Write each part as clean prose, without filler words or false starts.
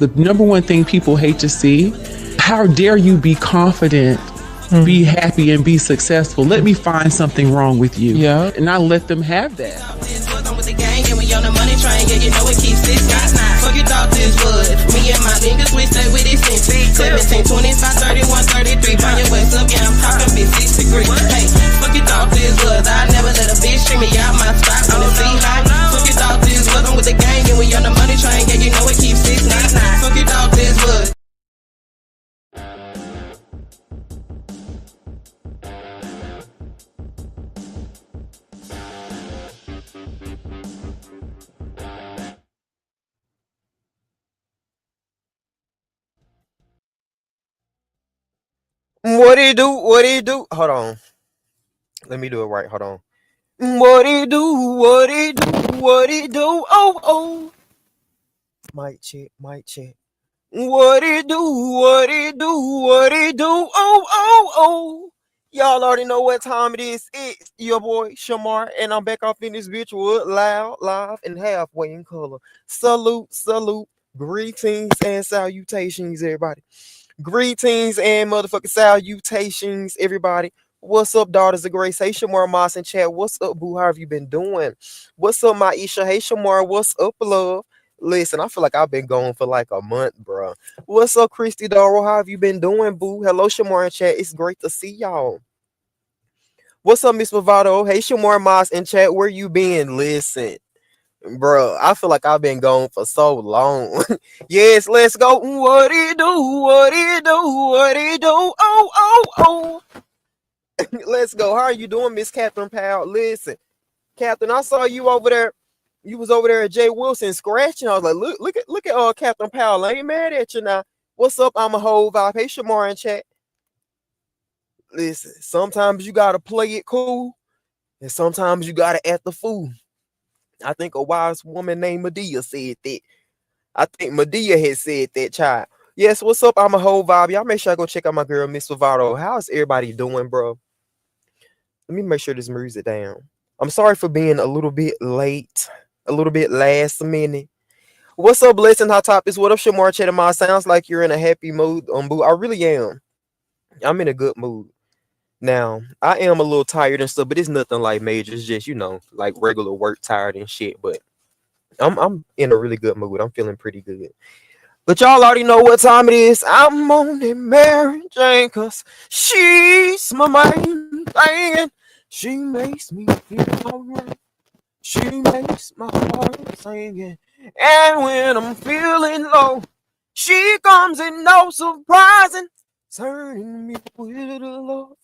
the number one thing people hate to see. How dare you be confident, be happy, and be successful? Let me find something wrong with you. Yeah. And I let them have that. Me and my niggas, we stay with it since 17, 25, 31, 33. Find your waist up, yeah, I'm talking big 6 degrees. Hey, fuck your thought this was. I never let a bitch treat me out my spot on the sea high. Fuck your thought this was. I'm with the gang and we on the money train. Yeah, you know it keeps 699. Fuck your thought this was. What he do? What he do? Hold on. Let me do it right. Hold on. What he do? What he do? What he do? Oh, oh. Mic check. Mic check. What he do? What he do? What he do? Oh, oh, oh. Y'all already know what time it is. It's your boy Shamar, and I'm back off in this bitch with loud, live, and halfway in color. Salute, salute, greetings and salutations, everybody. Greetings and motherfucking salutations, everybody. What's up, daughters of grace? Hey, Shamar Moss in chat. What's up, boo? How have you been doing? What's up, Maisha? Hey, Shamar. What's up, love? Listen, I feel like I've been going for like a month, bro. What's up, Christy Doro? How have you been doing, boo? Hello, Shamar in chat. It's great to see y'all. What's up, Miss Bavado? Hey, Shamar Moss in chat. Where you been? Listen, bro, I feel like I've been gone for so long. Yes, let's go. What he do? What he do? What he do? Oh, oh, oh. Let's go. How are you doing, Miss Catherine Powell? Listen, Catherine, I saw you over there. You was over there at Jay Wilson scratching. I was like, look at Catherine Powell. I ain't mad at you now. What's up? I'm a whole vibe. Hey, Shamar in chat. Listen, sometimes you gotta play it cool, and sometimes you gotta act the fool. I think a wise woman named Medea said that. I think Medea had said that, child. Yes, what's up? I'm a whole vibe. Y'all make sure I go check out my girl, Miss Vavato. How's everybody doing, bro? Let me make sure this music down. I'm sorry for being a little bit late, a little bit last minute. What's up, Blessing Hot Topics? What up, Shamar Chetamar? Sounds like you're in a happy mood, boo. I really am. I'm in a good mood. Now, I am a little tired and stuff, but it's nothing like major. It's just, you know, like regular work tired and shit. But I'm in a really good mood. I'm feeling pretty good. But y'all already know what time it is. I'm on that Mary Jane, cause she's my main thing. She makes me feel alright. She makes my heart singing. And when I'm feeling low, she comes in no surprising, turning me with a love.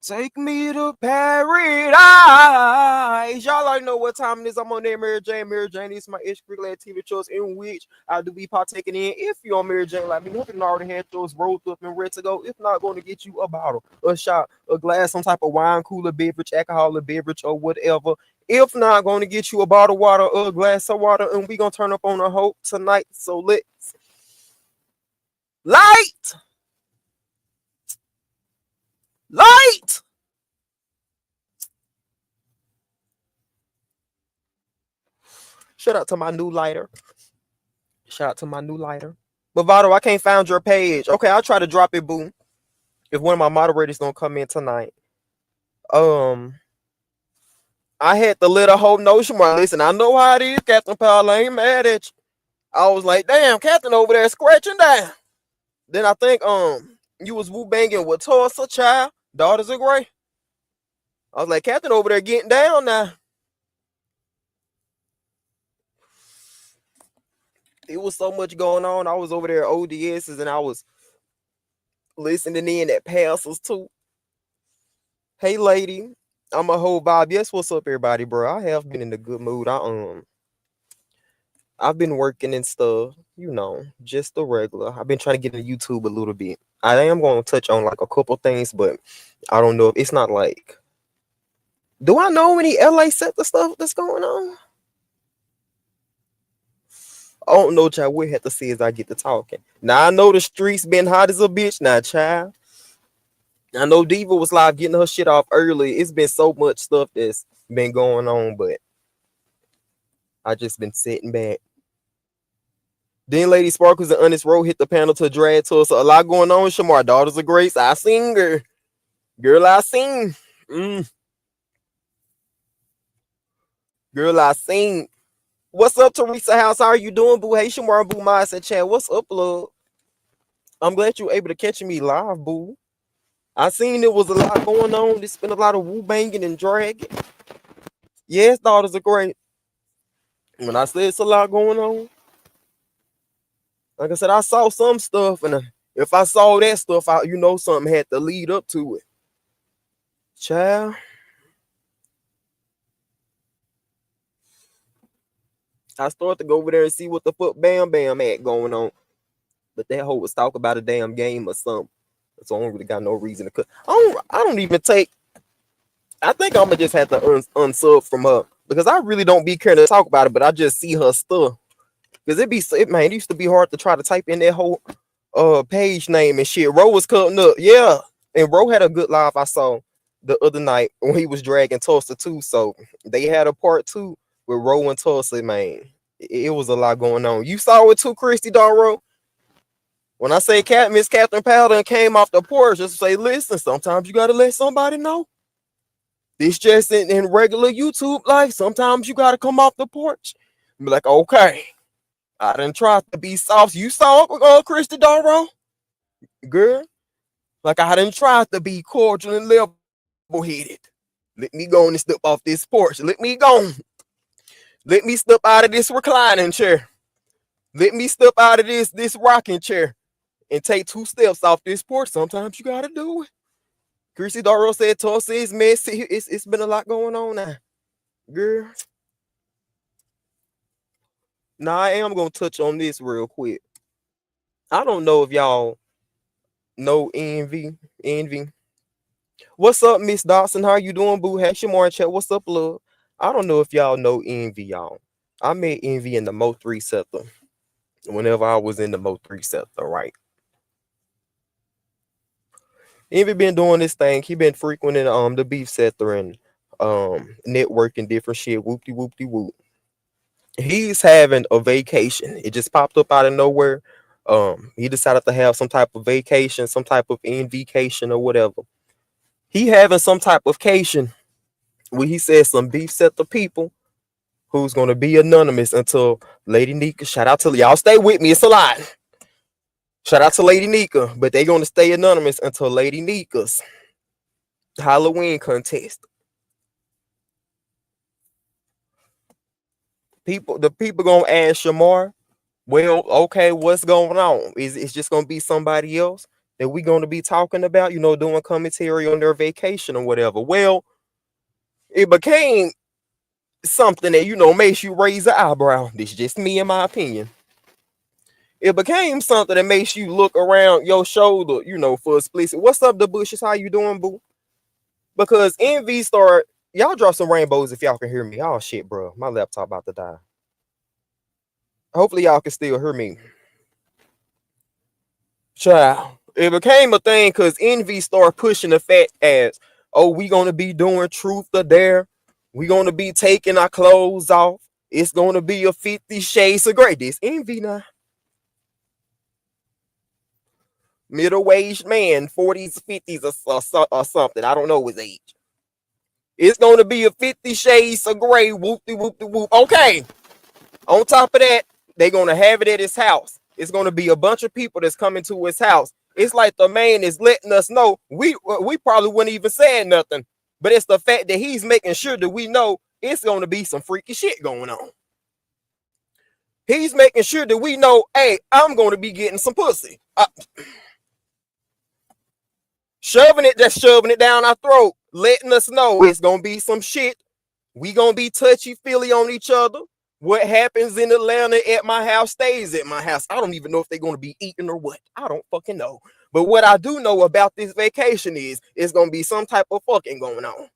Take me to paradise. Y'all already know what time it is. I'm on there, Mary Jane. Mary Jane is my extracurricular activity choice in which I do be partaking in. If you're on Mary Jane like me, you can already have yours rolled up and ready to go. If not, going to get you a bottle, a shot, a glass, some type of wine, cooler, beverage, alcoholic beverage, or whatever. If not, going to get you a bottle of water or a glass of water, and we going to turn up on a hope tonight. So let's light. Shout out to my new lighter. Bavado, I can't find your page. Okay, I'll try to drop it, boo. If one of my moderators don't come in tonight. I had to let a whole notion. Listen, I know how it is, Captain Powell. I ain't mad at you. I was like, damn, Captain over there scratching down. Then I think you was woo banging with Tulsa, child, Daughters of Gray. I was like, Captain over there getting down now. It was so much going on. I was over there at ODS's and I was listening in at passes too. Hey, lady, I'm a whole vibe. Yes, what's up, everybody, bro? I have been in a good mood. I've been working and stuff, you know, just the regular. I've been trying to get into YouTube a little bit. I am going to touch on like a couple things, but I don't know if it's not like. Do I know any LA set the stuff that's going on? I don't know, child. We'll have to see as I get to talking. Now, I know the streets been hot as a bitch now, child. I know Diva was live getting her shit off early. It's been so much stuff that's been going on, but I just been sitting back. Then Lady Sparkles and Honest Row hit the panel to drag to us. A lot going on. Shamar, Daughters of Grace. I seen her. Girl, I seen. Girl, I seen. What's up, Teresa House? How are you doing, boo? Hey, Shamar, boo. My said, chat. What's up, love? I'm glad you were able to catch me live, boo. I seen there was a lot going on. There's been a lot of woo banging and dragging. Yes, Daughters of Grace. When I said it's a lot going on, like I said, I saw some stuff, and if I saw that stuff, something had to lead up to it. Child. I started to go over there and see what the fuck Bam Bam had going on. But that hoe was talking about a damn game or something. So I don't really got no reason to cut. I don't even take. I think I'm gonna just have to unsub from her because I really don't be caring to talk about it, but I just see her stuff. Because it used to be hard to try to type in that whole page name and shit. Ro was cutting up. Yeah. And Ro had a good live I saw the other night when he was dragging Tulsa too. So they had a part 2 with Ro and Tulsa, man. It was a lot going on. You saw it too, Christy Darrow. When I say Miss Catherine Powder came off the porch, just say, listen, sometimes you gotta let somebody know. This just in regular YouTube life. Sometimes you gotta come off the porch and be like, okay, I done tried to be soft. You saw Christy Darrow? Girl, like I done tried to be cordial and level-headed. Let me go and step off this porch. Let me go. Let me step out of this reclining chair. Let me step out of this rocking chair and take 2 steps off this porch. Sometimes you gotta do it. Chrissy Darrow said Tulsa is messy. It's been a lot going on now. Girl. Now I am gonna touch on this real quick. I don't know if y'all know Envy. What's up, Miss Dawson? How you doing, boo? Hey, Shamar chat. What's up, love? I don't know if y'all know Envy, y'all. I met Envy in the Mo 3 sector. Whenever I was in the Mo 3 sector, right? Envy been doing this thing. He been frequenting the beef sector and networking different shit. Whoopty whoopty whoop. He's having a vacation. It just popped up out of nowhere. He decided to have some type of vacation, some type of NVcation or whatever. He having some type of cation where he says some beef sector people who's gonna be anonymous until Lady Nika. Shout out to y'all. Stay with me. It's a lot. Shout out to Lady Nika, but they gonna stay anonymous until Lady Nika's Halloween contest. The people gonna ask Shamar, well, okay, what's going on? Is it's just gonna be somebody else that we gonna be talking about, doing commentary on their vacation or whatever? Well, it became something that makes you raise an eyebrow. This is just me, in my opinion. It became something that makes you look around your shoulder, for explicit. What's up, the bushes? How you doing, boo? Because Envy start, y'all drop some rainbows if y'all can hear me. Oh shit, bro, my laptop about to die. Hopefully y'all can still hear me. Child, it became a thing because Envy started pushing the fact as, oh, we gonna be doing truth or dare. We gonna be taking our clothes off. It's gonna be a 50 Shades of Grey. This Envy now. Middle-aged man, 40s, 50s or something. I don't know his age. It's going to be a 50 Shades of Grey. Whoop-de-whoop-de-whoop. Okay. On top of that, they're going to have it at his house. It's going to be a bunch of people that's coming to his house. It's like the man is letting us know. We probably wouldn't even say nothing. But it's the fact that he's making sure that we know it's going to be some freaky shit going on. He's making sure that we know, hey, I'm going to be getting some pussy. Shoving it down our throat, letting us know it's gonna be some shit. We gonna be touchy-feely on each other. What happens in Atlanta at my house stays at my house. I don't even know if they're gonna be eating or what. I don't fucking know. But what I do know about this vacation is it's gonna be some type of fucking going on.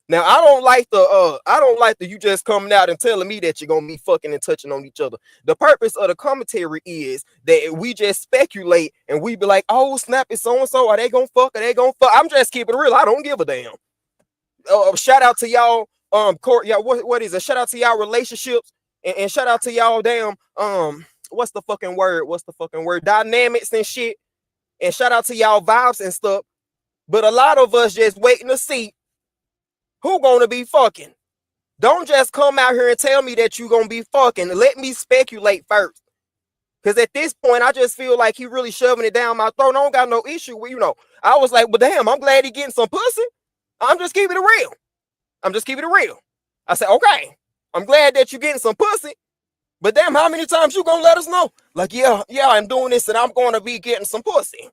Now I don't like the you just coming out and telling me that you're gonna be fucking and touching on each other. The purpose of the commentary is that we just speculate and we be like, oh snap, it's so and so. Are they gonna fuck? Are they gonna fuck? I'm just keeping it real. I don't give a damn. Shout out to y'all. Court. Yeah. What is it? Shout out to y'all relationships and shout out to y'all damn what's the fucking word? Dynamics and shit. And shout out to y'all vibes and stuff. But a lot of us just waiting to see who gonna be fucking. Don't just come out here and tell me that you gonna be fucking. Let me speculate first. Because at this point, I just feel like he really shoving it down my throat. I don't got no issue with, I was like, but damn, I'm glad he getting some pussy. I'm just keeping it real. I said, okay, I'm glad that you getting some pussy. But damn, how many times you gonna let us know? Like, yeah, I'm doing this and I'm gonna be getting some pussy.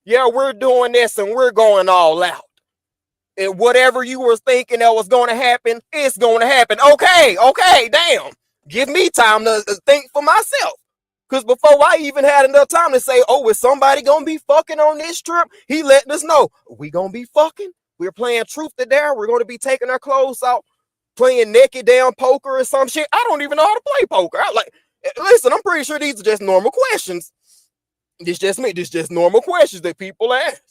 Yeah, we're doing this and we're going all out. And whatever you were thinking that was gonna happen, it's gonna happen. Okay, damn. Give me time to think for myself. Because before I even had enough time to say, oh, is somebody gonna be fucking on this trip? He letting us know, we gonna be fucking? We're playing truth or dare. We're gonna be taking our clothes out, playing naked down poker or some shit. I don't even know how to play poker. Listen, I'm pretty sure these are just normal questions. This just normal questions that people ask.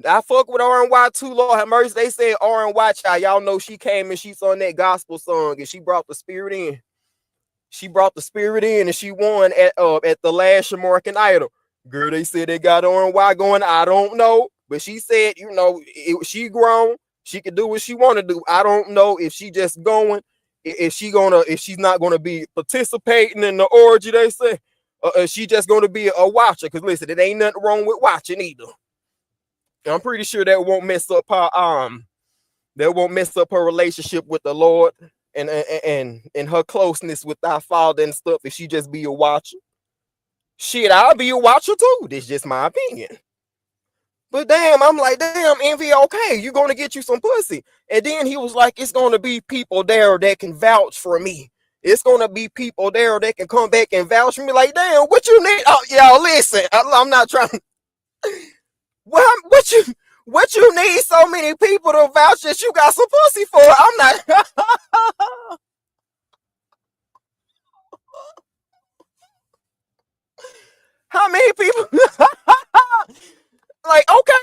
I fuck with R&Y too, Lord have mercy. They said R&Y child. Y'all know she came and she sung that gospel song and she brought the spirit in. And she won at the last American Idol. Girl, they said they got R&Y going. I don't know. But she said, she grown. She can do what she want to do. I don't know if she just going, if she's not gonna be participating in the orgy, they say. She just gonna be a watcher. Because listen, it ain't nothing wrong with watching either. I'm pretty sure that won't mess up her relationship with the Lord and her closeness with our Father and stuff if she just be a watcher. Shit, I'll be a watcher too. This is just my opinion. But damn, I'm like, damn, Envy, okay, you're gonna get you some pussy. And then he was like, it's gonna be people there that can vouch for me. It's gonna be people there that can come back and vouch for me. Like, damn, what you need? Oh, y'all, listen, I'm not trying to. What you need so many people to vouch that you got some pussy for? I'm not. How many people? Like, okay,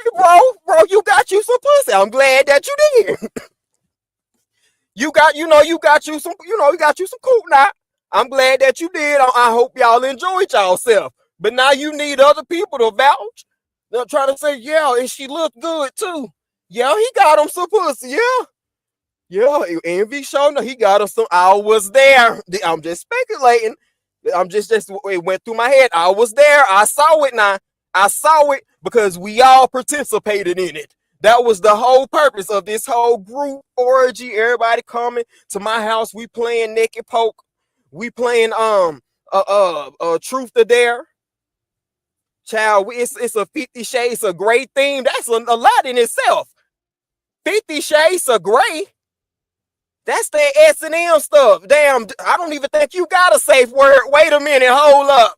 bro, you got you some pussy. I'm glad that you did. you got you some cool now. I'm glad that you did. I hope y'all enjoyed y'allself. But now you need other people to vouch. They're trying to say, yeah, and she looked good too. Yeah, he got him some pussy. Yeah, Envy showed no, he got him some. I was there. I'm just speculating. It went through my head. I was there. I saw it now. I saw it because we all participated in it. That was the whole purpose of this whole group orgy. Everybody coming to my house. We playing naked poke. We playing truth or dare. Child, it's a 50 Shades of Grey theme. That's a lot in itself. 50 Shades of Grey. That's the S&M stuff. Damn, I don't even think you got a safe word. Wait a minute, hold up.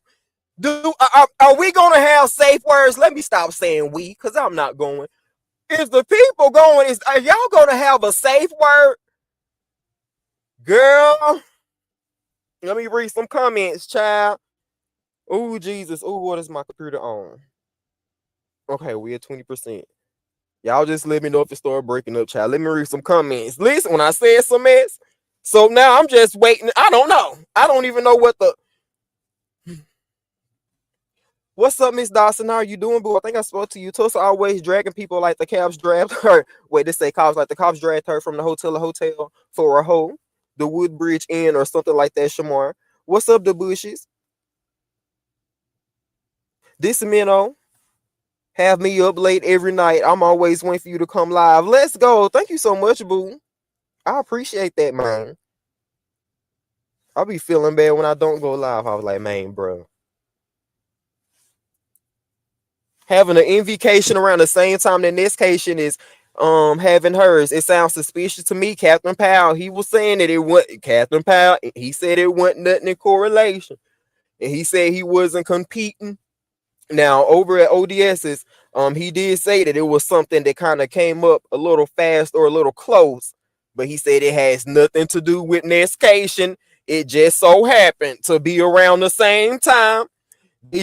Are we gonna have safe words? Let me stop saying we, because I'm not going. Is the people going? Are y'all gonna have a safe word? Girl, let me read some comments, child. Oh, Jesus. Oh, what is my computer on? Okay, we at 20%. Y'all just let me know if it started breaking up, child. Let me read some comments. Listen, when I said some mess, so now I'm just waiting. I don't know. I don't even know what the... What's up, Miss Dawson? How are you doing, boo? I think I spoke to you. Tulsa always dragging people like the cops dragged her. Wait, they say cops like the cops dragged her from the hotel to hotel for a hoe. The Woodbridge Inn or something like that, Shamar. What's up, the bushes? This Minnow have me up late every night. I'm always waiting for you to come live. Let's go. Thank you so much, boo. I appreciate that, man. I'll be feeling bad when I don't go live. I was like, man, bro. Having an NVcation around the same time that NVcation is having hers. It sounds suspicious to me. Captain Powell, he was saying that it wasn't. Captain Powell, he said it wasn't nothing in correlation. And he said he wasn't competing. Now, over at ODS's, he did say that it was something that kind of came up a little fast or a little close, but he said it has nothing to do with NVcation. It just so happened to be around the same time. Who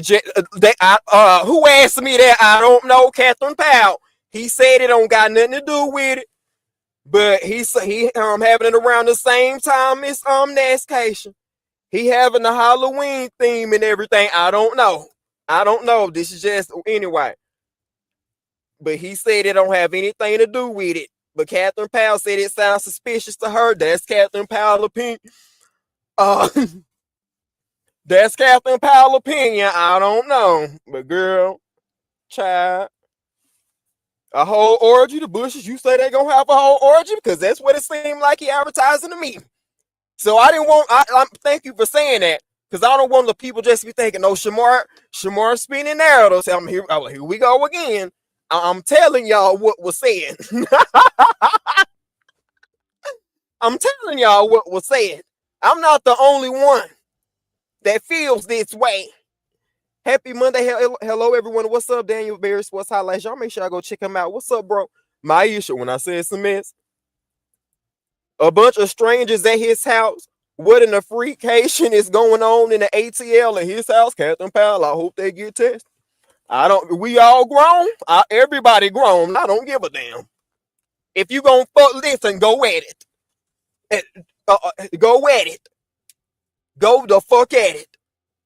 asked me that? I don't know, Catherine Powell. He said it don't got nothing to do with it, but he having it around the same time as NVcation. He having the Halloween theme and everything. I don't know. This is just anyway. But he said it don't have anything to do with it. But Catherine Powell said it sounds suspicious to her. That's Catherine Powell's opinion. That's Catherine Powell's opinion. I don't know. But girl, child, a whole orgy, the Bushes, you say they gonna have a whole orgy? Because that's what it seemed like he advertising to me. So I didn't want, thank you for saying that. Because I don't want the people just be thinking, no, Shamar spinning narratives. Here we go again. I'm telling y'all what was said. I'm telling y'all what was said. I'm not the only one that feels this way. Happy Monday. Hello, everyone. What's up, Daniel Barry Sports Highlights? Y'all make sure I go check him out. What's up, bro? My issue when I said some mess. A bunch of strangers at his house. What in the freakation is going on in the ATL at his house? Catherine Powell, I hope they get tested. We all grown. Everybody grown. I don't give a damn. If you gonna fuck, listen, go at it. Go at it. Go the fuck at it.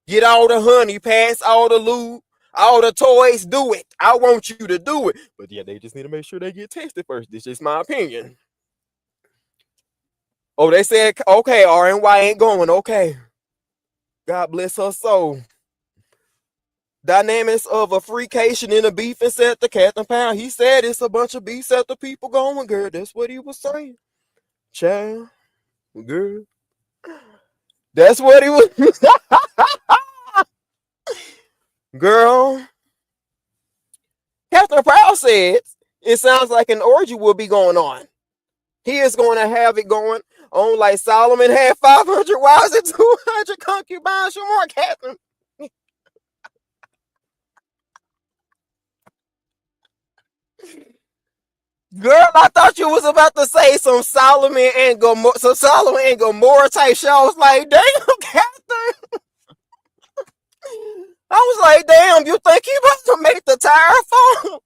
Get all the honey, pass all the lube, all the toys, do it. I want you to do it. But yeah, they just need to make sure they get tested first. This is my opinion. Oh, they said, okay, RNY ain't going. Okay. God bless her soul. Dynamics of a freakation in a beef and set the Catherine Powell. He said it's a bunch of beef set the people going, girl. That's what he was saying. Child, girl. That's what he was. Girl. Catherine Powell said it sounds like an orgy will be going on. He is going to have it going on like Solomon had 500 wives and 200 concubines. Some more, Catherine. Girl, I thought you was about to say some Solomon and Gomorrah type show. I was like, damn, Catherine. I was like, damn, you think you about to make the tire fall?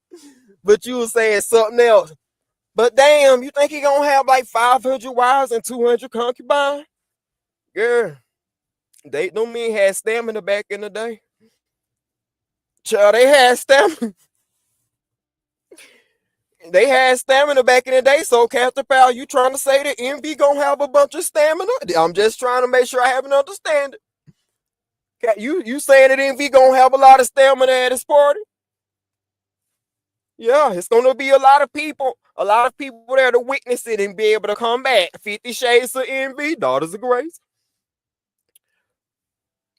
But you was saying something else. But damn, you think he gonna have like 500 wives and 200 concubines? Girl, them men had stamina back in the day. Child, they had stamina. They had stamina back in the day. So, Catherine Powell, you trying to say that NV gonna have a bunch of stamina? I'm just trying to make sure I have an understanding. You saying that NV gonna have a lot of stamina at his party? Yeah, it's gonna be a lot of people there to witness it and be able to come back. 50 Shades of NV, Daughters of Grace.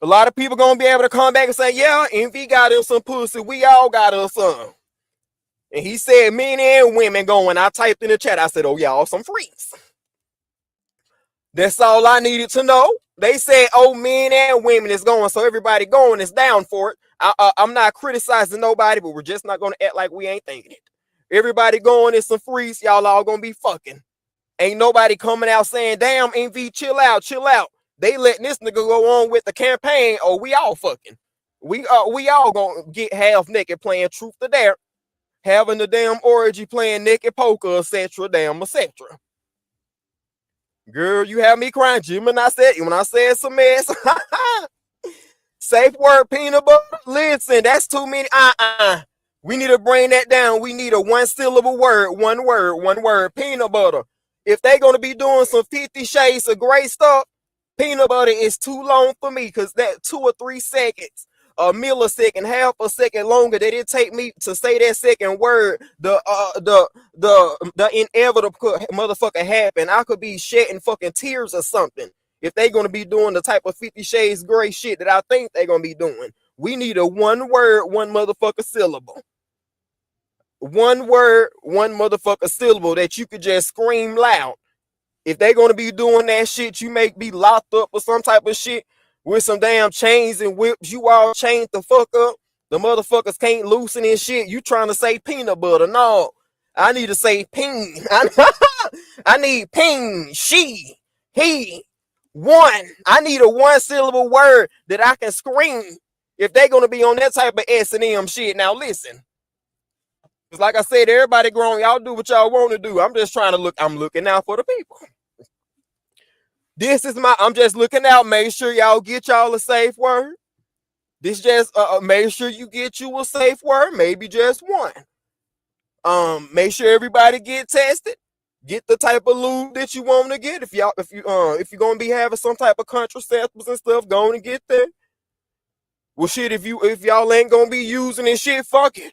A lot of people gonna be able to come back and say, yeah, NV got us some pussy. We all got us some. And he said men and women going. I typed in the chat. I said, oh, y'all some freaks. That's all I needed to know. They said, oh, men and women is going. So everybody going is down for it. I'm not criticizing nobody, but we're just not going to act like we ain't thinking it. Everybody going is some freaks. Y'all all going to be fucking. Ain't nobody coming out saying, damn, NV, chill out. They letting this nigga go on with the campaign. Oh, we all fucking. We all going to get half naked playing Truth or Dare. Having the damn orgy playing naked poker, etc. Girl, you have me crying. Jim and I said, when I said some mess. Safe word, peanut butter. Listen, that's too many. We need to bring that down. We need a one syllable word, one word, peanut butter. If they going to be doing some 50 Shades of Grey stuff, peanut butter is too long for me because that 2 or 3 seconds, a millisecond, half a second longer that it take me to say that second word, the inevitable motherfucker happen. I could be shedding fucking tears or something if they gonna be doing the type of 50 Shades Gray shit that I think they gonna be doing. We need a one word, one motherfucker syllable. One word, one motherfucker syllable that you could just scream loud. If they gonna be doing that shit, you may be locked up or some type of shit with some damn chains and whips. You all chained the fuck up. The motherfuckers can't loosen and shit. You trying to say peanut butter. No. I need to say ping. I need ping, she, he, one. I need a one syllable word that I can scream if they going to be on that type of S&M shit. Now listen. Because like I said, everybody grown. Y'all do what y'all want to do. I'm just trying to look. I'm looking out for the people. This is I'm just looking out. Make sure y'all get y'all a safe word. This just make sure you get you a safe word, maybe just one. Make sure everybody get tested. Get the type of lube that you want to get. If you're gonna be having some type of contraceptives and stuff, go on and get that. Well, shit, if y'all ain't gonna be using this shit, fuck it.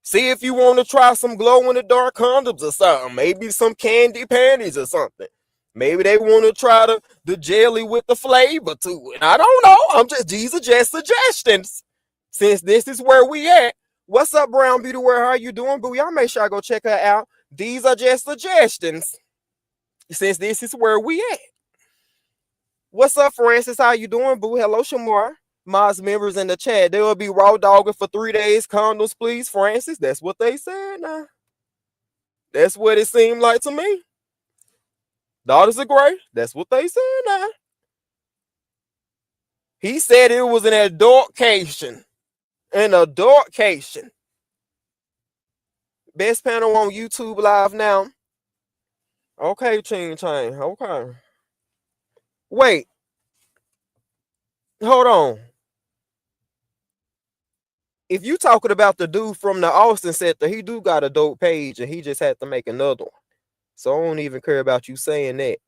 See if you want to try some glow in the dark condoms or something. Maybe some candy panties or something. Maybe they want to try the jelly with the flavor to it. I don't know. These are just suggestions. Since this is where we at. What's up, Brown Beauty World? How you doing, boo? Y'all make sure I go check her out. These are just suggestions. Since this is where we at. What's up, Francis? How you doing, boo? Hello, Shamar. Moz members in the chat. They will be raw dogging for 3 days. Condoms, please, Francis. That's what they said now. That's what it seemed like to me. Daughters of Gray. That's what they said now. He said it was an adultcation. An adultcation. Best panel on YouTube live now. Okay, Ching Chang. Okay. Wait. Hold on. If you talking about the dude from the Austin sector, he do got a dope page and he just had to make another one. So I don't even care about you saying that.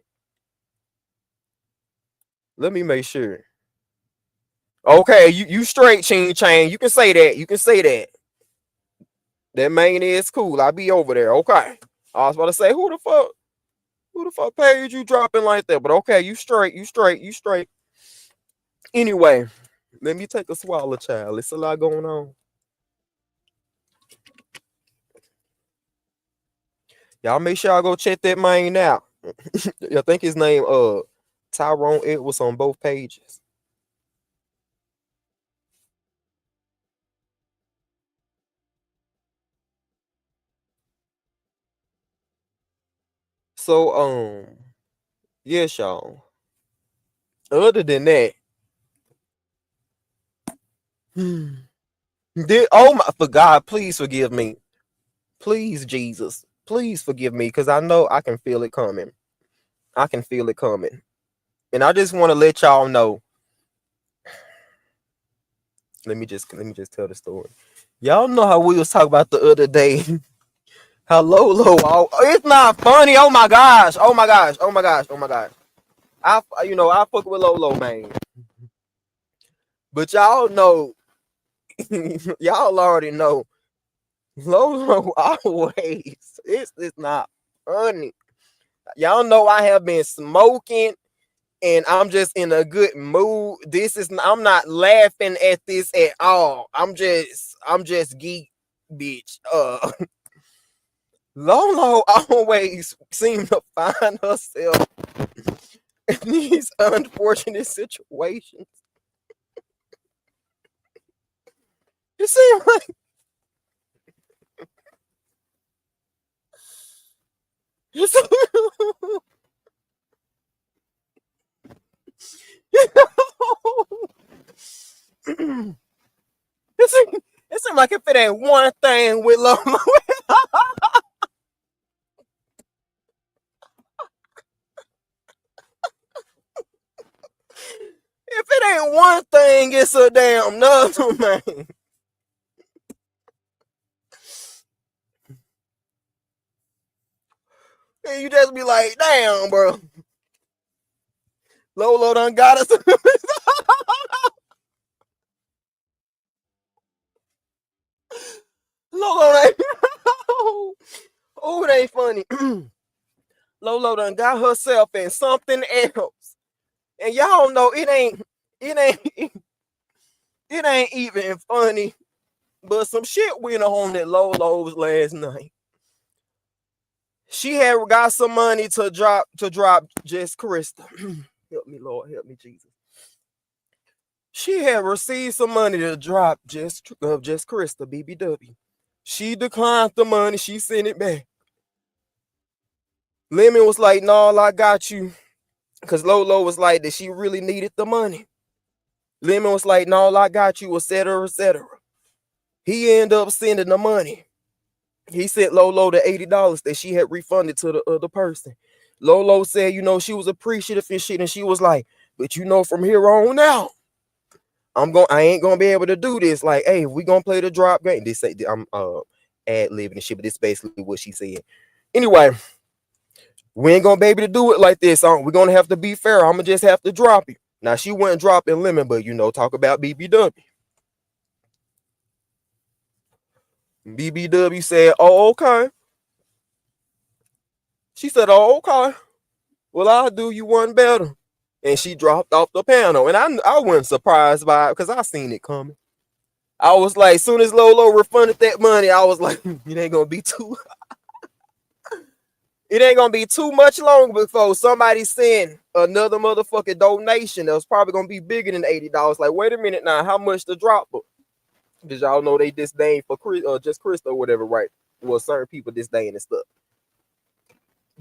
Let me make sure. Okay, you straight, Ching Chang. You can say that. You can say that. That man is cool. I'll be over there. Okay. I was about to say, who the fuck page you dropping like that? But okay, you straight. Anyway, let me take a swallow, child. It's a lot going on. Y'all make sure y'all go check that man out. I think his name Tyrone Edwards on both pages. So yes, y'all. Other than that, for God, please forgive me. Please, Jesus, please forgive me, because I know I can feel it coming. I can feel it coming. And I just want to let y'all know. Let me just tell the story. Y'all know how we was talking about the other day. How LoLo, it's not funny. Oh my gosh. I fuck with LoLo, man. But y'all know, y'all already know, LoLo always, it's not funny. Y'all know I have been smoking and I'm just in a good mood. I'm not laughing at this at all. I'm just geek, bitch. LoLo always seems to find herself in these unfortunate situations. You seem like it seems like if it ain't one thing with LoLo. If it ain't one thing, it's a damn another, man. And you just be like, damn, bro. LoLo done got us. LoLo ain't. Oh, it ain't funny. LoLo done got herself in something else. And y'all know it ain't even funny. But some shit went on at LoLo's last night. She had got some money to drop Just Krista. Help me, Lord, help me, Jesus. She had received some money to drop Just Krista, BBW. She declined the money. She sent it back. Lemon was like, no, I got you. Because LoLo was like that she really needed the money. Lemon was like, no, I got you, etc., etc. He ended up sending the money. He sent LoLo the $80 that she had refunded to the other person. Lolo said, you know, she was appreciative and shit, and she was like, but you know, from here on out, I ain't gonna be able to do this. Like, hey, we gonna play the drop game. This say I'm ad libbing and shit, but this is basically what she said. Anyway, we ain't gonna be able to do it like this. We're gonna have to be fair. I'm gonna just have to drop you. Now she wasn't dropping Lemon, but you know, talk about BBW. BBW said, oh, okay. She said, oh, okay. Well, I'll do you one better. And she dropped off the panel. And I wasn't surprised by it because I seen it coming. I was like, as soon as Lolo refunded that money, I was like, it ain't gonna be too much long before somebody send another motherfucking donation that was probably gonna be bigger than $80. Like, wait a minute now, how much the drop? Because y'all know they disdain for just Chris or whatever, right? Well, certain people disdain and stuff.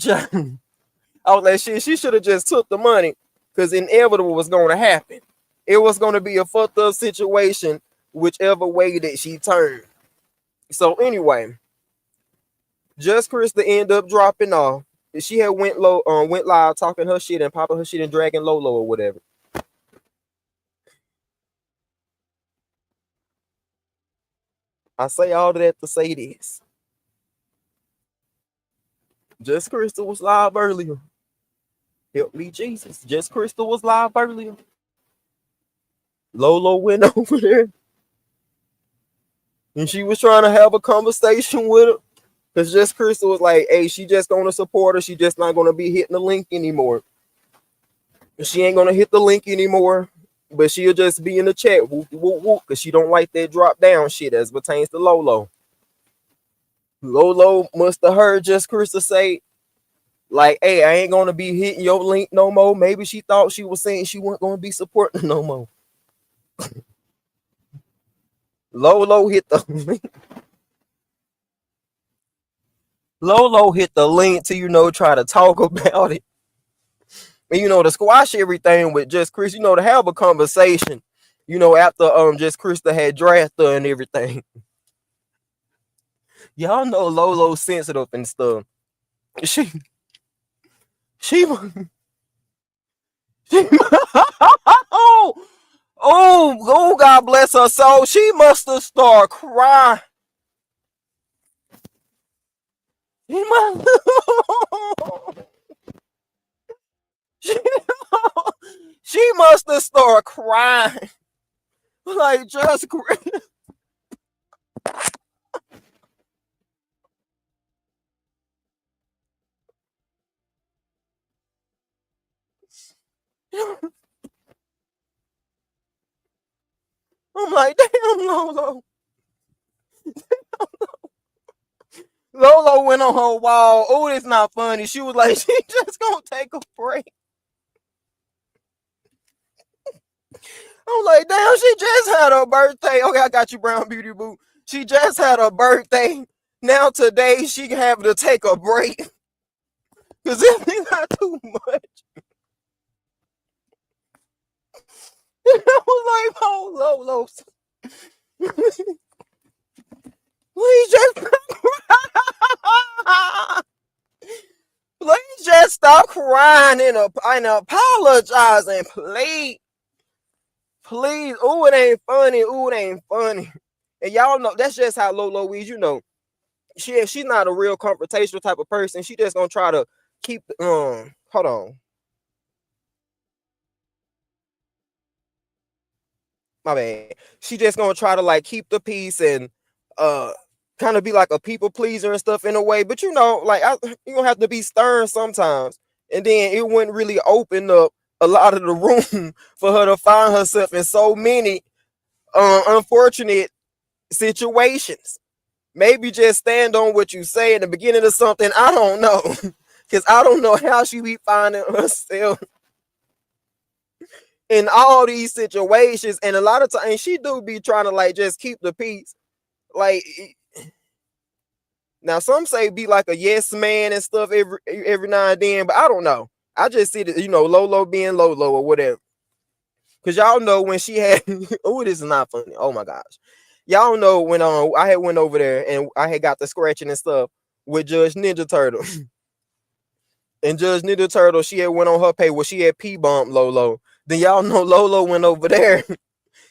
I was like, shit, she should have just took the money because inevitable was going to happen. It was going to be a fucked up situation whichever way that she turned. So anyway, just Krista end up dropping off. She had went live talking her shit and popping her shit and dragging Lolo or whatever. I say all of that to say this. Just Krista was live earlier. Help me, Jesus. Just Krista was live earlier. Lolo went over there. And she was trying to have a conversation with her. Because Just Krista was like, hey, she just gonna support her. She just not gonna be hitting the link anymore. She ain't gonna hit the link anymore. But she'll just be in the chat. Whoop, whoop, whoop. Because she don't like that drop down shit as pertains to Lolo. Lolo must have heard Just Krista say, like, hey, I ain't gonna be hitting your link no more. Maybe she thought she was saying she wasn't gonna be supporting no more. Lolo hit the link. Lolo hit the link to, you know, try to talk about it. And, you know, to squash everything with Just Chris, you know, to have a conversation, you know, after Just Krista had drafted her and everything. Y'all know Lolo's sensitive and stuff. Oh, God bless her soul. She must have started crying. She must have started crying. Like, just I'm like, damn, Lolo. Lolo went on her wall. Oh, it's not funny. She was like, she just gonna take a break. I'm like, damn, she just had her birthday. Okay, I got you, Brown Beauty Boo. She just had her birthday. Now today she having to take a break. Cause it's not too much. I was like, oh, Lolo. Please just stop crying and apologizing, please. Please. Ooh, it ain't funny. Ooh, it ain't funny. And y'all know that's just how Lolo is, you know. She's not a real confrontational type of person. She just gonna try to keep hold on. My bad. She just gonna try to like keep the peace and kind of be like a people pleaser and stuff in a way. But you know, like you gonna have to be stern sometimes. And then it wouldn't really open up a lot of the room for her to find herself in so many unfortunate situations. Maybe just stand on what you say in the beginning of something. I don't know. Because I don't know how she be finding herself in all these situations. And a lot of times she do be trying to like just keep the peace. Like, now some say be like a yes man and stuff every now and then, but I don't know. I just see that, you know, Lolo being Lolo or whatever. Because y'all know when she had, oh, this is not funny. Oh my gosh. Y'all know when I had went over there and I had got the scratching and stuff with Judge Ninja Turtle. And Judge Ninja Turtle, she had went on her pay where she had P-bumped Lolo. Then y'all know Lolo went over there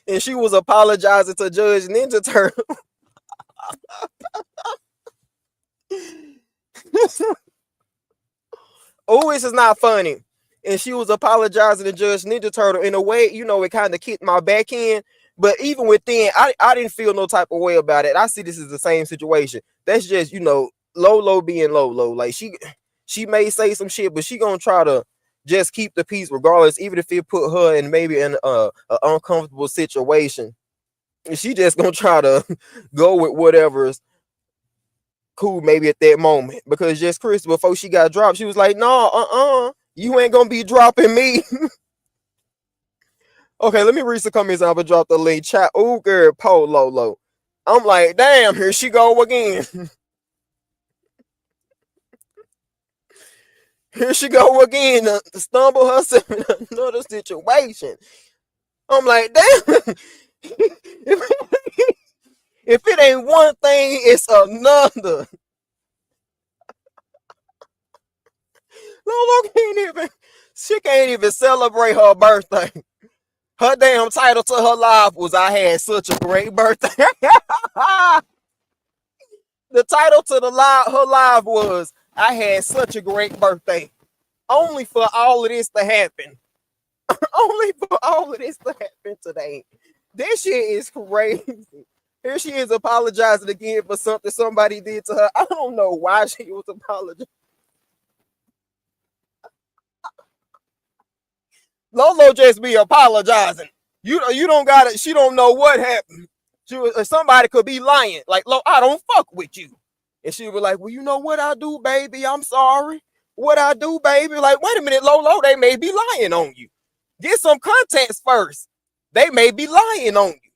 and she was apologizing to Judge Ninja Turtle. Oh, this is not funny. And she was apologizing to Judge Ninja Turtle in a way, you know, it kind of kicked my back end. But even within, I didn't feel no type of way about it. I see this as the same situation. That's just, you know, Lolo being Lolo. Like she may say some shit, but she gonna try to just keep the peace regardless, even if it put her in maybe in an uncomfortable situation. She just gonna try to go with whatever's cool maybe at that moment. Because just Chris, before she got dropped, she was like, no, you ain't gonna be dropping me. Okay, let me read some comments. I'm gonna drop the link. Chat. Oh, girl, Lolo. I'm like, damn, here she go again. Here she go again to stumble herself in another situation. I'm like, damn. If it ain't one thing, it's another. Lolo she can't even celebrate her birthday. Her damn title to her live was I had such a great birthday. The title to her live was I had such a great birthday. Only for all of this to happen. Only for all of this to happen today. This shit is crazy. Here she is apologizing again for something somebody did to her. I don't know why she was apologizing. Lolo just be apologizing. You don't got it. She don't know what happened. Somebody could be lying. Like, Lo, I don't fuck with you. And she was like, well, you know what I do, baby? I'm sorry. What I do, baby? Like, wait a minute, Lolo, they may be lying on you. Get some context first. They may be lying on you.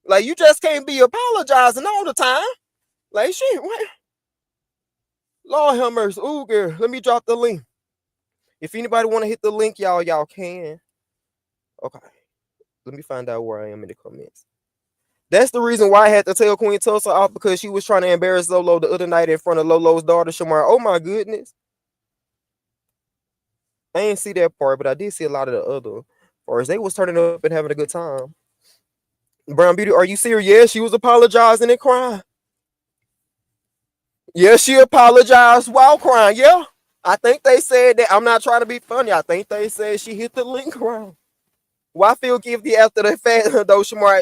Like, you just can't be apologizing all the time. Like, shit, what? Lord have mercy. Ooh, girl, let me drop the link. If anybody want to hit the link, y'all can. Okay. Let me find out where I am in the comments. That's the reason why I had to tell Queen Tulsa off, because she was trying to embarrass Lolo the other night in front of Lolo's daughter, Shamar. Oh, my goodness. I didn't see that part, but I did see a lot of the other parts. They was turning up and having a good time. Brown Beauty, are you serious? Yeah, she was apologizing and crying. Yeah, she apologized while crying. Yeah. I think they said that. I'm not trying to be funny. I think they said she hit the link crying. Well, I feel guilty after the fact, though, Shamar.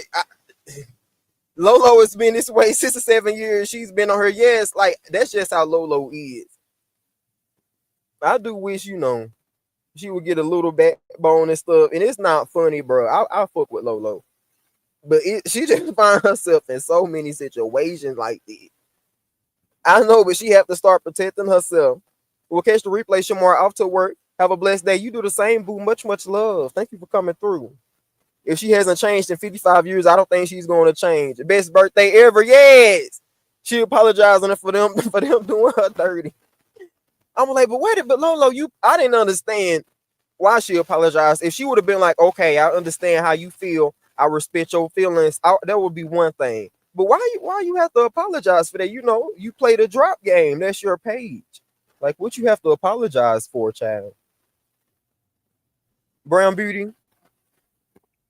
Lolo has been this way 6 or 7 years. She's been on her. Yes, like, that's just how Lolo is. I do wish, you know, she would get a little backbone and stuff. And it's not funny, bro. I fuck with Lolo. But she just find herself in so many situations like this. I know, but she have to start protecting herself. We'll catch the replay, Shamar, off to work. Have a blessed day. You do the same, boo. Much, much love. Thank you for coming through. If she hasn't changed in 55 years, I don't think she's going to change. The best birthday ever. Yes. She apologizing for them doing her dirty. I'm like, but Lolo, I didn't understand why she apologized. If she would have been like, okay, I understand how you feel, I respect your feelings, that would be one thing. But why you have to apologize for that? You know, you play the drop game. That's your page. Like, what you have to apologize for, child? Brown Beauty.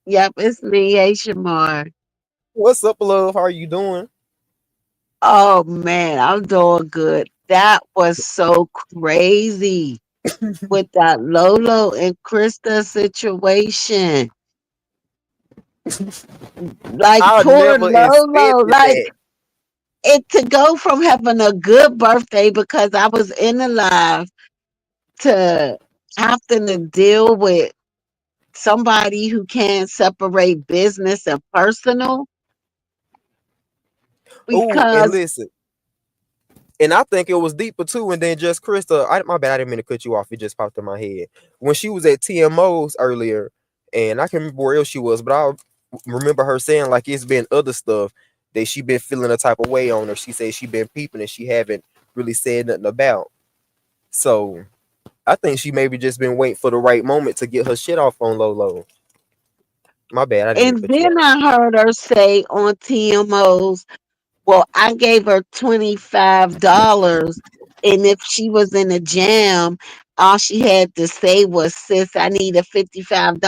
Yep, it's me, Shamar. What's up, love? How are you doing? Oh man, I'm doing good. That was so crazy with that Lolo and Krista situation. Like I poor never Lolo, expected like that. it to go from having a good birthday because I was in the live to having to deal with somebody who can't separate business and personal Oh, and because listen. And I think it was deeper too. And then just Krista, my bad, I didn't mean to cut you off. It just popped in my head. When she was at TMO's earlier, and I can't remember where else she was, but I remember her saying like it's been other stuff that she been feeling a type of way on, or she said she been peeping and she haven't really said nothing about. So I think she maybe just been waiting for the right moment to get her shit off on Lolo. My bad, I didn't mean to and cut you then off. I heard her say on TMO's, well, I gave her $25 And if she was in a jam, all she had to say was, sis, I need a $55.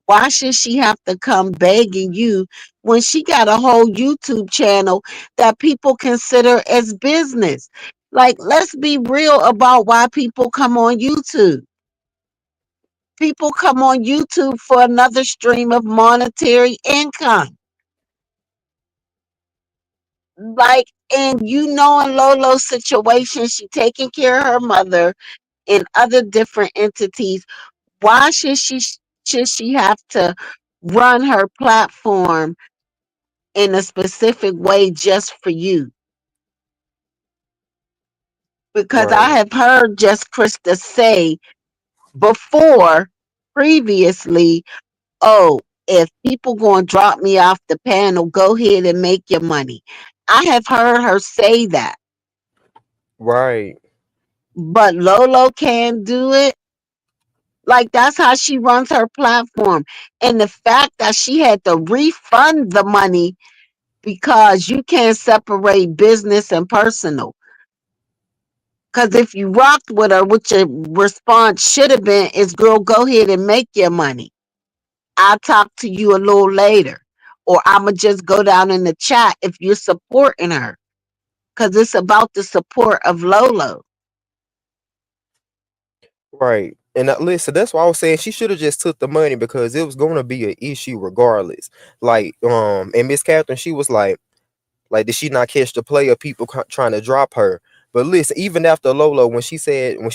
Why should she have to come begging you when she got a whole YouTube channel that people consider as business? Like, let's be real about why people come on YouTube. People come on YouTube for another stream of monetary income. Like, and you know, in Lolo's situation, she taking care of her mother and other different entities. Why should she have to run her platform in a specific way just for you? Because I Right. have heard Just Krista say before, previously, oh, if people going to drop me off the panel, go ahead and make your money. I have heard her say that, Right. but Lolo can't do it. Like, that's how she runs her platform. And the fact that she had to refund the money because you can't separate business and personal. Because if you rocked with her, what your response should have been is, girl, go ahead and make your money. I'll talk to you a little later. Or I'ma just go down in the chat if you're supporting her. Because it's about the support of Lolo. Right. And listen, that's why I was saying she should have just took the money because it was going to be an issue regardless. Like, and Miss Catherine, she was like, did she not catch the play of people trying to drop her? But listen, even after Lolo, when she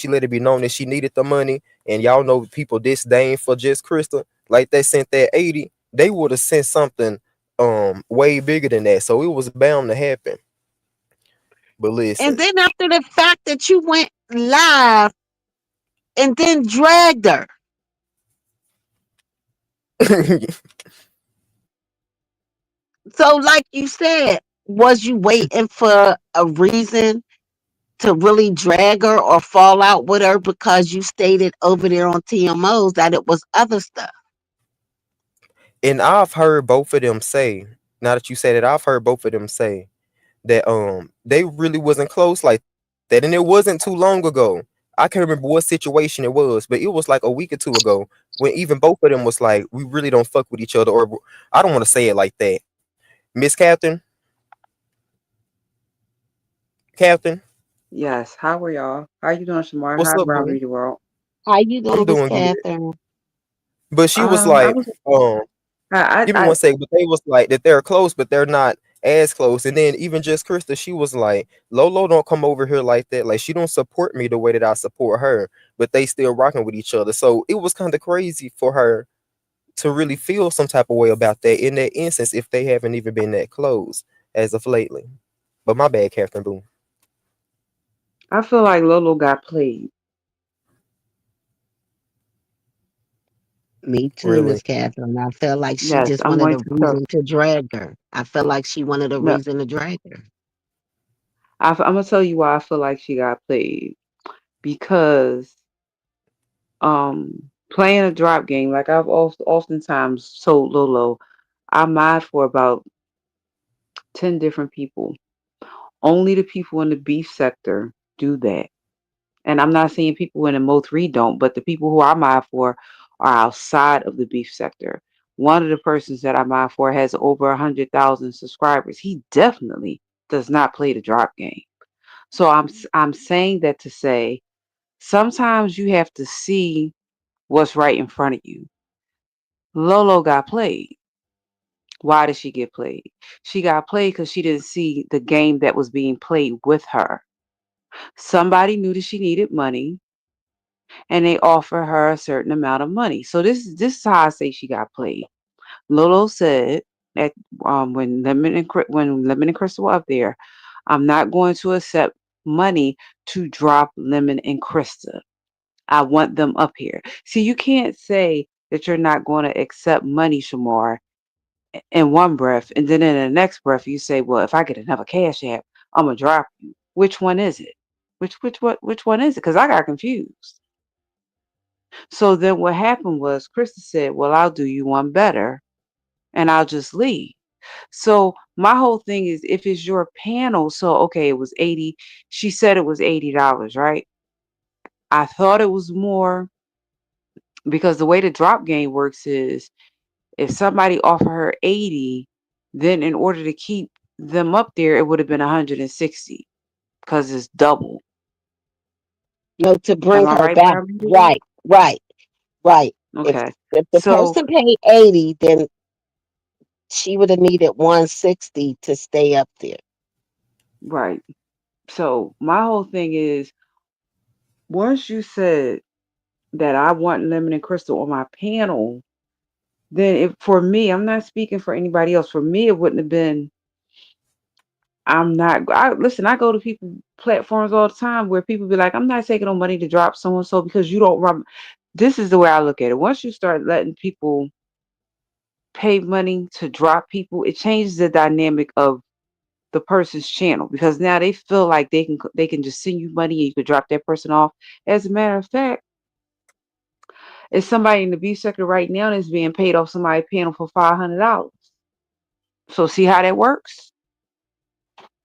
let it be known that she needed the money, and y'all know people disdain for Just Crystal, like they sent that 80, they would have sent something way bigger than that. So it was bound to happen. But And listen. then after the fact that you went live and then dragged her. So, like you said, was you waiting for a reason to really drag her or fall out with her because you stated over there on TMOs that it was other stuff? And I've heard both of them say, now that you said it, I've heard both of them say that they really wasn't close like that. And it wasn't too long ago. I can't remember what situation it was, but it was like a week or two ago when even both of them was like, we really don't fuck with each other, or I don't want to say it like that. Miss Catherine, Captain, Yes. How are y'all? How you doing, Shamar? what's How's up, Robert boo? the world? How you I'm doing, Miss doing good. Catherine? But she was I like, was. um, I. give me I. one second. But they was like that they're close, but they're not as close. And then even just Krista, she was like, Lolo don't come over here like that. Like she don't support me the way that I support her, but they still rocking with each other. So it was kind of crazy for her to really feel some type of way about that in that instance if they haven't even been that close as of lately. But my bad, Captain Boom. I feel like Lolo got played. Me too, Really. Miss Catherine. I felt like she Yes. just I'm wanted going a to tell. reason to drag her. I felt like she wanted a No. reason to drag her. I'm gonna tell you why I feel like she got played because playing a drop game like I've oftentimes told Lolo, I mod for about 10 different people. Only the people in the beef sector do that. And I'm not saying people in the Mo3 don't, but the people who I mod for are outside of the beef sector. One of the persons that I mod for has over 100,000 subscribers. He definitely does not play the drop game. So I'm saying that to say sometimes you have to see what's right in front of you. Lolo got played. Why did she get played? She got played because she didn't see the game that was being played with her. Somebody knew that she needed money and they offer her a certain amount of money. So this is how I say she got played. Lolo said that when Lemon and Crystal were up there, I'm not going to accept money to drop Lemon and Krista. I want them up here. See, you can't say that you're not going to accept money, Shamar, in one breath, and then in the next breath you say, "Well, if I get another cash app, I'm gonna drop you." Which one is it? Which one is it? Because I got confused. So then what happened was Krista said, well, I'll do you one better and I'll just leave. So my whole thing is if it's your panel, so okay, it was 80. She said it was $80, right? I thought it was more because the way the drop game works is if somebody offered her 80, then in order to keep them up there, it would have been 160 because it's double. No, to Am bring I her right where back. I'm reading? Right, right, right. If Okay. if the So, person paid 80, then she would have needed 160 to stay up there. right. So my whole thing is once you said that I want Lemon and Crystal on my panel, then if for me, I'm not speaking for anybody else. For me, it wouldn't have been. I'm not. Listen. I go to people platforms all the time where people be like, "I'm not taking no money to drop so and so because you don't run." This is the way I look at it. Once you start letting people pay money to drop people, it changes the dynamic of the person's channel because now they feel like they can just send you money and you could drop that person off. As a matter of fact, it's somebody in the B sector right now that's being paid off somebody's panel for $500. So see how that works?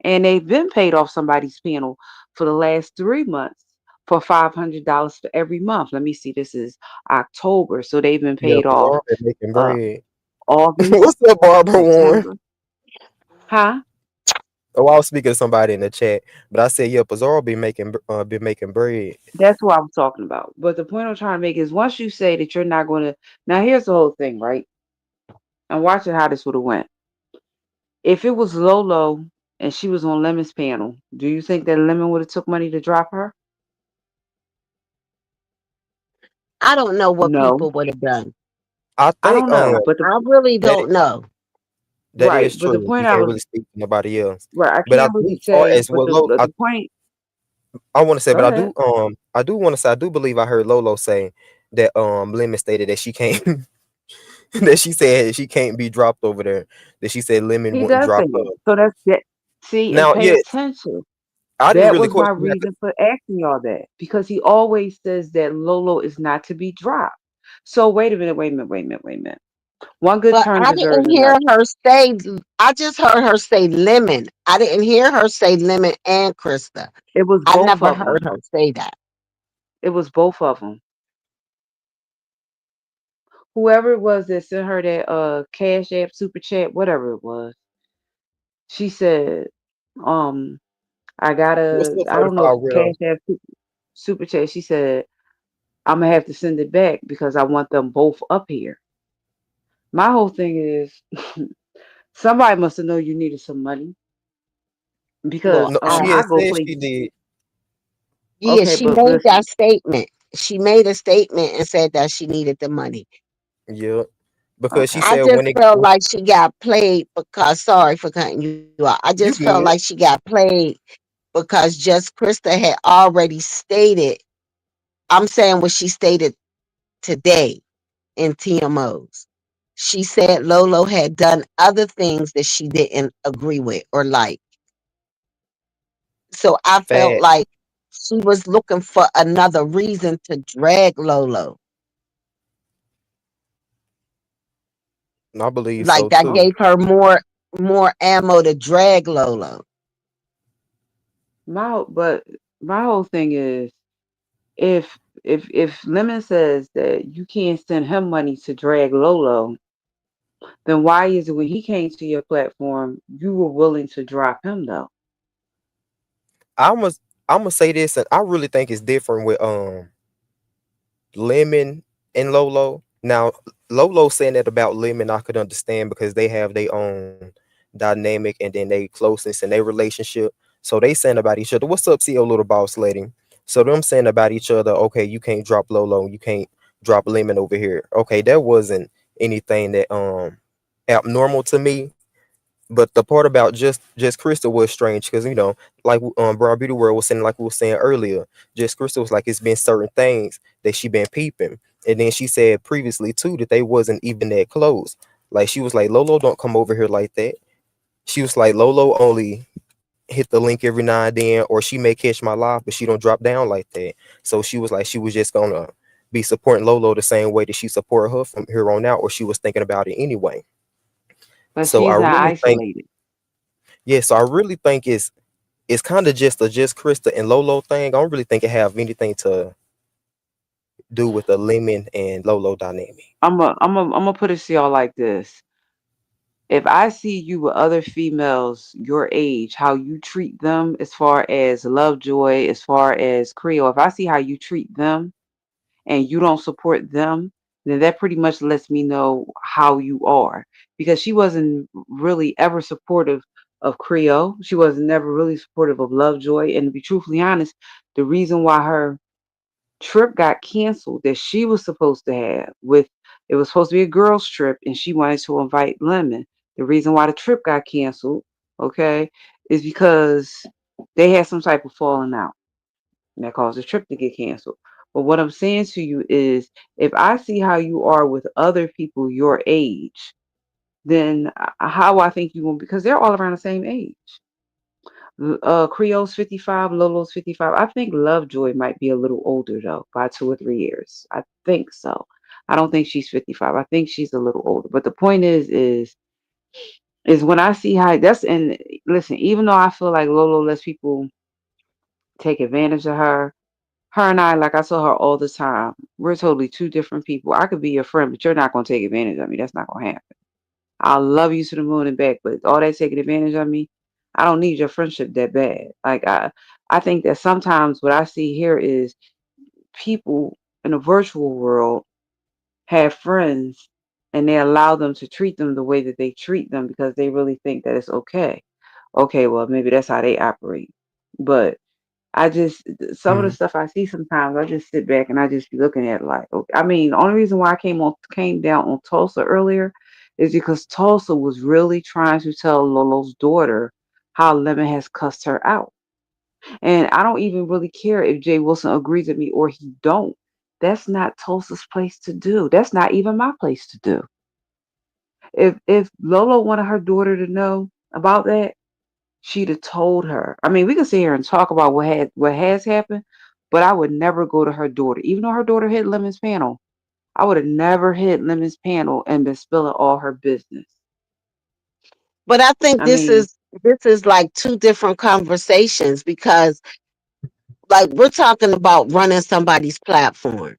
And they've been paid off somebody's panel for the last 3 months for $500 for every month. Let me see. This is October, so they've been Yeah, paid off Barbara making uh bread. August, What's up, Barbara Warren? September. Huh? Oh, I was speaking to somebody in the chat, but I said, yeah, Pizarro be making bread. That's what I'm talking about. But the point I'm trying to make is once you say that you're not going to, now here's the whole thing, right? And watching how this would have went. If it was Lolo and she was on Lemon's panel, do you think that Lemon would have took money to drop her? I don't know what No, people would have done. I I think don't know. But the I really that don't know. that right, is but the true. You point I can't was really speak for nobody else. right, I But I can't do, really far say. as But well, Lolo, the point. I want to say, Go but ahead. I do want to say, I do believe I heard Lolo say that Lemon stated that she can't that she said she can't be dropped over there. That she said Lemon He wouldn't does say drop her. that. So that's that. See and Now, pay yeah, attention. I didn't That really was my question that. reason for asking y'all that because he always says that Lolo is not to be dropped. So wait a minute, wait a minute, wait a minute, wait a minute. One good But turn I deserves didn't hear another. her say, I just heard her say lemon. I didn't hear her say lemon and Krista. It was I both never of heard them. her say that. It was both of them. Whoever it was that sent her that cash app super chat, whatever it was, she said, um, What's the I don't know, 45 cash real? app super chat. She said, I'm gonna have to send it back because I want them both up here. My whole thing is somebody must have known you needed some money because Well, No, she I had go said play. she did. yeah, Okay, she but made that listen, statement. She made a statement and said that she needed the money. Yeah, because she okay, I said just when it felt like she got played because, sorry for cutting you off. I just you felt like good. she got played because just Krista had already stated, I'm saying what she stated today in TMOs. She said Lolo had done other things that she didn't agree with or like. So I felt Fat. like she was looking for another reason to drag Lolo. I believe Like so that oh, too. gave her more ammo to drag Lolo. but my whole thing is if Lemon says that you can't send him money to drag Lolo, then why is it when he came to your platform you were willing to drop him though? I'm gonna I'm gonna say this, and I really think it's different with Lemon and Lolo. Now, Lolo saying that about Lemon, I could understand because they have their own dynamic and then they closeness and their relationship. So they saying about each other, "What's up, CEO Little Boss Lady?" So them saying about each other, okay, you can't drop Lolo, you can't drop Lemon over here. Okay, that wasn't anything that abnormal to me. But the part about just Crystal was strange because like Brown Beauty World was saying, like we were saying earlier, just Crystal was like it's been certain things that she been peeping, and then she said previously too that they wasn't even that close. Like she was like Lolo don't come over here like that. She was like Lolo only hit the link every now and then, or she may catch my live, but she don't drop down like that. So she was like she was just gonna be supporting Lolo the same way that she support her from here on out, or she was thinking about it anyway. But So I she's not really think, isolated. yeah, so I really think it's kind of just a just Krista and Lolo thing. I don't really think it have anything to do with the Lemon and Lolo dynamic. I'm gonna put it to y'all like this. If I see you with other females your age, how you treat them as far as Lovejoy, as far as Creole, if I see how you treat them and you don't support them, then that pretty much lets me know how you are. Because she wasn't really ever supportive of Creole. She was never really supportive of Lovejoy. And to be truthfully honest, the reason why her trip got canceled that she was supposed to have with it was supposed to be a girls trip and she wanted to invite Lemon. The reason why the trip got canceled, okay, is because they had some type of falling out and that caused the trip to get canceled. But what I'm saying to you is if I see how you are with other people your age, then how I think you will because they're all around the same age. Creole's 55, Lolo's 55. I think Lovejoy might be a little older though, by 2 or 3 years. I think so. I don't think she's 55. I think she's a little older. But the point is when I see how that's and listen, even though I feel like Lolo lets people take advantage of her and I, like I tell her all the time, we're totally two different people. I could be your friend, but you're not gonna take advantage of me. That's not gonna happen. I'll love you to the moon and back, but all that taking advantage of me, I don't need your friendship that bad. I think that sometimes what I see here is people in a virtual world have friends and they allow them to treat them the way that they treat them because they really think that it's okay. Okay, well maybe that's how they operate. But I just some of the Mhm. stuff I see sometimes I just sit back and I just be looking at it like okay. I mean, the only reason why I came down on Tulsa earlier is because Tulsa was really trying to tell Lolo's daughter how Lemon has cussed her out. And I don't even really care if Jay Wilson agrees with me or he don't. That's not Tulsa's place to do. That's not even my place to do. If Lolo wanted her daughter to know about that, she'd have told her. I mean, we can sit here and talk about what has happened, but I would never go to her daughter. Even though her daughter hit Lemon's panel, I would have never hit Lemon's panel and been spilling all her business. But I think I mean, this is like two different conversations because like we're talking about running somebody's platform.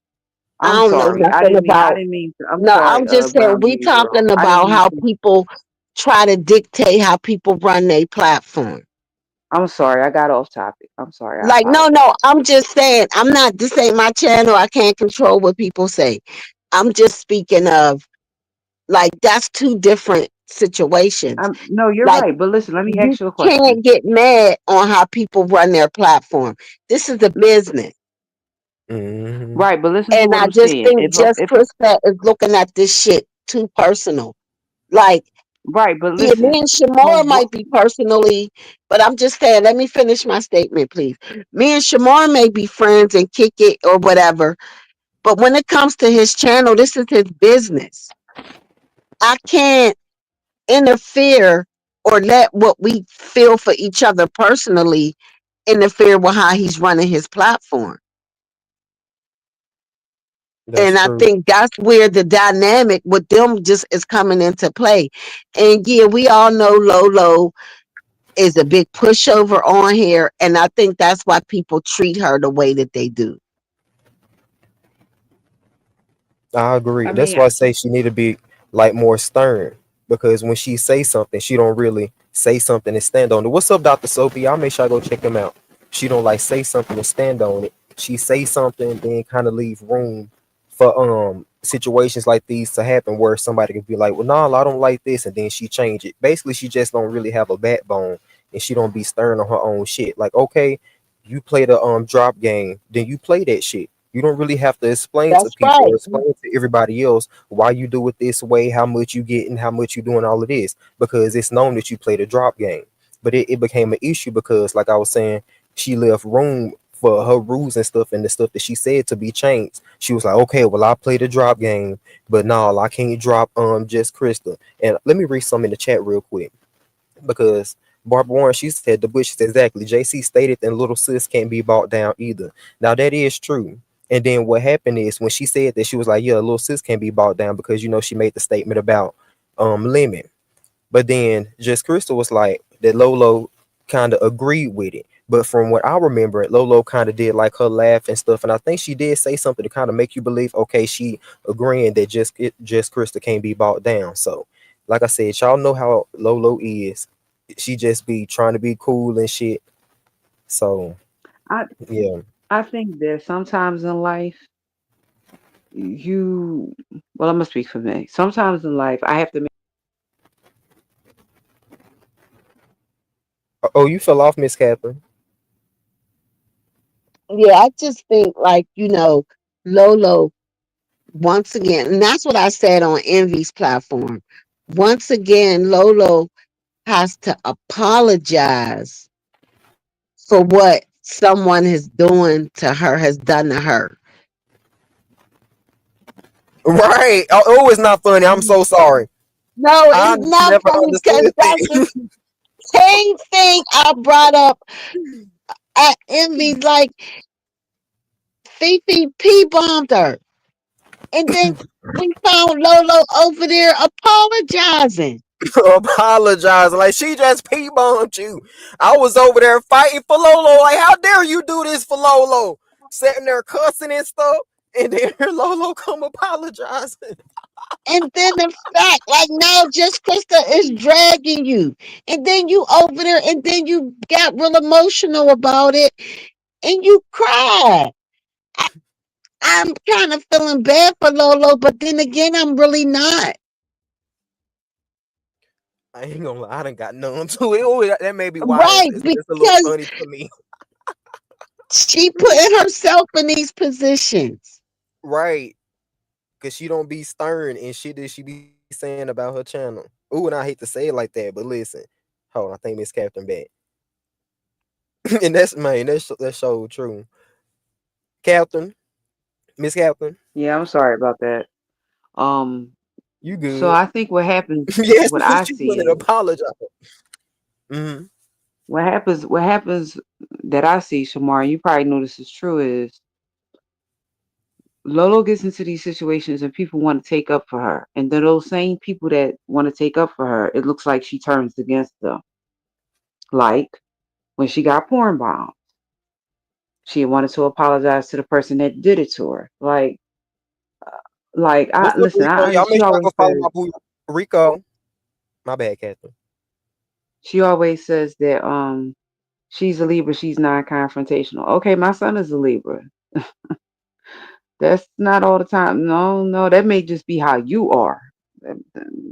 I I'm don't know sorry. nothing I about didn't mean to. I'm no, sorry, I'm just saying brown we baby girl. talking I didn't about mean how to. people try to dictate how people run their platform. I'm sorry. I got off topic. I'm sorry. I Like, no, apologize. I'm just saying, I'm not, this ain't my channel. I can't control what people say. I'm just speaking of, like, that's two different situations. No, you're Like, right. But listen, let me you ask you a question. can't get mad on how people run their platform. This is a business. Mhm. Right, but listen to And what I I'm just saying. think just Krista is looking at this shit too personal. Like, Right, but yeah, me listen. and For Shamar what? might be personally, but I'm just saying, let me finish my statement, please. Me and Shamar may be friends and kick it or whatever. But when it comes to his channel, this is his business. I can't interfere or let what we feel for each other personally interfere with how he's running his platform. That's And I true. think that's where the dynamic with them just is coming into play. And yeah, we all know Lolo is a big pushover on here. And I think that's why people treat her the way that they do. I agree. I That's mean, why I say she need to be like more stern because when she say something, she don't really say something and stand on it. What's up, Dr. Sophie? I'll make sure I go check him out. She don't like say something and stand on it. She say something, then kind of leave room for situations like these to happen where somebody could be like, well, no, I don't like this, and then she change it. Basically, she just don't really have a backbone and she don't be stern on her own shit. Like, okay, you play the drop game, then you play that shit. You don't really have to explain to That's people or right. explain to everybody else why you do it this way, how much you get, and how much you doing all of this because it's known that you play the drop game. But it became an issue because, like I was saying, she left room for her rules and stuff and the stuff that she said to be changed. She was like, okay, well, I play the drop game, but no, I can't drop just Crystal. And let me read some in the chat real quick because Barbara Warren, she said the Bush is exactly. JC stated that little sis can't be bought down either. Now that is true. And then what happened is when she said that, she was like, yeah, little sis can't be bought down because she made the statement about Lemon. But then just Crystal was like that Lolo kind of agreed with it. But from what I remember, Lolo kind of did like her laugh and stuff, and I think she did say something to kind of make you believe, okay, she agreeing that just Crystal can't be bought down. So, like I said, y'all know how Lolo is. She just be trying to be cool and shit. So I yeah. I think that sometimes in life you well, I'm gonna speak for me. Sometimes in life I have to Oh, you fell off, Miss Catherine. Yeah, I just think like, Lolo, once again, and that's what I said on Envy's platform. Once again, Lolo has to apologize for what someone has done to her. Right. Oh, it's not funny. I'm so sorry. No, I it's not never funny because understood that's the that. same thing I brought up at Envy. Like, Fifi P bombed her. And then we found Lolo over there apologizing. Apologizing. Like she just P-bombed you. I was over there fighting for Lolo. Like, how dare you do this for Lolo? Sitting there cussing and stuff. And then here Lolo come apologizing. And then the fact, like now, just Krista is dragging you. And then you over there, and then you got real emotional about it, and you cried. I, I'm kind of feeling bad for Lolo, but then again, I'm really not. I ain't gonna lie, I done got numb to it. Oh, that may be why Right, it's a little because funny to me. she putting herself in these positions. Right. Cause she don't be stern and shit that she be saying about her channel. Ooh, and I hate to say it like that, but listen. Hold on, I think Miss Captain back. And that's so true. Captain, Miss Captain, yeah, I'm sorry about that. Um you so good. I think what happens Yes, what but I she see wouldn't is apologize. Mm-hmm. what happens that I see, Shamar, you probably know this is true, is Lolo gets into these situations and people want to take up for her. And then those same people that want to take up for her, it looks like she turns against them. Like when she got porn bombed, she wanted to apologize to the person that did it to her. Like I What's up, listen, Rico? Y'all she make sure I always go follow says my boo Rico. My bad, Captain. that she's a Libra, she's non-confrontational. Okay, my son is a Libra. That's not all the time. No, no, that may just be how you are. That,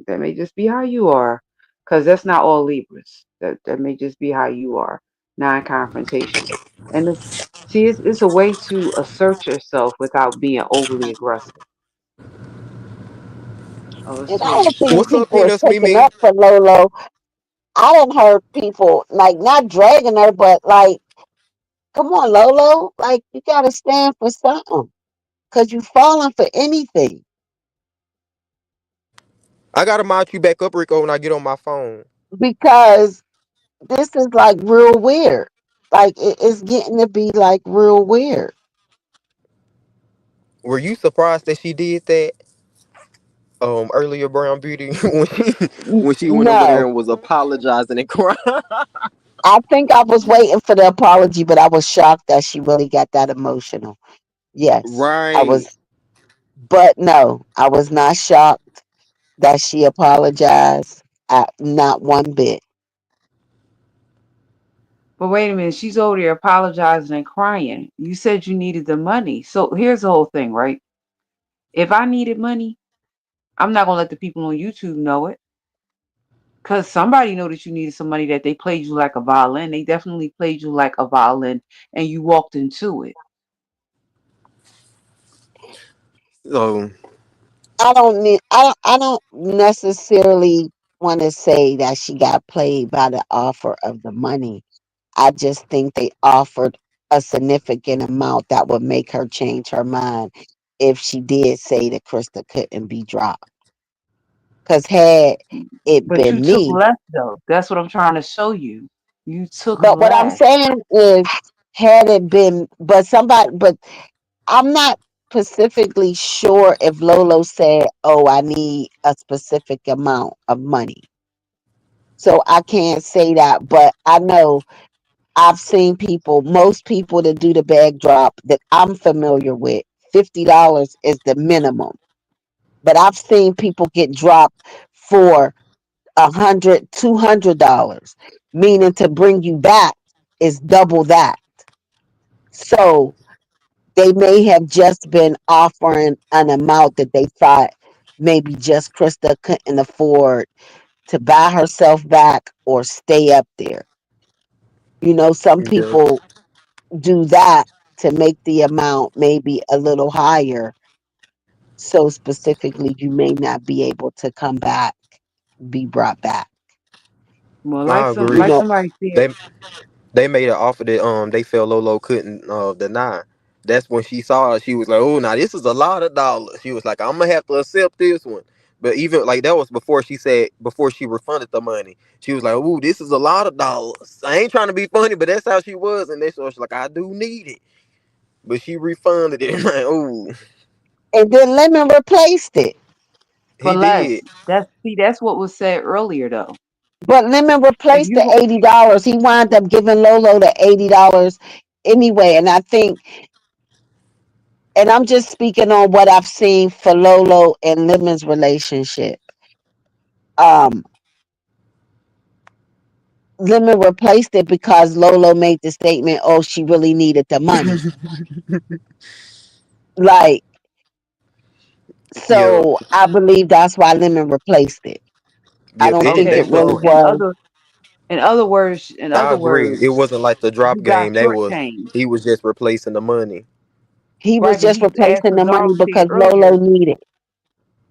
that may just be how you are, because that's not all Libras. That may just be how you are, non-confrontational. And it's a way to assert yourself without being overly aggressive. Oh, let's And I see. don't think What's up, people are Peanuts taking Mimi? up for Lolo. I done heard people like not dragging her, but like, come on, Lolo, like you gotta stand for something, cause you falling for anything. I gotta mod you back up, Rico, when I get on my phone. Because this is like real weird. Like it's getting to be like real weird. Were you surprised that she did that? Earlier, Brown Beauty, when she went over there No, and was apologizing and crying. I think I was waiting for the apology, but I was shocked that she really got that emotional. Yes, I Right. was, but no, I was not shocked that she apologized. Not one bit. But wait a minute, she's over there apologizing and crying. You said you needed the money. So here's the whole thing, right? If I needed money, I'm not gonna let the people on YouTube know it. Cause somebody know that you needed some money, that they played you like a violin. They definitely played you like a violin and you walked into it. So I don't necessarily want to say that she got played by the offer of the money. I just think they offered a significant amount that would make her change her mind if she did say that Krista couldn't be dropped. Because had it But you been took me, less though. That's what I'm trying to show you. You took but what I'm less. saying is, had it been, but I'm not specifically sure if Lolo said, "Oh, I need a specific amount of money." So I can't say that, but I know I've seen people, most people that do the bag drop that I'm familiar with, $50 is the minimum. But I've seen people get dropped for $100, $200, meaning to bring you back is double that. So they may have just been offering an amount that they thought maybe just Krista couldn't afford to buy herself back or stay up there. Some Yeah. people do that to make the amount maybe a little higher. So specifically, you may not be able to come back, be brought back. Well, I You agree. know, somebody said, They they made an offer that they felt Lolo couldn't deny. That's when she saw it, she was like, "Oh, now this is a lot of dollars." She was like, "I'm gonna have to accept this one." But even like that was before she refunded the money. She was like, "Oh, this is a lot of dollars." I ain't trying to be funny, but that's how she was, and that's why she's like, "I do need it," but she refunded it. Like, oh, and then Lemon replaced it. for he less. did. That's what was said earlier though. But Lemon If replaced the you $80. He wound up giving Lolo the $80 anyway. And I think, and I'm just speaking on what I've seen for Lolo and Lemon's relationship. Um, Lemon replaced it because Lolo made the statement, "Oh, she really needed the money." Like, Yeah, so I believe that's why Lemon replaced it. I yep. don't think They okay, it really so wasn't. was in I other agree. It words, wasn't like the drop you got game. They was shortchanged. he was just replacing the money. he was Right, but just he, as replacing the money Cesaro said because Lolo earlier, needed.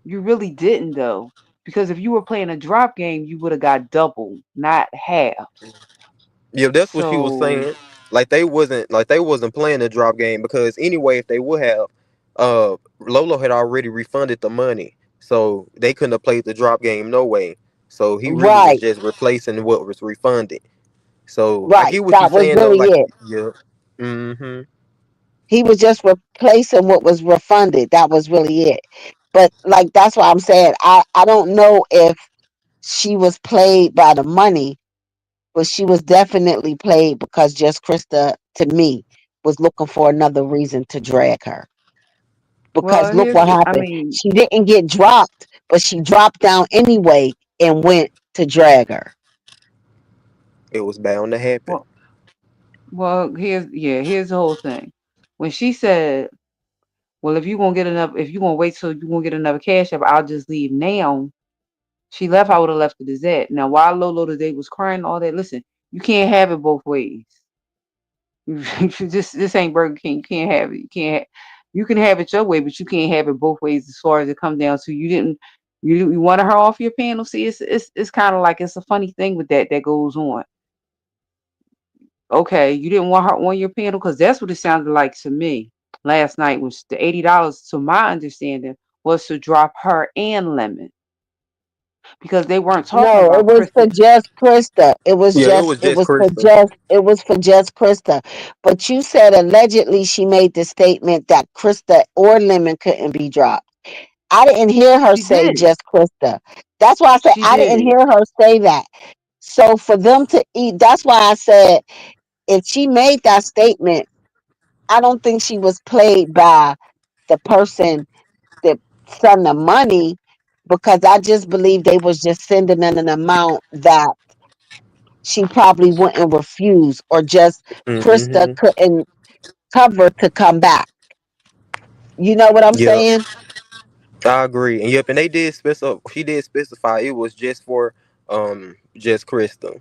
you really didn't though. Because if you were playing a drop game, you would have got double, not half. Yeah, that's what she was So saying. Like they wasn't playing the drop game because anyway, if they would have, Lolo had already refunded the money, so they couldn't have played the drop game no way. So he really was Right, just replacing what was refunded. So I right. get what you're That was saying though. really Like, it. yeah, mm-hmm. He was just replacing what was refunded. That was really it. But like that's why I'm saying I don't know if she was played by the money, but she was definitely played because just Krista to me was looking for another reason to drag her. Because well, look what I happened. mean, She didn't get dropped, but she dropped down anyway and went to drag her. It was bound to happen. well, here's the whole thing. When she said, "Well, if you gonna wait till you gonna get another cash app, I'll just leave now." She left. I would have left it as that. Now, while Lolo today was crying, all that. Listen, you can't have it both ways. This ain't Burger King. You can't have it. You can have it your way, but you can't have it both ways. As far as it comes down to, you wanted her off your panel. See, it's kind of like it's a funny thing with that goes on. Okay, you didn't want her on your panel because that's what it sounded like to me last night. Was the $80? To my understanding, was to drop her and Lemon because they weren't talking No, it about was for Kristen. just Krista. Yeah, it was just Krista. It was for just Krista. But you said allegedly she made the statement that Krista or Lemon couldn't be dropped. I didn't hear her She say did. just Krista. That's why I said She I didn't did. hear her say that. So for them to eat, that's why I said if she made that statement, I don't think she was played by the person that sent the money because I just believe they was just sending in an amount that she probably wouldn't refuse or just Krista Mm-hmm. couldn't cover to come back. You know what I'm Yep, saying? I agree. And yep, and they did specify. She did specify it was just for just Krista.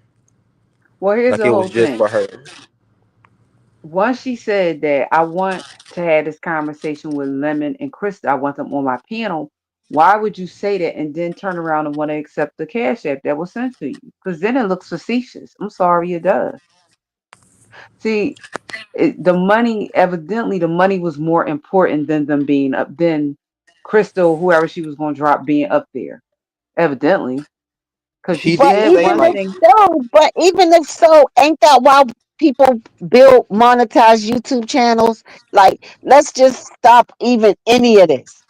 Well, here's Like the it was whole just thing. for her. Once she said that I want to have this conversation with Lemon and Krista, I want them on my panel. Why would you say that and then turn around and want to accept the cash app that was sent to you? Because then it looks facetious. I'm sorry, it does. See, the money was more important than them being up, than Crystal, whoever she was going to drop, being up there. Evidently, because you She But did said say even one if like thing. even if so, ain't that why people build monetized YouTube channels? Like, let's just stop even any of this.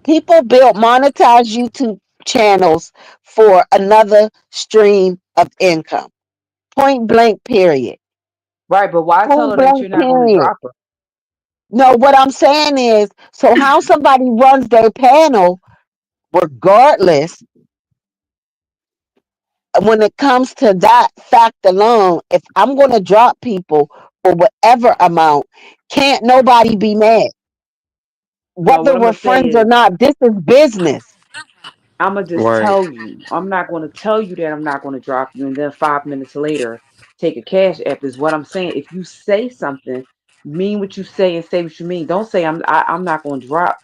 People build monetized YouTube channels for another stream of income. Point blank, period. Right, but why tell Point her that blank, you're not going to period. drop her? No, what I'm saying is, so how somebody runs their panel, regardless, when it comes to that fact alone, if I'm going to drop people for whatever amount, can't nobody be mad. No, Whether what I'm we're gonna say friends or is not, this is business. I'm gonna just Right. tell you. I'm not gonna tell you that I'm not gonna drop you, and then 5 minutes later take a cash app. Is what I'm saying. If you say something, mean what you say and say what you mean. Don't say I'm not gonna drop.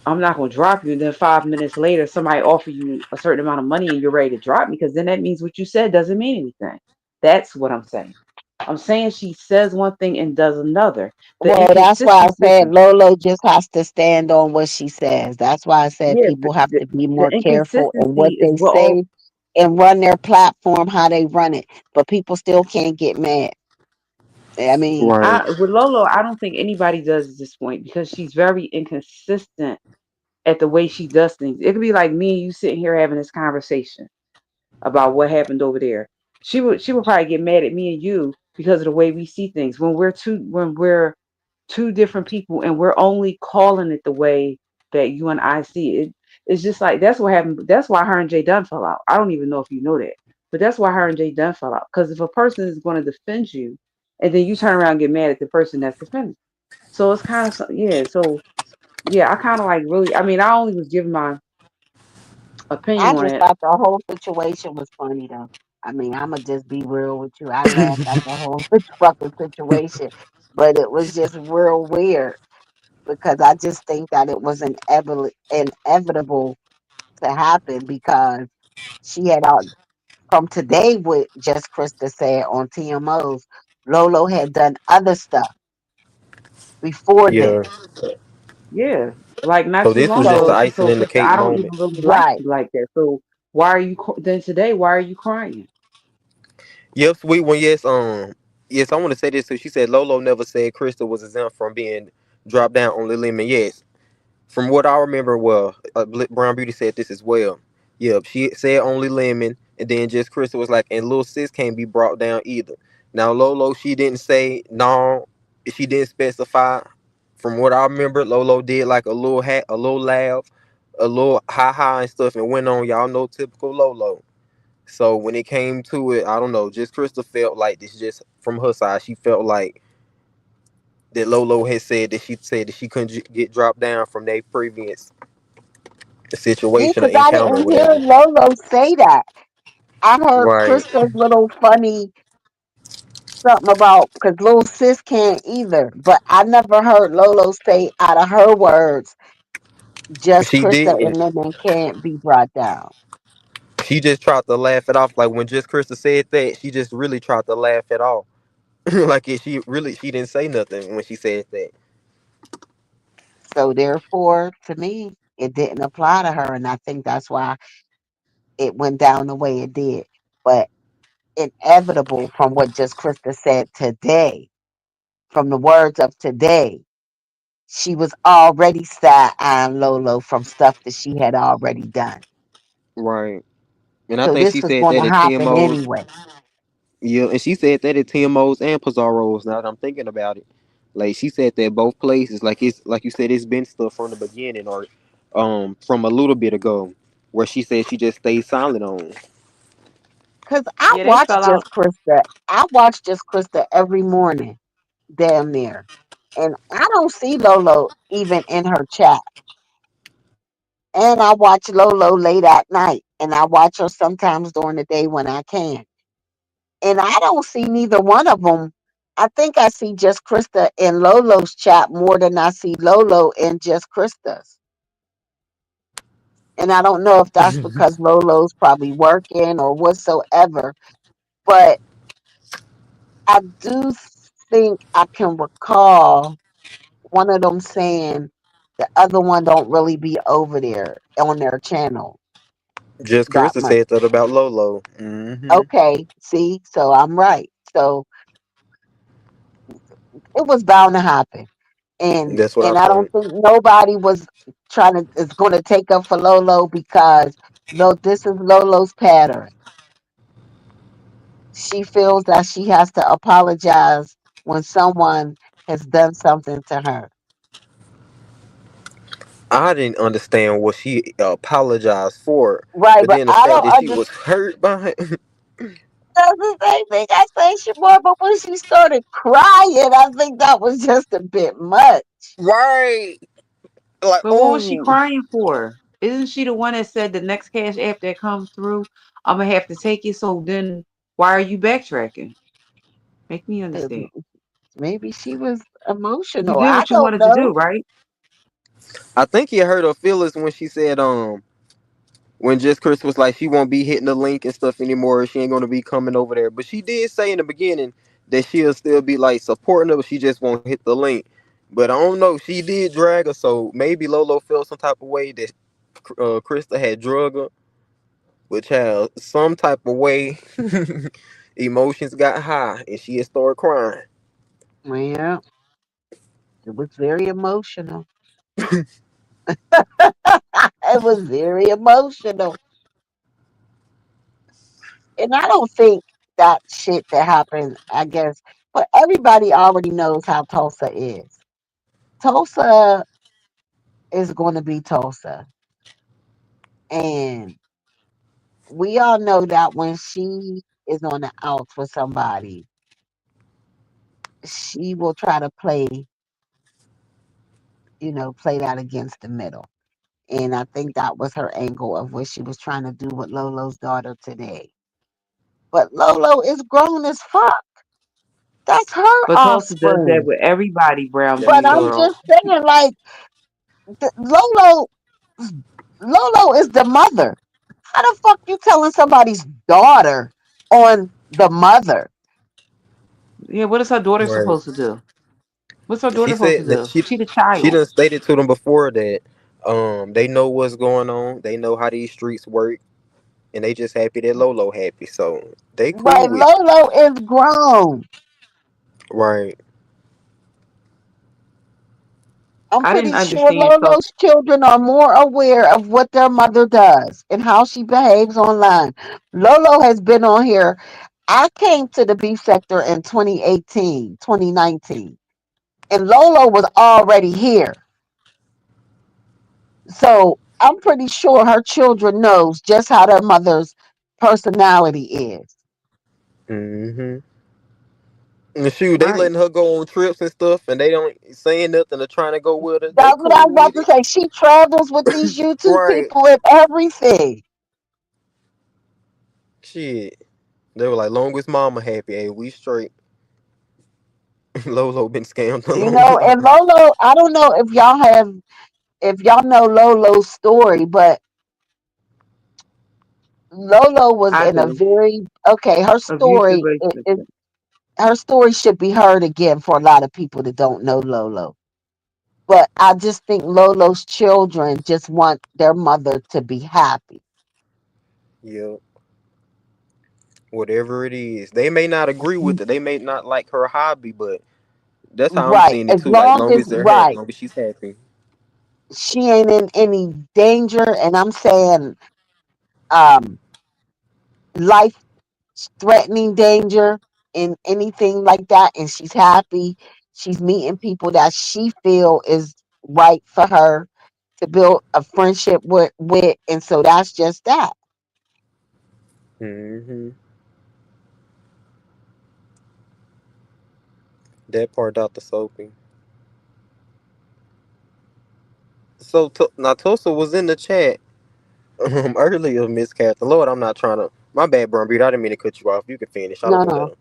I'm not gonna drop you. And then 5 minutes later, somebody offer you a certain amount of money and you're ready to drop me because then that means what you said doesn't mean anything. That's what I'm saying. I'm saying she says one thing and does another. The Well, that's why I said inconsistency. Lolo just has to stand on what she says. That's why I said Yeah, people have to be the more careful in what inconsistency is they what all. say and run their platform how they run it. But people still can't get mad. I mean, Right. With Lolo, I don't think anybody does at this point because she's very inconsistent at the way she does things. It could be like me and you sitting here having this conversation about what happened over there. She would probably get mad at me and you because of the way we see things. When we're two different people and we're only calling it the way that you and I see it. It's just like that's what happened. That's why her and Jay Dunn fell out. I don't even know if you know that, but that's why her and Jay Dunn fell out. Because if a person is going to defend you, and then you turn around and get mad at the person that's defending, so it's kind of yeah. So yeah, I kind of like really. I mean, I only was giving my opinion I on just it. thought the whole situation was funny though. I mean, I'ma just be real with you. I laughed at the whole fucking situation, but it was just real weird because I just think that it was inevitable to happen because she had from today what just Krista said on TMOs, Lolo had done other stuff before Yeah. this. Yeah, like not So too this was long just the ago, So she icing told in the Krista, cake "I don't moment. even really like right. you like that." So why are you then today? Why are you crying? Yep, sweet one. Yes. Yes, I want to say this. So she said Lolo never said Crystal was exempt from being dropped down on Lil Lemon. Yes, from what I remember, well, Brown Beauty said this as well. Yep, she said only Lemon, and then just Crystal was like, and Lil Sis can't be brought down either. Now Lolo, she didn't say no, she didn't specify. From what I remember, Lolo did like a little hat, a little laugh, a little ha ha and stuff, and went on. Y'all know typical Lolo. So when it came to it, I don't know. Just Crystal felt like this. Just from her side, she felt like that Lolo had said that she couldn't get dropped down from their previous Yeah, situation or because I encounter or didn't hear whatever. Lolo say that. I heard Right. Krista's little funny something about because little sis can't either, but I never heard Lolo say out of her words, just She Krista didn't. and Lemon can't be brought down. She just tried to laugh it off. Like when just Krista said that, she just really tried to laugh it off. She didn't say nothing when she said that. So therefore, to me, it didn't apply to her, and I think that's why it went down the way it did. But inevitable from what just Krista said today, from the words of today, she was already side eyeing Lolo from stuff that she had already done. Right. And I So think this she was said going that to at happen TMO's. anyway. Yeah, and she said that at TMO's and Pizarro's. Now that I'm thinking about it, like she said that both places, like it's like you said, it's been stuff from the beginning or from a little bit ago, where she said she just stayed silent on. Cause I Yeah, they watch fell out. Just Krista. I watch Just Krista every morning, damn near, and I don't see Lolo even in her chat. And I watch Lolo late at night, and I watch her sometimes during the day when I can. And I don't see neither one of them. I think I see Just Krista in Lolo's chat more than I see Lolo in Just Krista's. And I don't know if that's because Lolo's probably working or whatsoever, but I do think I can recall one of them saying the other one don't really be over there on their channel Just that Carissa much. said that about Lolo. Hmm. Okay, see, so I'm right. So it was bound to happen. That's what I And I don't think. think nobody was trying to is going to take up for Lolo because this is Lolo's pattern. She feels that she has to apologize when someone has done something to her. I didn't understand what she apologized for, Right, but but then the I fact don't that she understand was hurt by it. the same thing I say she more, but when she started crying, I think that was just a bit much. Right. Like, But what was she oh, crying for? Isn't she the one that said the next cash app that comes through, I'm gonna have to take it? So then, why are you backtracking? Make me Uh, understand. Maybe she was You emotional. did I what you don't wanted to know. do, right? I think it hurt her feelings when she said, when Just Chris was like, she won't be hitting the link and stuff anymore. She ain't gonna be coming over there. But she did say in the beginning that she'll still be like supporting her, but she just won't hit the link. But I don't know. She did drag her, so maybe Lolo felt some type of way that Krista had drug her, which had some type of way. Emotions got high, and she had started crying. Yeah, it was very emotional. It was very emotional. And I don't think that shit that happened, I guess, but everybody already knows how Tulsa is. Tulsa is going to be Tulsa. And we all know that when she is on the outs with somebody, she will try to play that against the middle. And I think that was her angle of what she was trying to do with Lolo's daughter today. But Lolo is grown as fuck. That's her But Tulsa does that offspring. with everybody, Brown That But Beauty I'm so Girl. just saying, like, Lolo is the mother. How the fuck you telling somebody's daughter on the mother? Yeah, what is her daughter right. supposed to do? What's her She daughter supposed to said that do? She the she child. done stated to them before that they know what's going on. They know how these streets work, and they just happy that Lolo happy. So they cool But with it. Lolo is grown. Right. I'm I didn't pretty sure understand Tulsa. Lolo's children are more aware of what their mother does and how she behaves online. Lolo has been on here. I came to the beef sector in 2018, 2019, and Lolo was already here. So I'm pretty sure her children knows just how their mother's personality is. Mm-hmm. And shoot, they Right. letting her go on trips and stuff, and they don't saying nothing or trying to go with her. They That's what I was cool about with to it. say. She travels with these YouTube Right. people and everything. Shit. They were like, long as mama happy, hey, we straight. Lolo been scammed a long And time. Lolo, I don't know if y'all know Lolo's story, but Lolo was I in a do. very okay. Abusive relationship. Her story should be heard again for a lot of people that don't know Lolo. But I just think Lolo's children just want their mother to be happy. Yep. Whatever it is. They may not agree with it. They may not like her hobby, but that's how I'm Right. seeing it As too. Like long long as as they're happy, right. long as she's happy. She ain't in any danger, and I'm saying um life threatening danger and anything like that, and she's happy. She's meeting people that she feel is right for her to build a friendship with, and so that's just that. Hmm. That part out the soapy. So now Tulsa was in the chat earlier, Miss Catherine. Lord, I'm not trying to. My bad, Brumbeat. I didn't mean to cut you off. You can finish. I don't No, want no. to.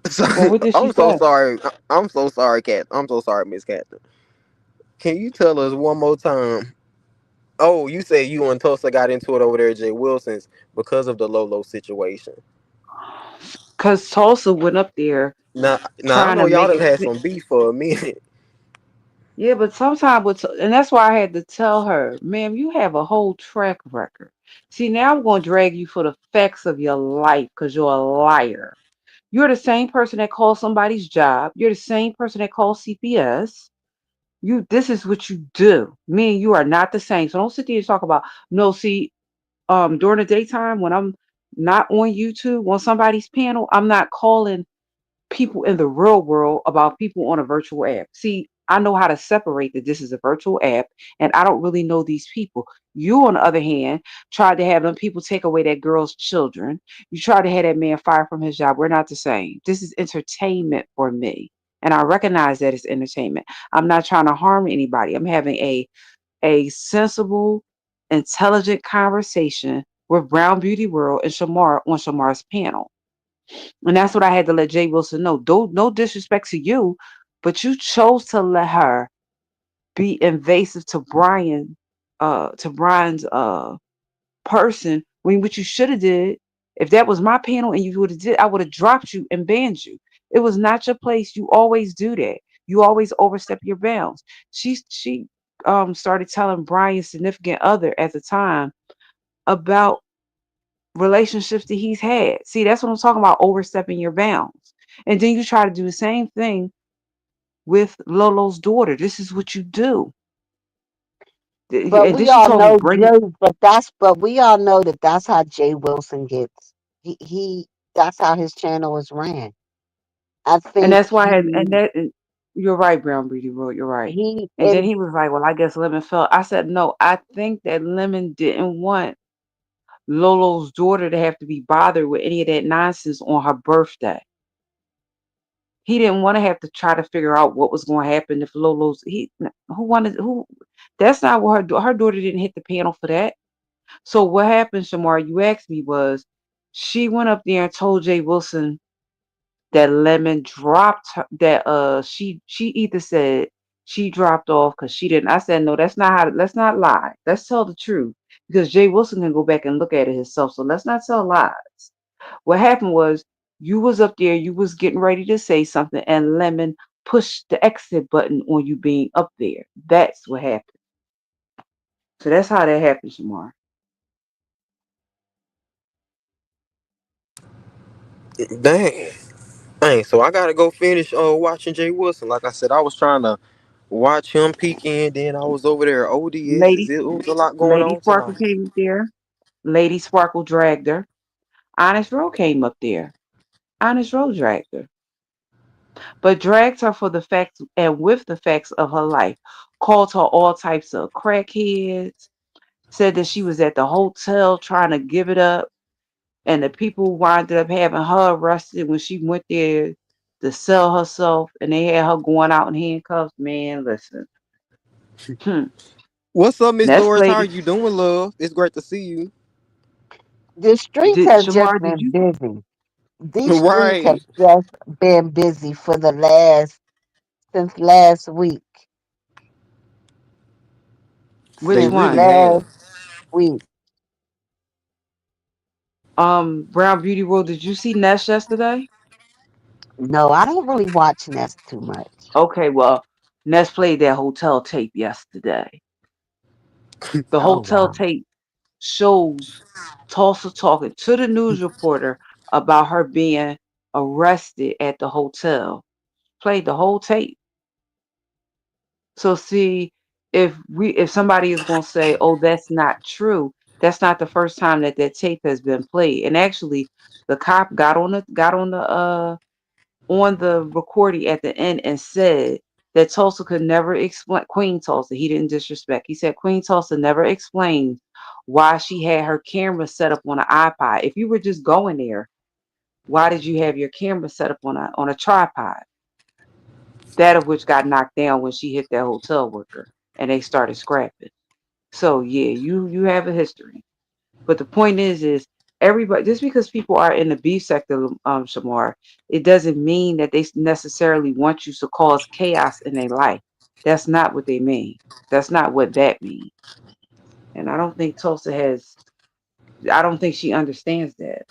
So, Well, what did she I'm so say? sorry. I'm so sorry, Cat. I'm so sorry, Miss Catherine. Can you tell us one more time? Oh, you said you and Tulsa got into it over there at Jay Wilson's because of the Lolo situation. Because Tulsa went up there Now I trying know to y'all make done it had fit. some beef for a minute. Yeah, but sometimes, and that's why I had to tell her, ma'am, you have a whole track record. See, now I'm going to drag you for the facts of your life because you're a liar. You're the same person that calls somebody's job. You're the same person that calls CPS. This is what you do. Me and you are not the same. So don't sit there and talk about no, see, during the daytime when I'm not on YouTube on somebody's panel, I'm not calling people in the real world about people on a virtual app. See, I know how to separate that this is a virtual app and I don't really know these people. You, on the other hand, tried to have them people take away that girl's children. You tried to have that man fired from his job. We're not the same. This is entertainment for me. And I recognize that it's entertainment. I'm not trying to harm anybody. I'm having a sensible, intelligent conversation with Brown Beauty World and Shamar on Shamar's panel. And that's what I had to let Jay Wilson know. Don't, no disrespect to you, but you chose to let her be invasive to Brian's person when what you should have did, if that was my panel and you would have did, I would have dropped you and banned you. It was not your place. You always do that. You always overstep your bounds. She started telling Brian's significant other at the time about relationships that he's had. See, that's what I'm talking about, overstepping your bounds. And then you try to do the same thing with Lolo's daughter. This is what you do. But And then we she all told me, know bring it. Jay. But we all know that that's how Jay Wilson gets. He that's how his channel is ran. I And think that's why I had, and you're right, Brown Beauty Road, you're right. he And then and he was like, well, I guess Lemon felt. I said, no, I think that Lemon didn't want Lolo's daughter to have to be bothered with any of that nonsense on her birthday. He didn't want to have to try to figure out what was going to happen if who that's not what her daughter didn't hit the panel for that. So what happened, Shamar, you asked me, was she went up there and told Jay Wilson that Lemon dropped her, that she either said she dropped off because she didn't. I said, no, that's not how, let's not lie. Let's tell the truth. Because Jay Wilson can go back and look at it himself. So let's not tell lies. What happened was you was up there, you was getting ready to say something, and Lemon pushed the exit button on you being up there. That's what happened. So that's how that happened, Shamar. Dang. Dang. So I gotta go finish watching Jay Wilson. Like I said, I was trying to watch him peek in, then I was over there at ODS's. Lady It was a lot going Lady on Sparkle tonight. came up there. Lady Sparkle dragged her. Honest Row came up there. Honest Row dragged her. But dragged her for the facts and with the facts of her life. Called her all types of crackheads. Said that she was at the hotel trying to give it up. And the people wound up having her arrested when she went there to sell herself. And they had her going out in handcuffs. Man, listen. Hmm. What's up, Miss Nest Doris? How are played. you doing, love? It's great to see you. the streets Did have just Shamar, did been you? busy. These streets have Right. just been busy for the since last week. Which They Since really one? last have. week. Brown Beauty World, did you see Nest yesterday? No, I don't really watch Nest too much. Okay, well, Nest played that hotel tape yesterday. The Oh hotel wow. tape shows Tulsa talking to the news reporter about her being arrested at the hotel. Played the whole tape. So see, if somebody is going to say, "Oh, that's not true," that's not the first time that that tape has been played. And actually, the cop got on the recording at the end and said that Tulsa could never explain, Queen Tulsa, he didn't disrespect. He said Queen Tulsa never explained why she had her camera set up on an iPod. If you were just going there, why did you have your camera set up on a tripod? That of which got knocked down when she hit that hotel worker and they started scrapping. So yeah, you have a history. But the point is everybody, just because people are in the beef sector, Shamar, it doesn't mean that they necessarily want you to cause chaos in their life. That's not what they mean. That's not what that means. And I don't think Tulsa has. I don't think she understands that.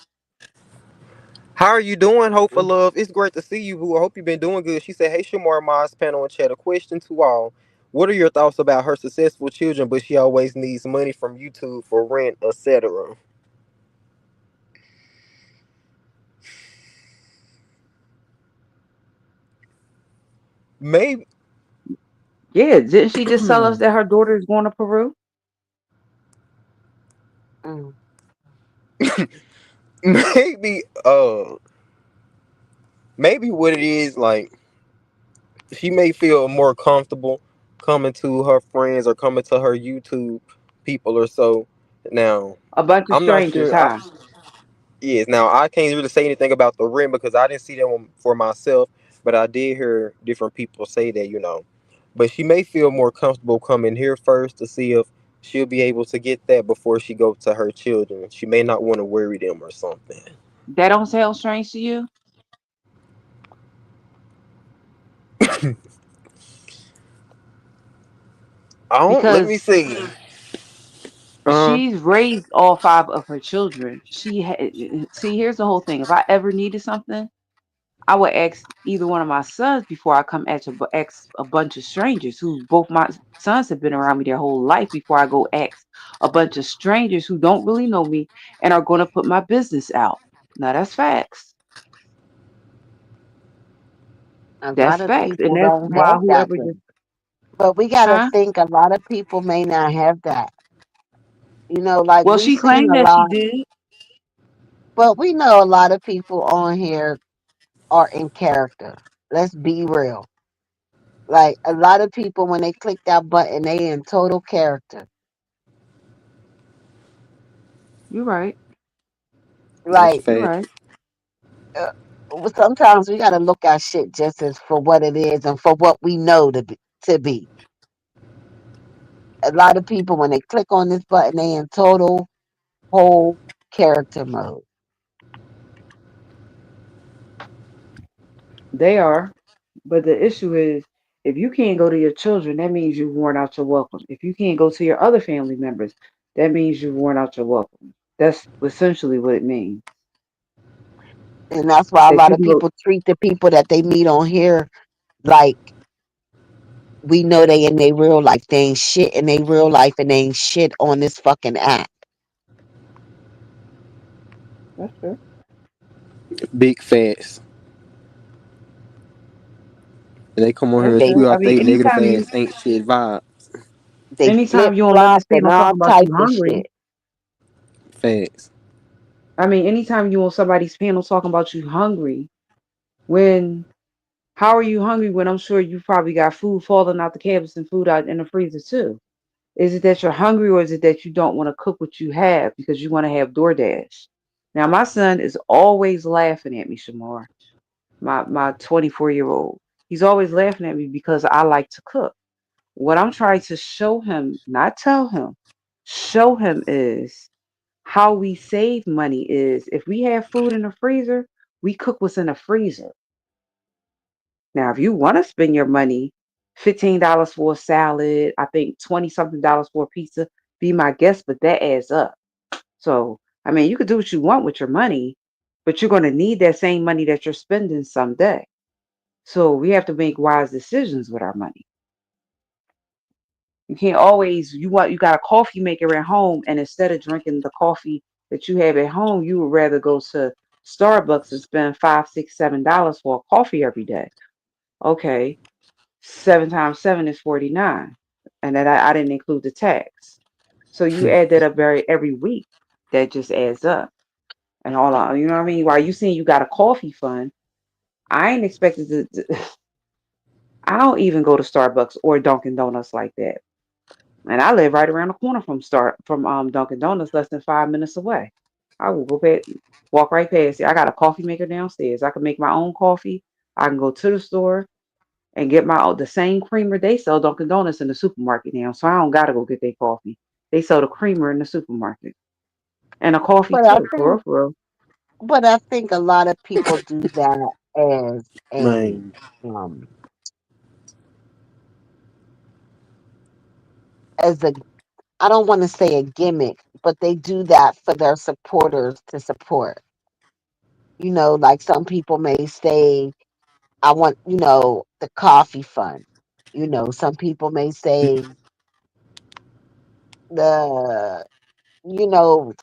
How are you doing, Hope for Love? It's great to see you, boo. I hope you've been doing good. She said, hey, Shamar Moss, panel and chat. A question to all. What are your thoughts about her successful children, but she always needs money from YouTube for rent, etc.? Maybe Yeah, didn't she just tell us that her daughter is going to Peru? Mm. maybe maybe what it is, like, she may feel more comfortable coming to her friends or coming to her YouTube people or so. Now, A bunch of I'm not strangers, sure. huh? Yes, now I can't really say anything about the rent because I didn't see that one for myself, but I did hear different people say that. But she may feel more comfortable coming here first to see if she'll be able to get that before she go to her children. She may not want to worry them or something. That don't sound strange to you? I don't. Let me Because see. Uh, she's raised all five of her children. See, here's the whole thing. If I ever needed something, I would ask either one of my sons before I come ask a bunch of strangers who both my sons have been around me their whole life before I go ask a bunch of strangers who don't really know me and are going to put my business out. Now that's facts. A That's lot of facts, and people that's don't why have that, whoever though. just But we got to huh. think a lot of people may not have that. Like Well, we she seen claimed a that she lot, did. but we know a lot of people on here are in character. Let's be real. Like a lot of people, when they click that button, they in total character. You're right. that's Like You're fact. right. sometimes we got to look at shit just as for what it is and for what we know to be. To be a lot of people when they click on this button, they in total whole character mode. They are. But the issue is, if you can't go to your children, that means you've worn out your welcome. If you can't go to your other family members, that means you've worn out your welcome. That's essentially what it means. And that's why a That lot you of can go. people treat the people that they meet on here like we know they in their real life. They ain't shit in their real life and they ain't shit on this fucking app. That's true. Big facts. And they come on here That's and They true. spew I out mean, they negative ass ain't shit vibe. they anytime flip you on flop this and panel all talking about you type of hungry, shit. Facts. I mean, anytime you on somebody's panel talking about you hungry, when how are you hungry when I'm sure you probably got food falling out the cabinets and food out in the freezer too? Is it that you're hungry or is it that you don't want to cook what you have because you want to have DoorDash? Now my son is always laughing at me, Shamar. My 24-year-old. He's always laughing at me because I like to cook. What I'm trying to show him, not tell him, show him is how we save money is if we have food in the freezer, we cook what's in the freezer. Now, if you want to spend your money, $15 for a salad, I think 20 something dollars for a pizza, be my guest, but that adds up. So, I mean, you could do what you want with your money, but you're going to need that same money that you're spending someday. So, we have to make wise decisions with our money. You can't always you got a coffee maker at home and instead of drinking the coffee that you have at home, you would rather go to Starbucks and spend five, six, $7 for a coffee every day. Okay, 7 times 7 is 49, and then I didn't include the tax. So you add that up every week, that just adds up. And you know what I mean? While you saying you got a coffee fund, I ain't expected I don't even go to Starbucks or Dunkin' Donuts like that. And I live right around the corner from Dunkin' Donuts, less than 5 minutes away. I will walk right past it. I got a coffee maker downstairs. I can make my own coffee. I can go to the store and get the same creamer they sell Dunkin' Donuts in the supermarket now. So I don't gotta go get their coffee. They sell the creamer in the supermarket and a coffee But I too, for real, think for real. but I think a lot of people do that as a Man. um as a I don't want to say a gimmick, but they do that for their supporters to support. Like some people may say, I want, the coffee fund. Some people may say the,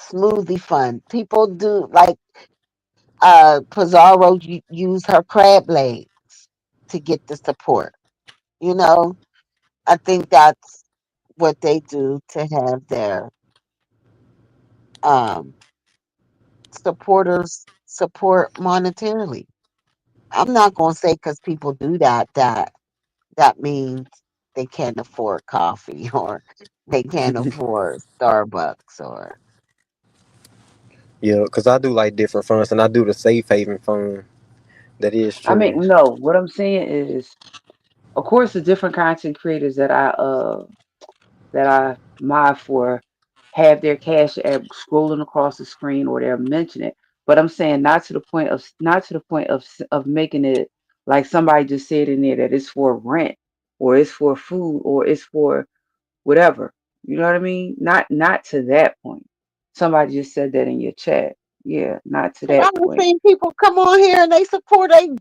smoothie fund. People do like Pizarro use her crab legs to get the support. You know, I think that's what they do to have their um, supporters support monetarily. I'm not gonna say because people do that means they can't afford coffee or they can't afford Starbucks or Yeah, because I do like different funds, and I do the safe haven fund. That is I true. mean, no, what I'm saying is, of course, the different content creators that I mod for have their cash app scrolling across the screen or they're mentioning it. But I'm saying not to the point of making it like somebody just said in there that it's for rent or it's for food or it's for whatever. You know what I mean? Not to that point. Somebody just said that in your chat. Yeah, not to because that I've point. seen people come on here and they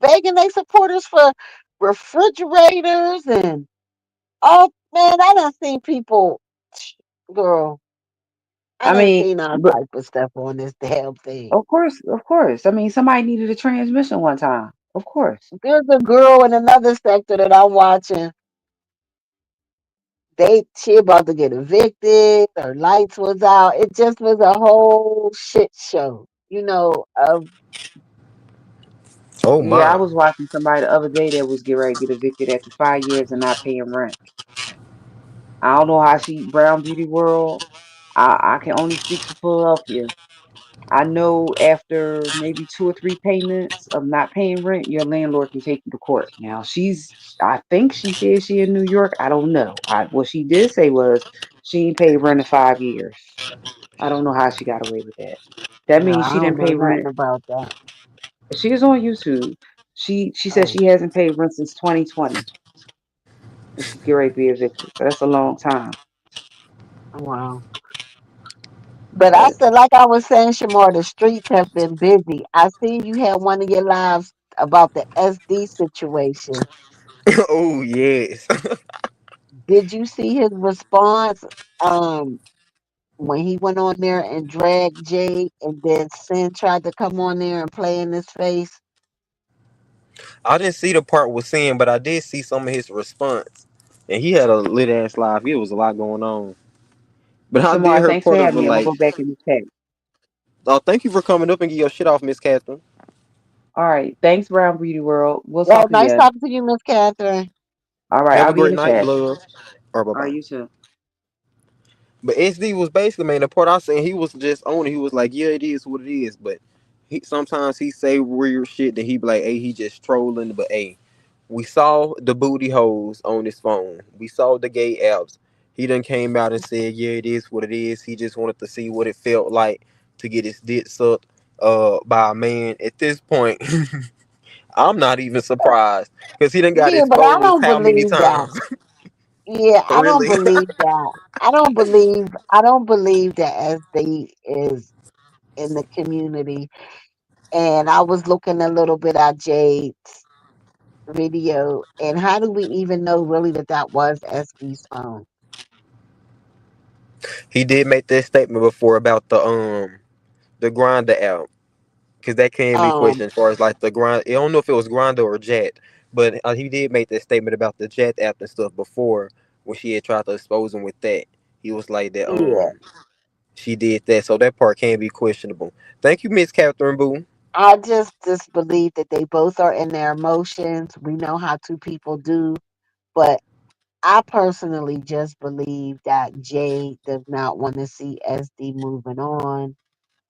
begging they supporters for refrigerators and oh man, I done seen people girl, I I done mean, seen all but type of stuff on this damn thing. of course. I mean, somebody needed a transmission one time. Of course. There's a girl in another sector that I'm watching. She about to get evicted. Her lights was out. It just was a whole shit show. You know, Oh Yeah, I my. was watching somebody the other day that was getting ready to get evicted after 5 years and not paying rent. I don't know how she Brown Beauty World. I can only speak for Philadelphia. I know after maybe 2 or 3 payments of not paying rent, your landlord can take you to court. Now I think she said she in New York. I don't know. What she did say was she ain't paid rent in 5 years. I don't know how she got away with that. That no, means I she don't didn't know pay nothing rent. about that. She is on YouTube. She said Oh, she hasn't paid rent since 2020, and she's getting ready to be evicted. So that's a long time. wow. But I But said, like I was saying, Shamar, the streets have been busy. I seen you had one of your lives about the SD situation. Oh yes. Did you see his response when he went on there and dragged Jay and then Sin tried to come on there and play in his face? I didn't see the part with Sam, but I did see some of his response, and he had a lit ass live. It was a lot going on. But I did Shamar, hear thanks for part of having it me. I'm gonna like, go back in the chat. "Oh, thank you for coming up and get your shit off, Miss Catherine. All right. Thanks, Brown Beauty World. We'll Well, talk nice again. talking to you, Miss Catherine. All right, Have I'll a be in great the night, chat. love." Or bye All right, bye. you too. But SD was basically, man, the part I seen, he was just on it. He was like, yeah, it is what it is. But he sometimes he say weird shit that he be like, hey, he just trolling. But hey, we saw the booty holes on his phone. We saw the gay apps. He done came out and said, yeah, it is what it is. He just wanted to see what it felt like to get his dick sucked by a man. At this point, I'm not even surprised because he done got Yeah, but I exposed don't how many believe that. times? Yeah, I don't Really? believe that. I don't believe that SD is in the community. And I was looking a little bit at Jade's video, and how do we even know really that that was SD's phone? He did make that statement before about the grinder app because that can be Um, questioned as far as like the grind. I don't know if it was grinder or jet, but he did make that statement about the jet app and stuff before when she had tried to expose him with that. He was like that. yeah, She did that, so that part can be questionable. Thank you, Miss Catherine Boo. I just believe that they both are in their emotions. We know how two people do, but I personally just believe that Jade does not want to see SD moving on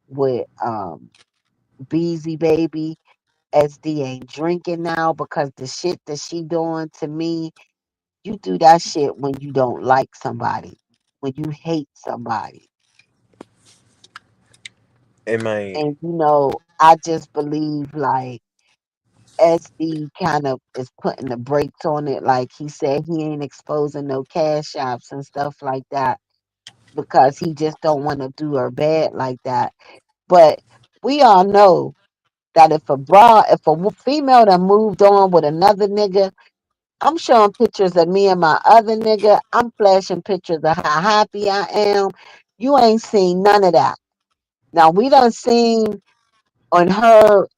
with Beezy Baby. SD ain't drinking now because the shit that she doing to me, you do that shit when you don't like somebody, when you hate somebody. And man, And I just believe like SD kind of is putting the brakes on it. Like he said, he ain't exposing no cash apps and stuff like that because he just don't want to do her bad like that. But we all know that if a female that moved on with another nigga, I'm showing pictures of me and my other nigga. I'm flashing pictures of how happy I am. You ain't seen none of that. Now we done seen on her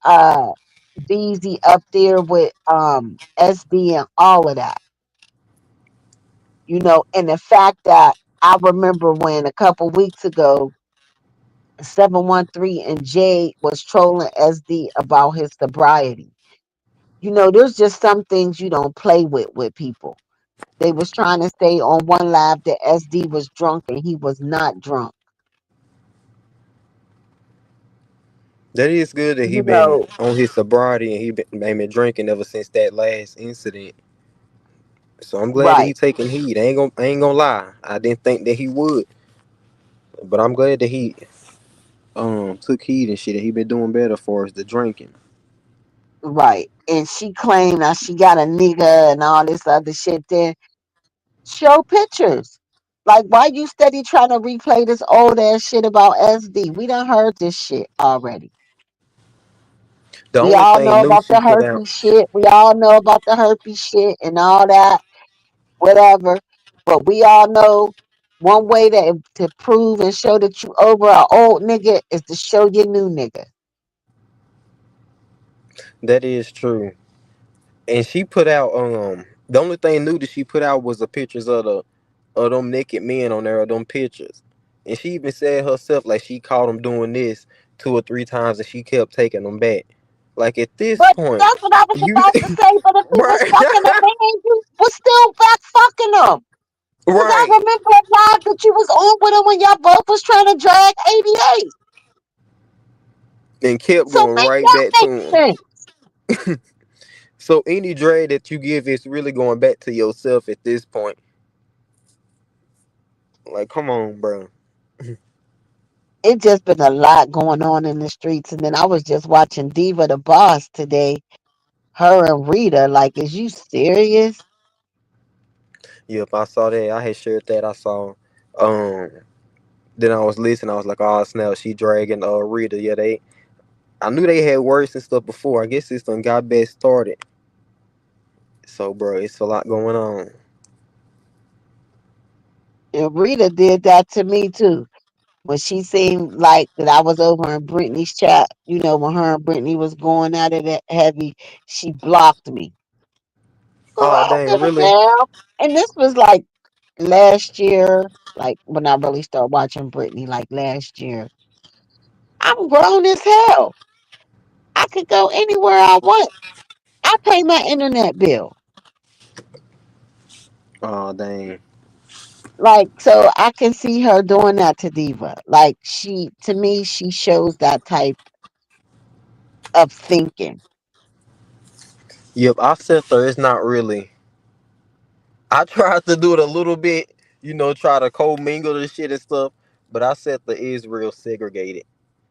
Beezy up there with SB and all of that. And the fact that I remember when a couple weeks ago 713 and Jay was trolling SD about his sobriety. There's just some things you don't play with people. They was trying to say on one live that SD was drunk and he was not drunk. That is good that he You been know, on his sobriety and he been drinking ever since that last incident. So I'm glad that right, he taking heed. I ain't gonna lie. I didn't think that he would, but I'm glad that he took heed and shit. And he been doing better for us the drinking. right. And she claimed that she got a nigga and all this other shit. Then show pictures. Like, why you steady trying to replay this old ass shit about SD? We done heard this shit already. The We only all thing know new about she the put out. herpes shit. We all know about the herpes shit and all that, whatever. But we all know one way to prove and show that you over an old nigga is to show your new nigga. That is true. And she put out the only thing new that she put out was the pictures of them naked men on there, of them pictures. And she even said herself like she caught them doing this 2 or 3 times and she kept taking them back. Like at this But point, that's what I was you about to say. But if he was right, fucking a man, you was still back fucking him. Cause I right, remember a live that you was on with him when y'all both was trying to drag 88. and kept So going make right that back to make him. sense. So any drag that you give is really going back to yourself at this point. Like, come on, bro. It just been a lot going on in the streets. And then I was just watching Diva the Boss today. Her and Rita, like, is you serious? Yep, I saw that. I had shared that. I saw. Um, then I was listening. I was like, oh snap, she dragging Rita. Yeah, they. I knew they had words and stuff before. I guess this done got bad started. So, bro, it's a lot going on. And Rita did that to me too. When she seemed like that I was over in Brittany's chat, when her and Brittany was going at it heavy, she blocked me. Girl, Oh I don't dang, give a really? damn. And this was like last year, like when I really started watching Brittany, like last year. I'm grown as hell. I could go anywhere I want. I pay my internet bill. Oh dang. Like, so I can see her doing that to Diva. Like, to me, she shows that type of thinking. Yep, I said there. It's not really. I tried to do it a little bit, try to co-mingle the shit and stuff, but I said the is real segregated.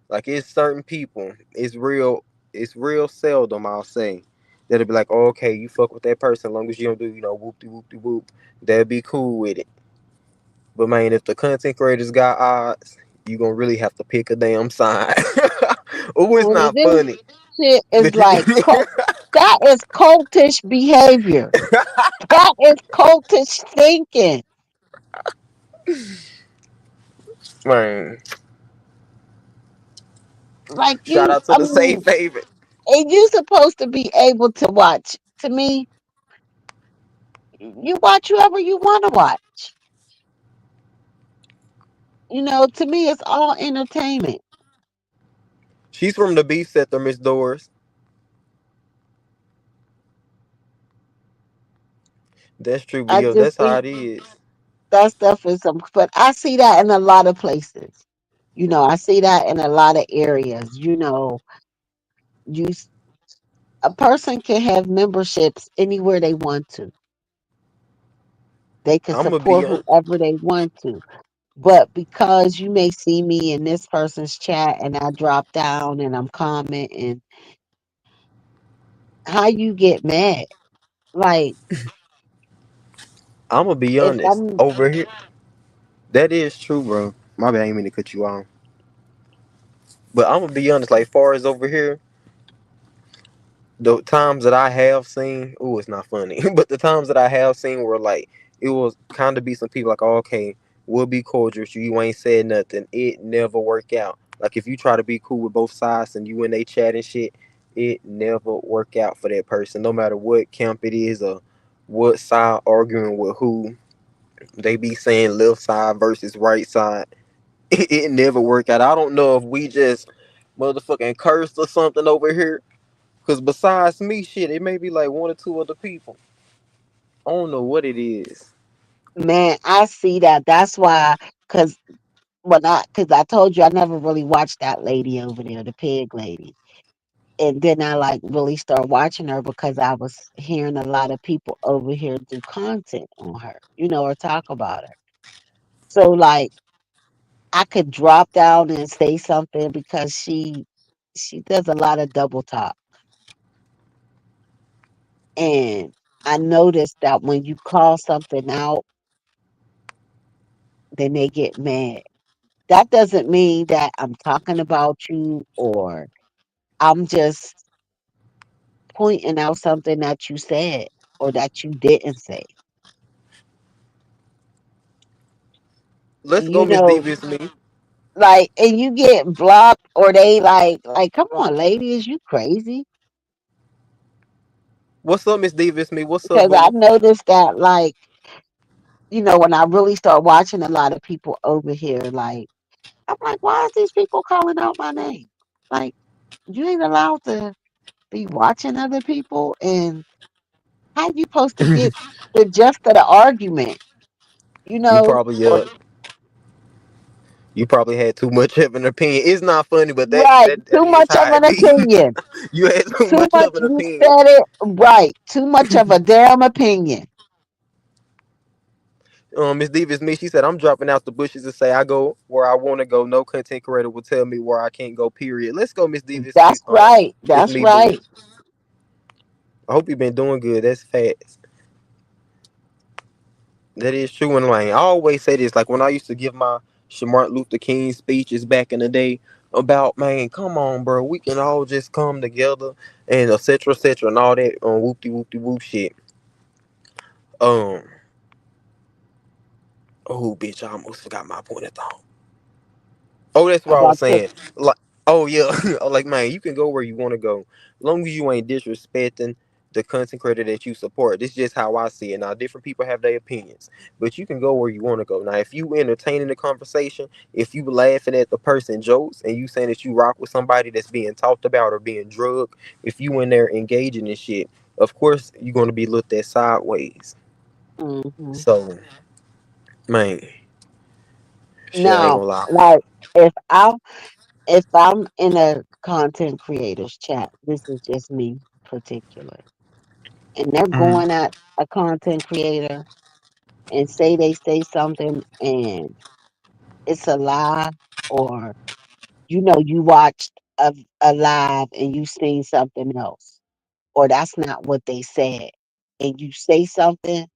Like it's certain people. It's real seldom I'll say. That'll be like, oh, okay, you fuck with that person as long as you don't do, whoop de whoop de whoop. They'll be cool with it. But man, if the content creators got odds, you gonna really have to pick a damn side. Oh, it's And not this funny. shit is But you like, that is cultish behavior. That is cultish thinking. man, Like shout out to I the safe mean, haven. and you supposed to be able to watch. To me, you watch whoever you want to watch. To me, it's all entertainment. She's from the beef sector, Miss Doors. That's true, but I yo, just that's how think it is. that stuff is some, but I see that in a lot of places. I see that in a lot of areas. You a person can have memberships anywhere they want to. They can I'm gonna be support on. whoever they want to. But because you may see me in this person's chat and I drop down and I'm commenting, how you get mad? Like, I'm gonna be if honest. I'm Over here, that is true, bro. My bad, I ain't mean to cut you off. But I'm gonna be honest. Like, far as over here, the times that I have seen, oh, it's not funny, but the times that I have seen were like, it was kind of be some people like, oh, okay, we'll be cordial with you. You ain't said nothing. It never work out. Like if you try to be cool with both sides and you and they chat and shit, it never work out for that person. No matter what camp it is or what side arguing with who. They be saying left side versus right side. It never work out. I don't know if we just motherfucking cursed or something over here. Cause besides me, shit, it may be like one or two other people. I don't know what it is. Man, I see that. That's why, cause cause I told you I never really watched that lady over there, the pig lady. And then I like really start watching her because I was hearing a lot of people over here do content on her, or talk about her. So like I could drop down and say something because she does a lot of double talk. And I noticed that when you call something out, then they get mad. That doesn't mean that I'm talking about you or I'm just pointing out something that you said or that you didn't say. Let's go, You Miss know, Devious Me. like, and you get blocked or they like, come on, lady, is you crazy? What's up, Miss Devious Me? What's up, Because I honey? noticed that, like, when I really start watching a lot of people over here, like, I'm like, why is these people calling out my name? Like, you ain't allowed to be watching other people, and how you supposed to get the gist of the argument, You probably or you probably had too much of an opinion. It's not funny, but that right, that, that too is much of how it an be. opinion, You had too too much much. of an You opinion. said it right, too much of a damn opinion. Miss Devious Me, she said, I'm dropping out the bushes to say I go where I want to go. No content creator will tell me where I can't go, period. Let's go, Miss Devious Me. That's right. Miss That's Me Boo. right. I hope you've been doing good. That's fast. That is true. And like, I always say this, like when I used to give my Martin Luther King speeches back in the day about, man, come on, bro, we can all just come together and et cetera, and all that whoopty whoopty whoop shit. Um, oh, bitch, I almost forgot my point of thought. Oh, that's what I was About the saying. Like, oh yeah, like man, you can go where you want to go, as long as you ain't disrespecting the content creator that you support. This is just how I see it. Now, different people have their opinions, but you can go where you want to go. Now, if you entertaining the conversation, if you laughing at the person jokes, and you saying that you rock with somebody that's being talked about or being drugged, if you in there engaging in shit, of course you're gonna be looked at sideways. hmm So, man, shit, I ain't now, gonna lie. like if I'm in a content creators chat, this is just me particular, and they're Mhm. going at a content creator and they say something and it's a lie, or you watched a live and you seen something else, or that's not what they said, and you say something,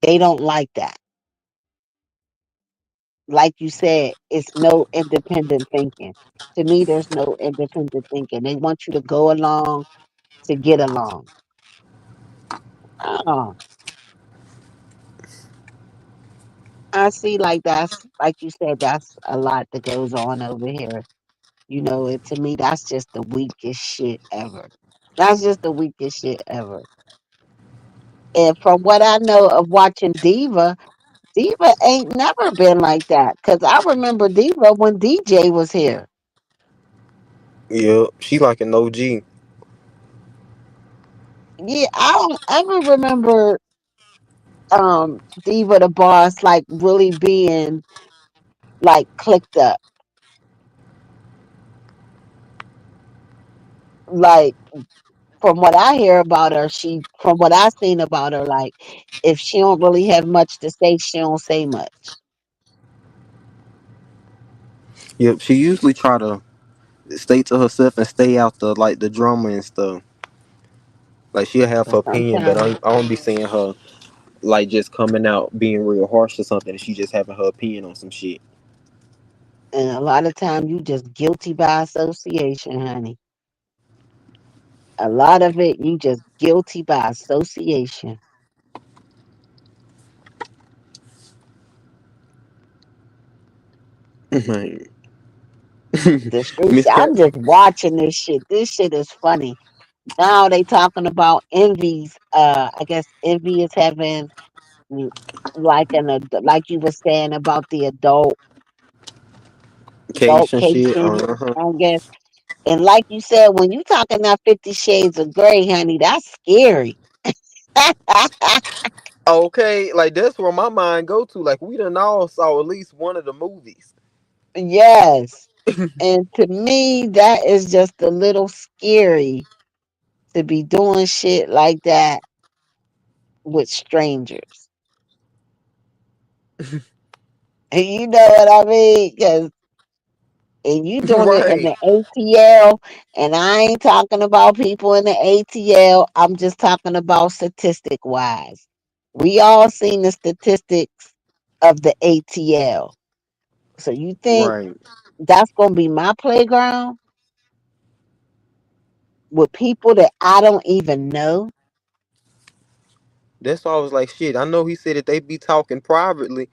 they don't like that. Like you said, it's no independent thinking. To me, there's no independent thinking. They want you to go along to get along. Oh, I see. Like that's like you said. That's a lot that goes on over here. And to me, that's just the weakest shit ever. That's just the weakest shit ever. And from what I know of watching Diva, Diva ain't never been like that. Cause I remember Diva when DJ was here. Yeah, she like an OG. Yeah, I don't ever remember Diva the boss like really being like clicked up. Like from what I hear about her, from what I seen about her, like if she don't really have much to say, she don't say much. Yep, she usually try to stay to herself and stay out the like the drama and stuff. Like she'll have her But opinion, but sometimes, I don't be seeing her like just coming out being real harsh or something. She just having her opinion on some shit. and a lot of time, you just guilty by association, honey. A lot of it, you just guilty by association. Man. The street, Miss Cat. I'm just watching this shit. This shit is funny. Now they talking about Envy's. I guess Envy is having Mm, like you were saying about the adult Cation shit. cation, Uh-huh. I guess. And like you said, when you talking that 50 Shades of Grey, honey, that's scary. Okay, like that's where my mind go to. Like we done all saw at least one of the movies. Yes. And to me, that is just a little scary to be doing shit like that with strangers. And you know what I mean? Because and you doing it in Right. the ATL, and I ain't talking about people in the ATL. I'm just talking about statistic wise. We all seen the statistics of the ATL. So you think Right. that's gonna be my playground with people that I don't even know? That's why I was like, shit. I know he said that they be talking privately.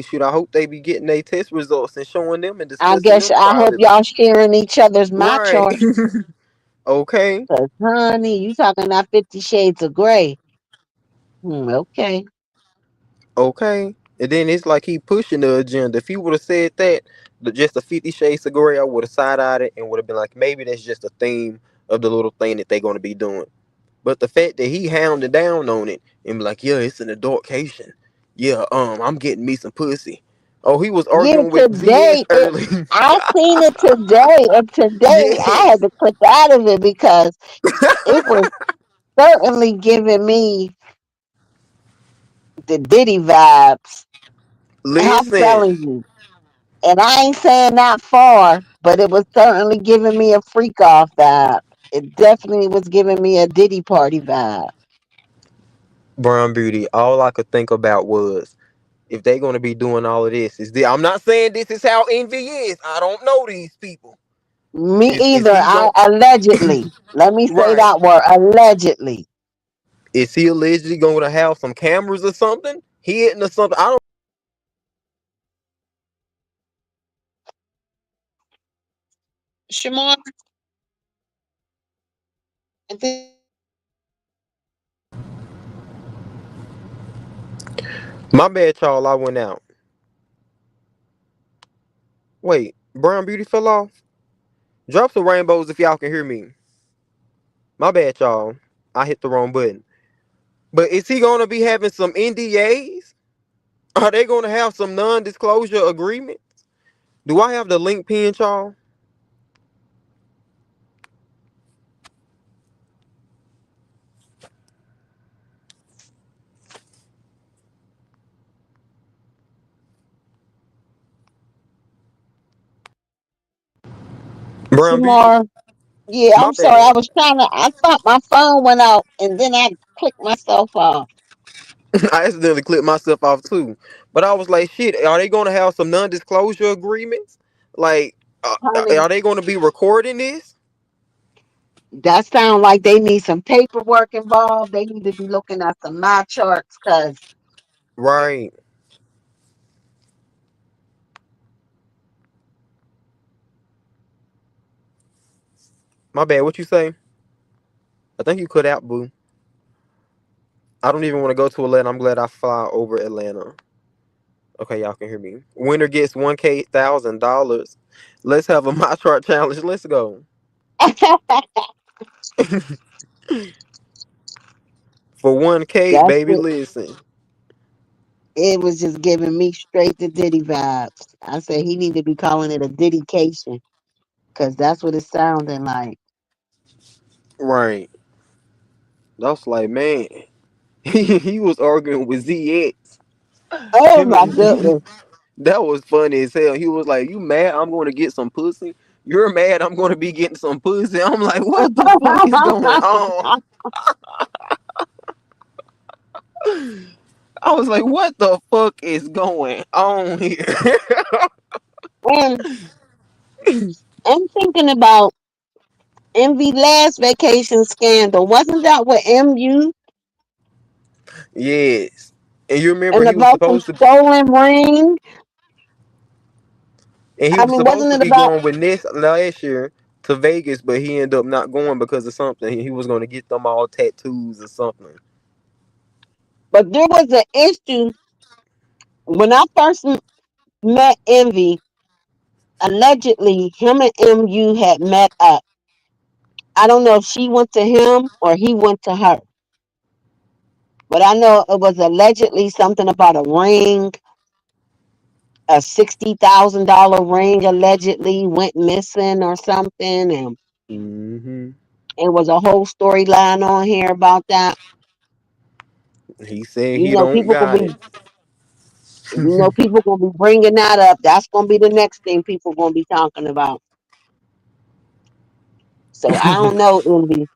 Shoot, I hope they be getting their test results and showing them and I discussing guess them I hope privately. y'all sharing each other's my Right. chart. Okay. Cause honey, you talking that 50 Shades of Grey. Okay. Okay. And then it's like he pushing the agenda. If he would have said that, just a 50 Shades of Grey, I would have side eyed it and would have been like, maybe that's just a theme of the little thing that they're going to be doing. But the fact that he hounded down on it and be like, yeah, it's an adultcation. Yeah, I'm getting me some pussy. Oh, he was Yeah, arguing with ZS today early. I seen it today, and today I had Yes. to click out of it because it was certainly giving me the Diddy vibes. I'm Listen, telling you. And I ain't saying not far, but it was certainly giving me a freak off vibe. It definitely was giving me a Diddy party vibe. Brown Beauty, all I could think about was if they're going to be doing all of this, I'm not saying this is how Envy is. I don't know these people. Me Is either. he I going allegedly. Let me say right? that word. Allegedly. Is he allegedly going to have some cameras or something? Hidden or something? I don't. Shamar, I think My bad, y'all. I went out. Wait, Brown Beauty fell off. Drop some rainbows if y'all can hear me. My bad, y'all. I hit the wrong button. But is he going to be having some NDAs? Are they going to have some non-disclosure agreement? Do I have the link pinned, y'all? Brown Beauty? Shamar. Yeah, My I'm sorry. I bad. was trying to. I thought my phone went out, and then I clicked myself off. I accidentally clipped myself off too. But I was like, shit, are they going to have some non-disclosure agreements? Like, Honey, are they going to be recording this? that sounds like they need some paperwork involved. They need to be looking at some my charts because Right. My bad. What you say? I think you cut out, boo. I don't even want to go to Atlanta. I'm glad I fly over Atlanta. Okay, y'all can hear me. Winner gets $1,000. Let's have a my chart challenge. Let's go. For 1K, that's baby, it. listen. It was just giving me straight the Diddy vibes. I said he need to be calling it a dedication because that's what it sounded like. Right. That's like, man. He was arguing with ZX. Oh Him my and goodness. that was funny as hell. He was like, "You mad? I'm going to get some pussy. You're mad? I'm going to be getting some pussy." I'm like, "What the fuck is going on?" I was like, "What the fuck is going on here?" And I'm thinking about MV last vacation scandal. Wasn't that with MU Yes, and you remember and he was about some supposed to, stolen ring? and he I was mean, supposed wasn't to it be about going with Ness last year to Vegas, but he ended up not going because of something. He was going to get them all tattoos or something. But there was an issue when I first met Envy. Allegedly, him and MU had met up. I don't know if she went to him or he went to her, but I know it was allegedly something about a ring, a $60,000 ring allegedly went missing or something, and Mm-hmm. it was a whole storyline on here about that. He said You he know, don't people gonna got be, it. people gonna be bringing that up. That's gonna be the next thing people gonna be talking about. So I don't know, Envy.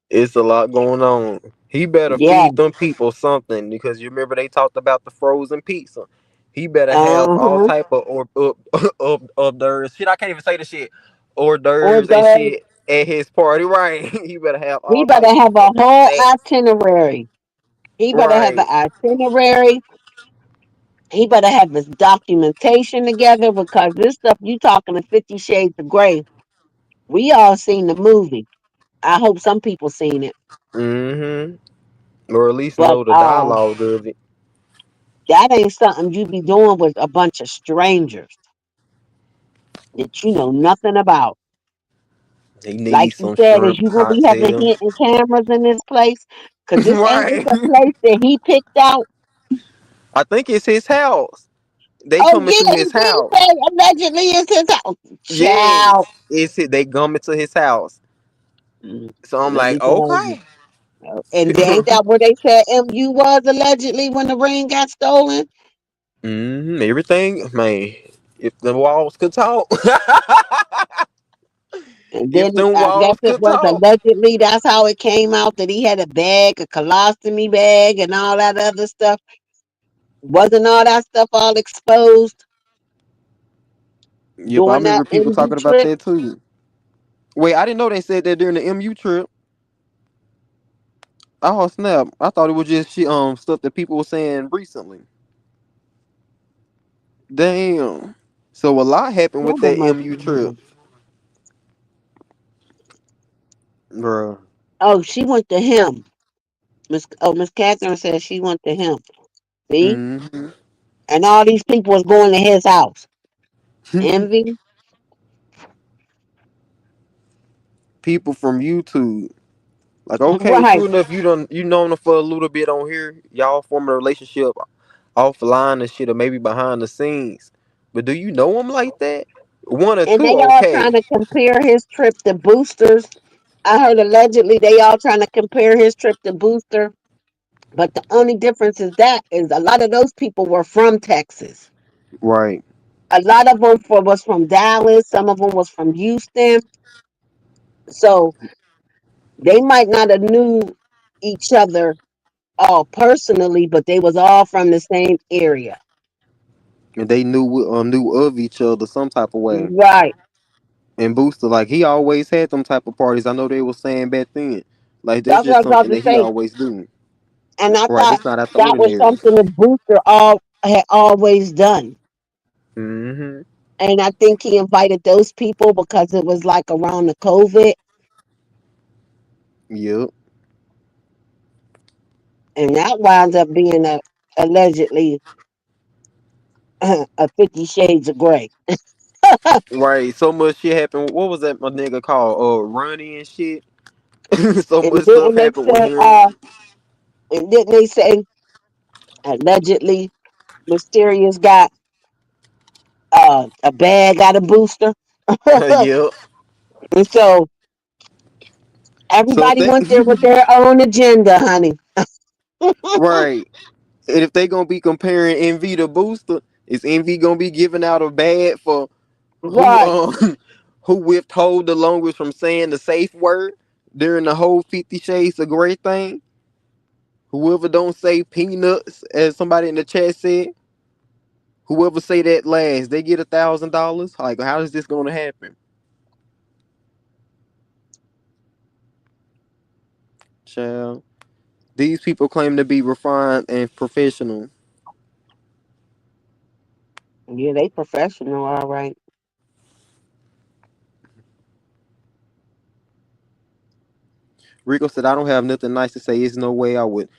It's a lot going on. He better Yeah. feed them people something because you remember they talked about the frozen pizza. He better have all Uh-huh. type of hors d'oeuvres. Shit, I can't even say the shit. Hors Or d'oeuvres and does shit at his party, right? He better have he all better type of have a fucking whole snacks, itinerary. He better have an right? itinerary. He better have his documentation together because this stuff you talking to 50 Shades of Grey. We all seen the movie. I hope some people seen it. Mm-hmm. Or at least But know the dialogue of it. that ain't something you be doing with a bunch of strangers that you know nothing about. He Like needs you some said, is shrimp you gonna be having cocktail, hidden cameras in this place? Cause this ain't this right? a place that he picked out. I think it's his house. They Oh coming yeah, to he his did house. say allegedly it's his house. Child. Yes, it's it. They coming to his house. So I'm Let like, me tell you. okay. And ain't that where they said MU was allegedly when the ring got stolen? Everything, man. If the walls could talk, And if then them I guess walls it could was talk, allegedly that's how it came out that he had a bag, a colostomy bag, and all that other stuff. Wasn't all that stuff all exposed yep, I during that remember people MU talking about trip? that too. Wait, I didn't know they said that during the MU trip. Oh snap! I thought it was just stuff that people were saying recently. Damn. So a lot happened with Hold on, that mercy. MU Hold trip, on. bro. Oh, she went to him. Miss Catherine said she went to him. See? hmm And all these people was going to his house. Envy? People from YouTube. Like, okay, Right. true enough, you known them for a little bit on here. Y'all forming a relationship offline and shit, or maybe behind the scenes. But do you know him like that? One or And they two, all trying okay. to compare his trip to Boosters. I heard allegedly they all trying to compare his trip to Booster. But the only difference is a lot of those people were from Texas. Right. A lot of them was from Dallas. Some of them was from Houston. So they might not have knew each other all personally, but they was all from the same area. And they knew of each other some type of way. Right. And Booster, like he always had them type of parties. I know they was saying back then. Like that's That's what I just was about something to that he say. always do. And I Right. thought It's not out the that was ordinary. something that Booster all had always done. hmm And I think he invited those people because it was like around the COVID. Yep. And that wound up being allegedly a 50 Shades of Grey. Right. So much shit happened. What was that my nigga called? Ronnie and shit. So And much stuff happened with him. didn't they say allegedly Mysterious got a bag out of Booster? Yep. And so So if everybody they went there with their own agenda, honey. right, and if they gonna be comparing Envy to Booster, is Envy gonna be giving out a bad for who Right. who withhold the longest from saying the safe word during the whole 50 Shades of Grey thing? Whoever don't say peanuts, as somebody in the chat said, whoever say that last, they get $1,000. Like, how is this gonna happen, child? These people claim to be refined and professional. Yeah, they professional, all right. Rico said, I don't have nothing nice to say. There's no way I would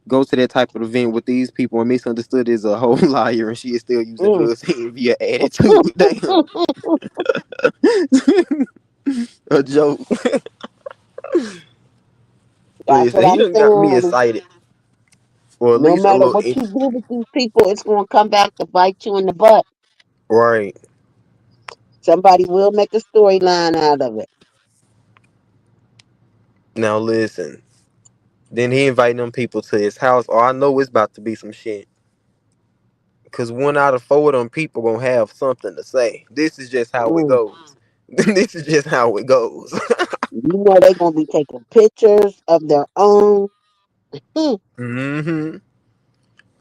go to that type of event with these people and misunderstood as a whole liar and she is still using Mm. drugs and via attitude. Damn. A joke. That's Listen, what he I'm done got me saying. excited. Or at No least a matter little. what you do with these people, it's gonna come back to bite you in the butt. Right. Somebody will make a storyline out of it. Now listen. Then he inviting them people to his house. Oh, I know it's about to be some shit. Cause 1 out of 4 of them people gonna have something to say. This is just how it Mm. goes. This is just how it goes. You know they gonna be taking pictures of their own. Mm. hmm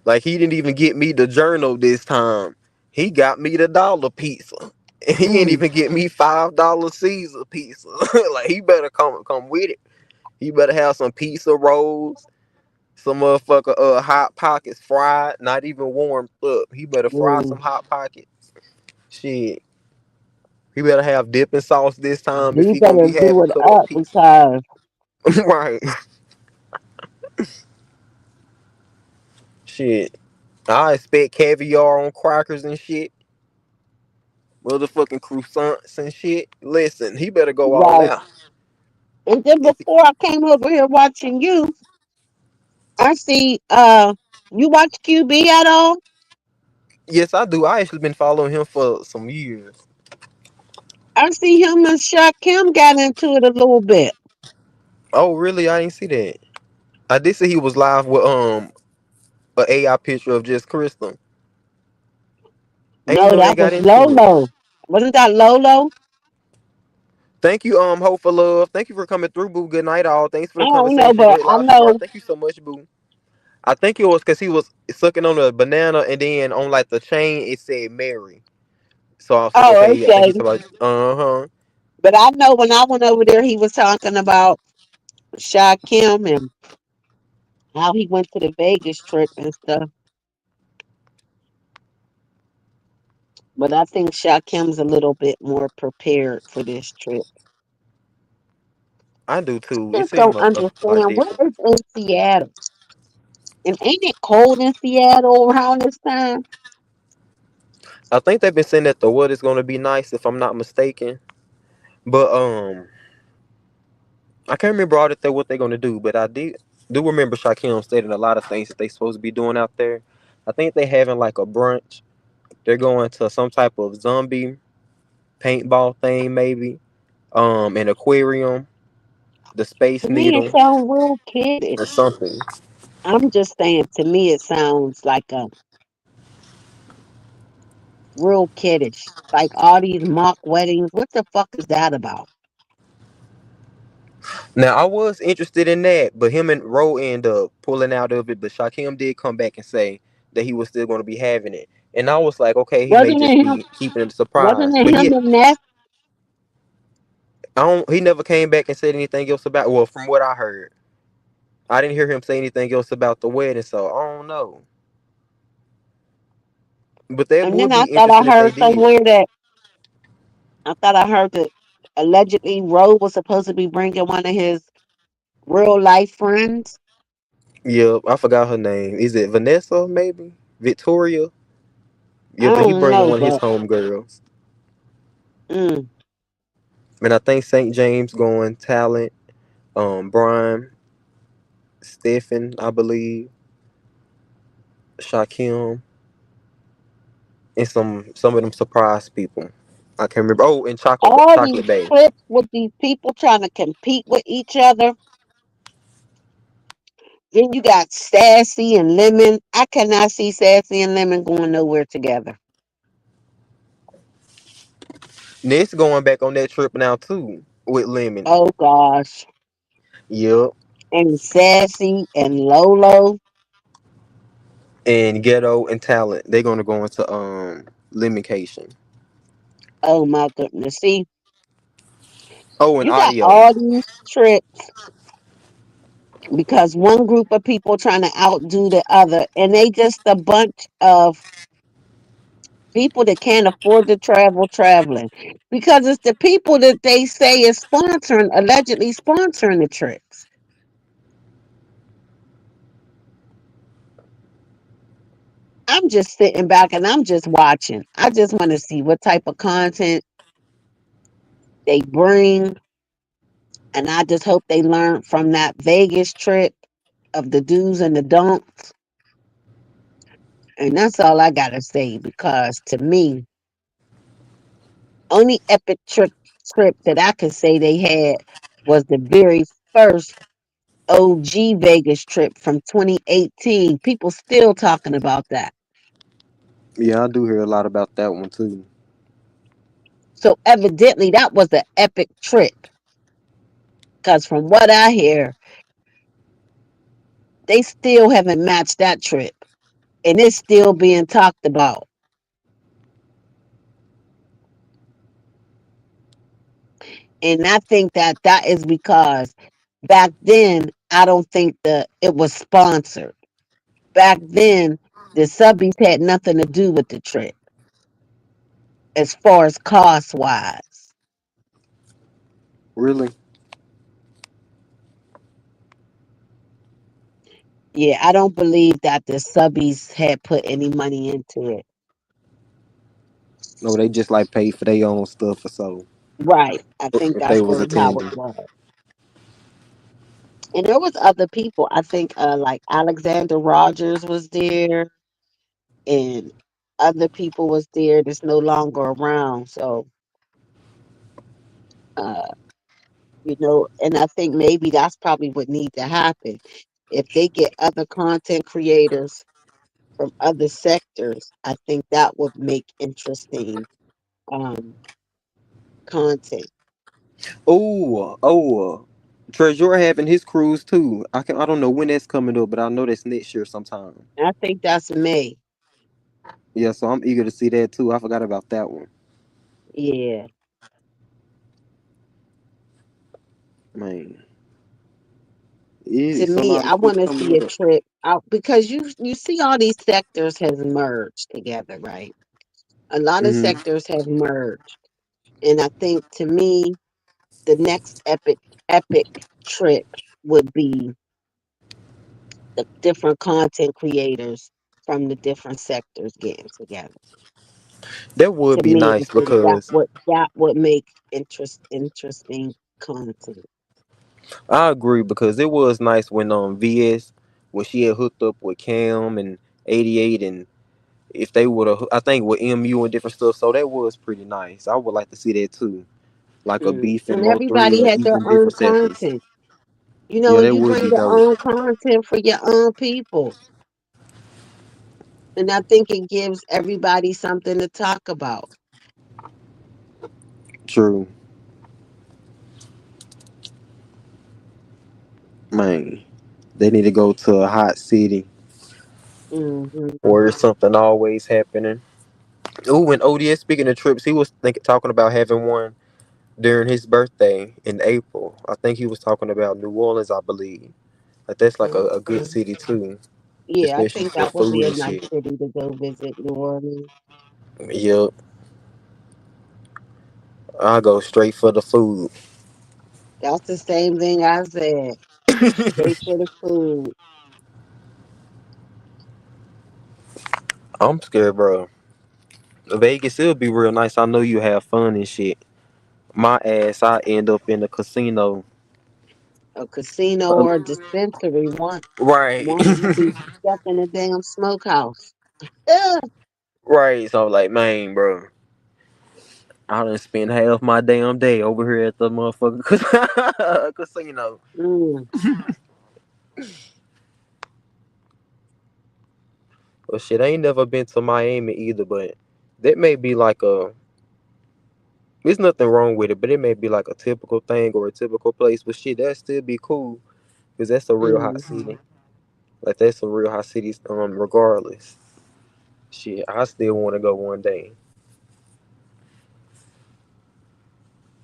Like he didn't even get me the journal this time. He got me the dollar pizza. And he ain't Mm. even get me $5 Caesar pizza. Like he better come with it. He better have some pizza rolls, some motherfucker hot pockets fried, not even warmed up. He better fry Mm. some hot pockets. Shit. He better have dipping sauce this time if You he gonna better be do having it cut up up pizza. because Right. Shit. I expect caviar on crackers and shit. Motherfucking croissants and shit. Listen, he better go all right. out. And then If he, before I came over here watching you, I see you watch QB at all? yes, I do. I actually been following him for some years. I see him and Shaq Kim got into it a little bit. Oh, really? I didn't see that. I did see he was live with a AI picture of just Crystal. I ain't No, know they that got was into it. Lolo. Wasn't that Lolo? Thank you, Hope for Love. Thank you for coming through, Boo. Good night, all. Thanks for I the don't know, conversation. but Great I live stream. know. Thank you so much, Boo. I think it was because he was sucking on a banana and then on like the chain it said Mary. So I was like, Oh, okay, I think okay. he's about uh-huh. But I know when I went over there, he was talking about Shaq Kim and how he went to the Vegas trip and stuff. But I think Shaq Kim's a little bit more prepared for this trip. I do too. It Just seemed don't a lot understand what different. is in Seattle. And ain't it cold in Seattle around this time? I think they've been saying that the weather's gonna be nice if I'm not mistaken. But I can't remember all that what they're gonna do, but I did do remember Shaquem stating a lot of things that they supposed to be doing out there. I think they having like a brunch. They're going to some type of zombie paintball thing, maybe. An aquarium, the Space To me, it Needle, sounds real or kiddish. something. I'm just saying, to me, it sounds like a real kiddish. Like all these mock weddings. What the fuck is that about? Now I was interested in that, but him and Ro end up pulling out of it. But Shaquem did come back and say that he was still going to be having it, and I was like, okay, he may Wasn't just it him? be keeping it a Wasn't surprise. it But him he, and Ness? I don't. He never came back and said anything else about. Well, from what I heard, I didn't hear him say anything else about the wedding, so I don't know. But that And then would I be thought I interesting if they heard did. somewhere that allegedly Roe was supposed to be bringing one of his real life friends. Yep, I forgot her name. Is it Vanessa? Maybe Victoria. I Yeah, but he don't bringing know, one of his but homegirls. mm, And I think St. James going talent. Brian, Stephen, I believe, Shaquem, and some of them surprise people. I can't remember. Oh, and all these Chocolate Bay. trips with these people trying to compete with each other. Then you got Sassy and Lemon. I cannot see Sassy and Lemon going nowhere together. Ness going back on that trip now too with Lemon. Oh gosh. Yep. And Sassy and Lolo. And Ghetto and Talent. They're gonna go into Limitation. Oh my goodness. See, Oh, and you got Audio. all these trips because one group of people trying to outdo the other, and they just a bunch of people that can't afford to travel traveling because it's the people that they say is sponsoring, allegedly sponsoring the trips. I'm just sitting back and I'm just watching. I just want to see what type of content they bring. And I just hope they learn from that Vegas trip of the do's and the don'ts. And that's all I got to say because to me, only epic trip that I could say they had was the very first OG Vegas trip from 2018. People still talking about that. Yeah, I do hear a lot about that one too. So evidently that was an epic trip because from what I hear, they still haven't matched that trip and it's still being talked about. And I think that that is because back then, I don't think that it was sponsored. Back then, the subbies had nothing to do with the trip as far as cost wise. Really? Yeah, I don't believe that the subbies had put any money into it. No, they just like paid for their own stuff or so. Right. I think If they that's was how it attending. was. And there was other people. I think like Alexander Rogers was there and other people was there that's no longer around. So uh and I think maybe that's probably what needs to happen. If they get other content creators from other sectors, I think that would make interesting um content. Treasure having his cruise too. I don't know when that's coming up, but I know that's next year sometime. And I think that's May. Yeah, so I'm eager to see that too. I forgot about that one. Yeah. Man, To it's a me, lot of I shit want to see coming a up. trip out because you see all these sectors has merged together, right? A lot of Hmm. sectors have merged. And I think to me, the next epic trip would be the different content creators from the different sectors getting together. That would To be me, I nice think because that would make interesting content. I agree because it was nice when VS when she had hooked up with Cam and 88 and if they would have I think with MU and different stuff, so that was pretty nice. I would like to see that too. Like a beef and And more everybody thrill had their using own different sectors. content. Yeah, that You would bring be your dope. own content for your own people. And I think it gives everybody something to talk about. True. Man. They need to go to a hot city Hmm. where something always happening. Oh, and ODS speaking of trips, he was talking about having one during his birthday in April. I think he was talking about New Orleans, I believe. Like that's like a good Okay. city too, Yeah, I especially think for that would be food a and nice shit. city to go visit, New Orleans. Yep, I go straight for the food. That's the same thing I said. Straight for the food. I'm scared, bro. Vegas, it'll be real nice. I know you have fun and shit. My ass, I end up in a casino. A casino Um, or a dispensary. right, One you be stuck in a damn smokehouse. Ugh. right. So I'm like, man, bro, I done spent half my damn day over here at the motherfucking casino. Mm. Well, shit, I ain't never been to Miami either, but that may be like a. There's nothing wrong with it, but it may be like a typical thing or a typical place. But shit, that still be cool because that's a real hot Hmm. city. Like that's a real hot city. Regardless, shit, I still want to go one day.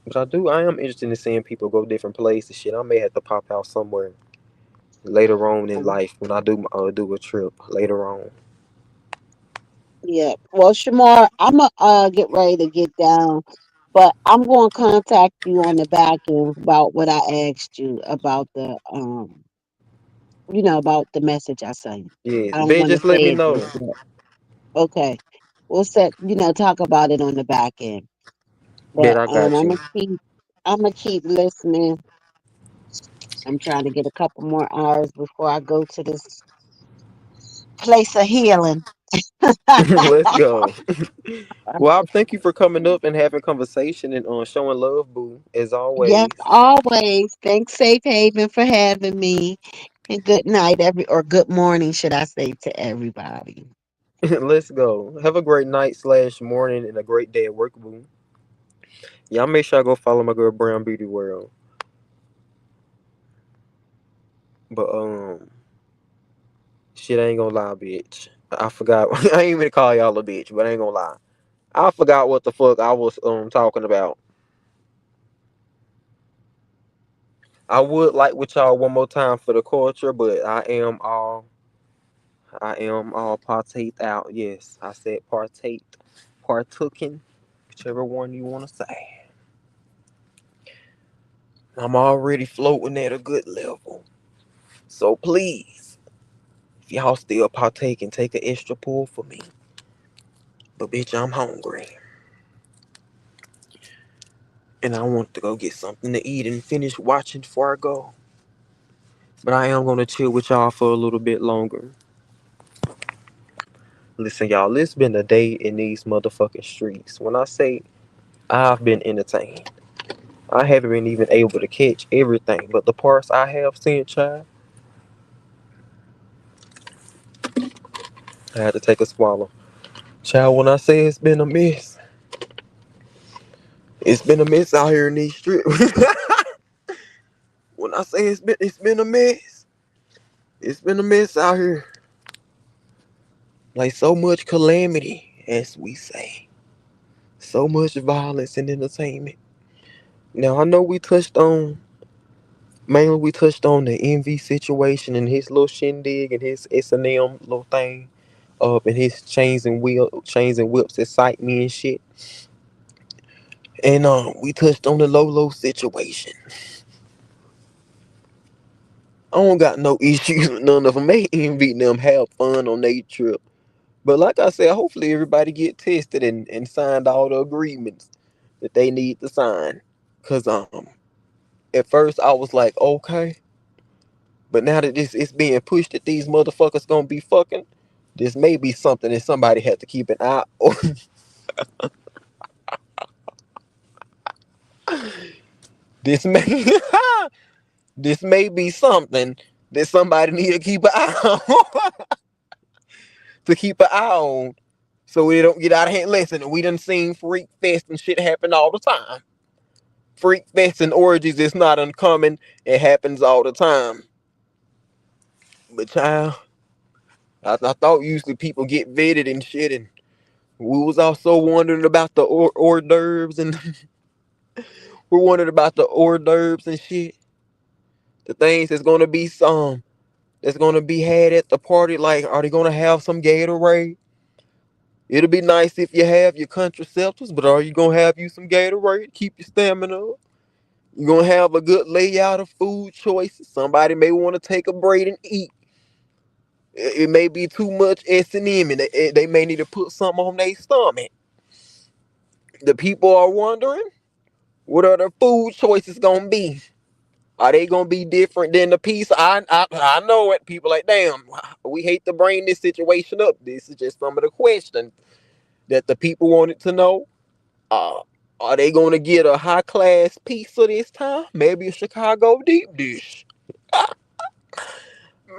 But I do. I am interested in seeing people go different places. Shit, I may have to pop out somewhere later on in life when I do a trip later on. Yeah. Well, Shamar, I'm gonna get ready to get down, but I'm going to contact you on the back end about what I asked you about about the message I sent you. Yes, I don't Ben, want to just let say me it just know. yet. Okay. We'll set, talk about it on the back end. Bet But I got you. I'm gonna keep listening. I'm trying to get a couple more hours before I go to this place of healing. Let's go. Well, I thank you for coming up and having conversation and showing love, boo, as Yes, always. always. Thanks, Safe Haven, for having me. And good night, or good morning, should I say, to everybody. Let's go. Have a great night slash morning and a great day at work, boo. Y'all make sure I go follow my girl Brown Beauty World. But shit, I ain't gonna lie, bitch. I forgot. I ain't even call y'all a bitch, but I ain't gonna lie. I forgot what the fuck I was talking about. I would like with y'all one more time for the culture, but I am all partake out. Yes, I said partake, partooking, whichever one you want to say. I'm already floating at a good level. So please, if y'all still partaking, take an extra pull for me. But bitch, I'm hungry. And I want to go get something to eat and finish watching before I go. But I am gonna chill with y'all for a little bit longer. Listen, y'all, it's been a day in these motherfucking streets. When I say I've been entertained, I haven't been even able to catch everything, but the parts I have seen, child, I had to take a swallow. Child, when I say it's been a mess out here in these streets. When I say it's been a mess, it's been a mess out here. Like so much calamity, as we say. So much violence and entertainment. Now I know we touched on the envy situation and his little shindig and his S&M little thing. And his chains and whips excite me and shit. And we touched on the LoLo situation. I don't got no issues with none of them. They envy them have fun on their trip. But like I said, hopefully everybody get tested and signed all the agreements that they need to sign. Cause at first I was like, okay, but now that it's being pushed that these motherfuckers gonna be fucking, this may be something that somebody had to keep an eye on. this may this may be something that somebody need to keep an eye on. To keep an eye on, so we don't get out of hand. Listen, we done seen freak fest and shit happen all the time. Freak fest and orgies is not uncommon. It happens all the time. But child, I thought usually people get vetted and shit, and we was also wondering about the hors d'oeuvres and we're wondering about the hors d'oeuvres and shit. The things that's gonna be had at the party. Like, are they gonna have some Gatorade? It'll be nice if you have your contraceptives, but are you gonna have you some Gatorade? Keep your stamina up. You're gonna have a good layout of food choices. Somebody may want to take a break and eat. It may be too much S&M, and they may need to put something on their stomach. The people are wondering, what are the food choices gonna be? Are they gonna be different than the pizza? I know it. People like, damn, we hate to bring this situation up. This is just some of the questions that the people wanted to know. Uh, are they gonna get a high class pizza this time? Maybe a Chicago deep dish.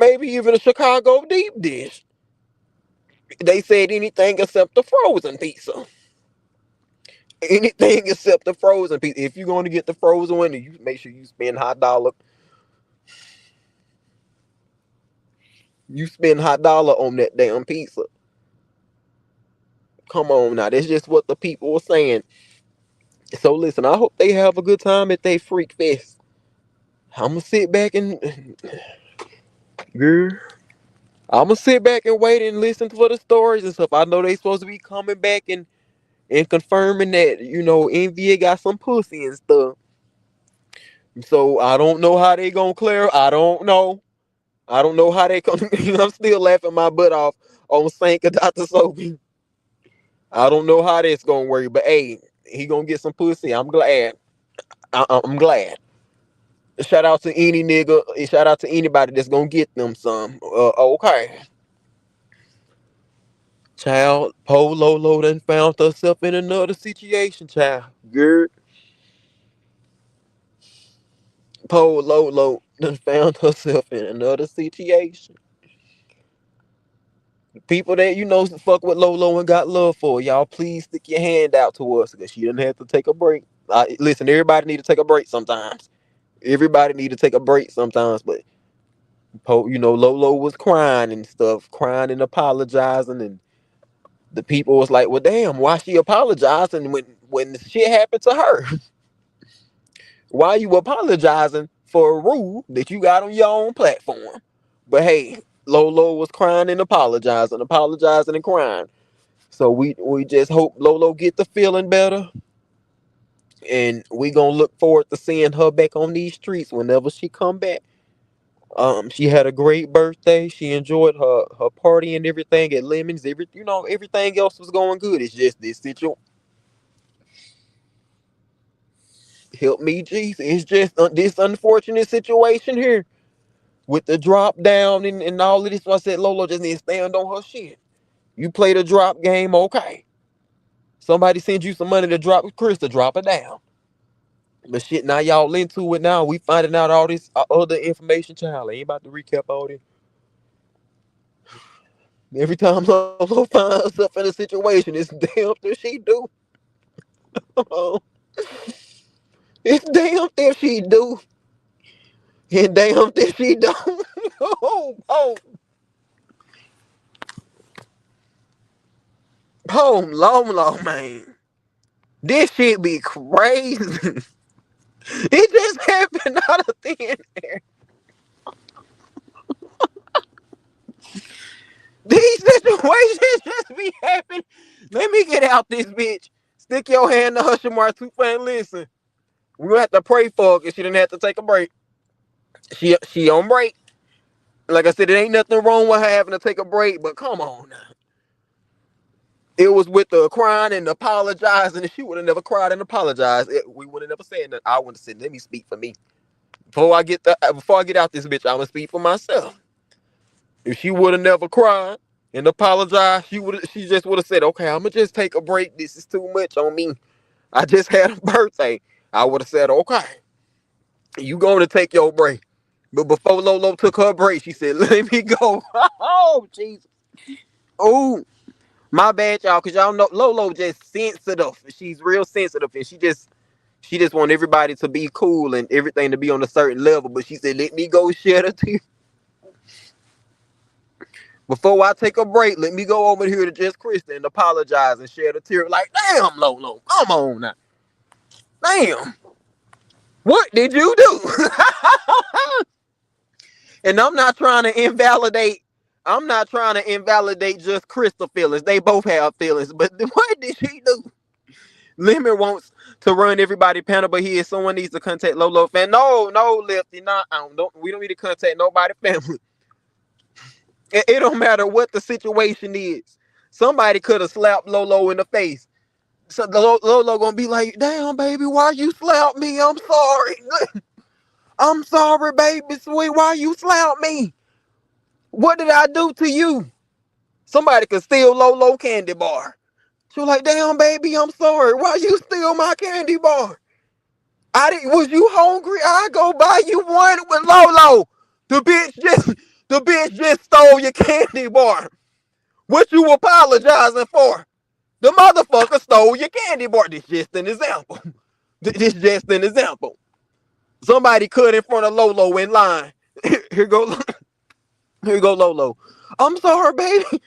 Maybe even a Chicago deep dish. They said anything except the frozen pizza. Anything except the frozen pizza. If you're going to get the frozen one, you make sure you spend high dollar. You spend high dollar on that damn pizza. Come on now, that's just what the people were saying. So listen, I hope they have a good time at they freak fest. I'ma sit back and girl, I'ma sit back and wait and listen for the stories and stuff. I know they supposed to be coming back and confirming that, NVA got some pussy and stuff. So I don't know how they gonna clear. I don't know. I don't know how they come. I'm still laughing my butt off on Saint Dr. Sophie. I don't know how that's gonna work, but hey, he gonna get some pussy. I'm glad. I'm glad. Shout out to any nigga. Shout out to anybody that's gonna get them some. Okay. Child, Pole Lolo done found herself in another situation, child. Girl, Pole Lolo done found herself in another situation. People that you know fuck with Lolo and got love for, y'all please stick your hand out to us because she didn't have to take a break. Listen, everybody need to take a break sometimes. Everybody need to take a break sometimes, but Lolo was crying and stuff, crying and apologizing, and the people was like, "Well, damn, why she apologizing when the shit happened to her? Why you apologizing for a rule that you got on your own platform?" But hey, Lolo was crying and apologizing and crying. So we just hope Lolo get the feeling better, and we gonna look forward to seeing her back on these streets whenever she come back. She had a great birthday. She enjoyed her party and everything at Lemons. Everything else was going good. It's just this situation. Help me, Jesus. It's just this unfortunate situation here with the drop down and all of this. So I said Lolo just needs to stand on her shit. You play the drop game, okay. Somebody sends you some money to drop Chris to drop it down. But shit, now y'all into it now. We finding out all this other information, child. I ain't about to recap all this. Every time Lolo finds herself in a situation, it's damn if she do. It's damn if she do. And damn if she don't. oh, long, man. This shit be crazy. It just happened out of thin air. These situations just be happening. Let me get out this bitch. Stick your hand to Husher Martufa and listen. We gonna have to pray for her because she didn't have to take a break. She on break. Like I said, it ain't nothing wrong with her having to take a break, but come on now. It was with the crying and apologizing, and she would have never cried and apologized. We would have never said that. I would have said, let me speak for me. Before I get out this bitch, I'm gonna speak for myself. If she would have never cried and apologized, she just would have said, okay, I'm gonna just take a break. This is too much on me. I just had a birthday. I would have said, okay, you going to take your break. But before Lolo took her break, she said, let me go. Oh, Jesus. Oh, my bad, y'all, because y'all know Lolo just sensitive. She's real sensitive, and she just want everybody to be cool and everything to be on a certain level. But she said, let me go shed a tear. Before I take a break, let me go over here to Just Krista and apologize and shed a tear. Like, damn, Lolo, come on now. Damn. What did you do? And I'm not trying to invalidate Just Krista feelings. They both have feelings. But what did she do? Lemon wants to run everybody panel, but someone needs to contact Lolo fan. No, Lefty, we don't need to contact nobody family. It don't matter what the situation is. Somebody could have slapped Lolo in the face. So Lolo gonna be like, damn, baby, why you slap me? I'm sorry. I'm sorry, baby, sweet. Why you slap me? What did I do to you? Somebody could steal Lolo candy bar. She was like, damn, baby, I'm sorry. Why you steal my candy bar? Was you hungry? I go buy you one with Lolo. The bitch just stole your candy bar. What you apologizing for? The motherfucker stole your candy bar. This just an example. This just an example. Somebody cut in front of Lolo in line. Here go Lolo. I'm sorry, baby.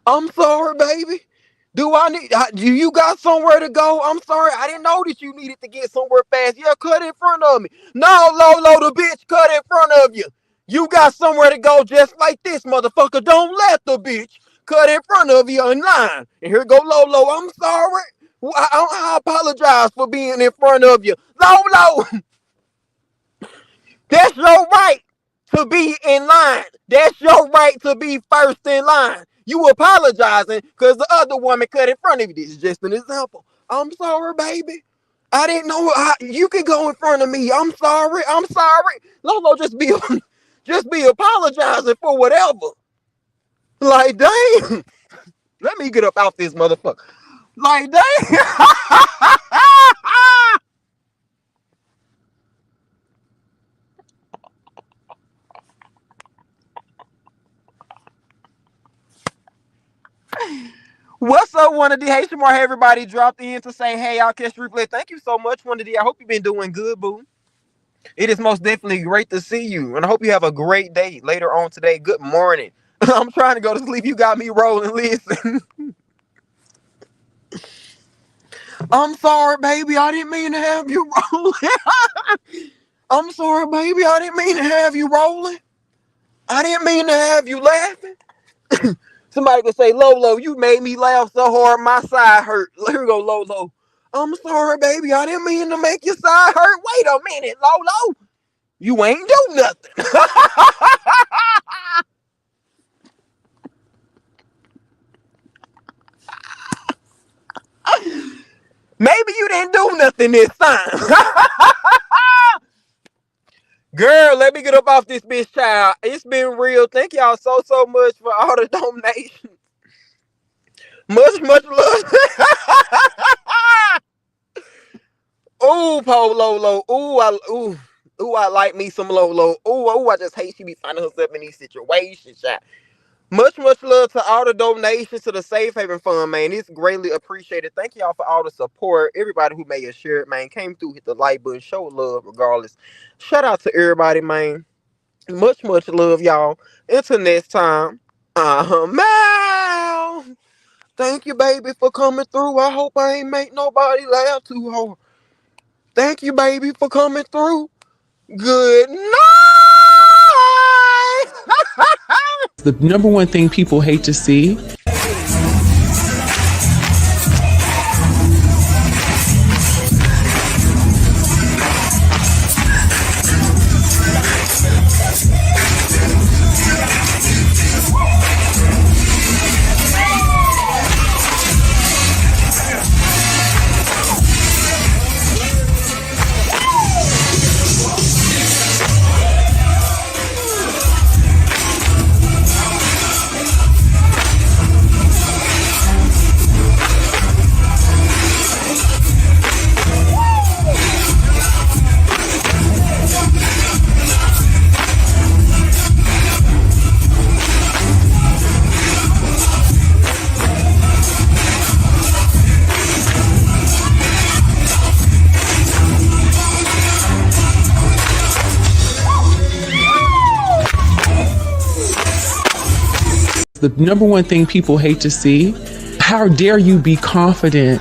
I'm sorry, baby. Do you got somewhere to go? I'm sorry. I didn't know that you needed to get somewhere fast. Yeah, cut in front of me. No, Lolo, the bitch cut in front of you. You got somewhere to go just like this, motherfucker. Don't let the bitch cut in front of you in line. And here go Lolo. I'm sorry. I apologize for being in front of you. Lolo. That's your right to be in line. That's your right to be first in line. You apologizing because the other woman cut in front of you. This is just an example. I'm sorry, baby. I didn't know you could go in front of me. I'm sorry. I'm sorry. LoLo just be apologizing for whatever. Like, dang. Let me get up out this motherfucker. Like, dang. What's up, One of the Haitian Mar? Everybody dropped in to say, hey, I'll catch replay. Thank you so much, One of the. I hope you've been doing good, boo. It is most definitely great to see you. And I hope you have a great day later on today. Good morning. I'm trying to go to sleep. You got me rolling. Listen. I'm sorry, baby. I didn't mean to have you rolling. I'm sorry, baby. I didn't mean to have you rolling. I didn't mean to have you laughing. Somebody could say, LoLo, you made me laugh so hard my side hurt. Here we go, LoLo. I'm sorry, baby. I didn't mean to make your side hurt. Wait a minute, LoLo. You ain't do nothing. Maybe you didn't do nothing this time. Girl, let me get up off this bitch, child. It's been real. Thank y'all so much for all the donations. Much love. Ooh, po LoLo. Ooh, I like me some LoLo. Ooh, I just hate she be finding herself in these situations, child. Much love to all the donations to the Safe Haven Fund, man. It's greatly appreciated. Thank y'all for all the support. Everybody who may have shared, man, came through, hit the like button, show love regardless. Shout out to everybody, man. Much love, y'all. Until next time, I'm out. Thank you, baby, for coming through. I hope I ain't make nobody laugh too hard. Thank you, baby, for coming through. Good night. The number one thing people hate to see. The number one thing people hate to see. How dare you be confident,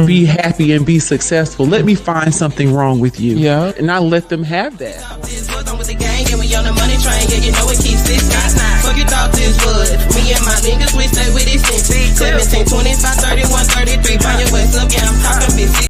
be happy, and be successful? Let me find something wrong with you. Yeah. And I let them have that. I'm with the gang and we on the money train. Yeah, you know it keeps 6 9 9. Fuck you thought this was. Me and my niggas, we stay with it since 17, 25, 31, 33. Find your waist up, yeah, I'm talking bitch.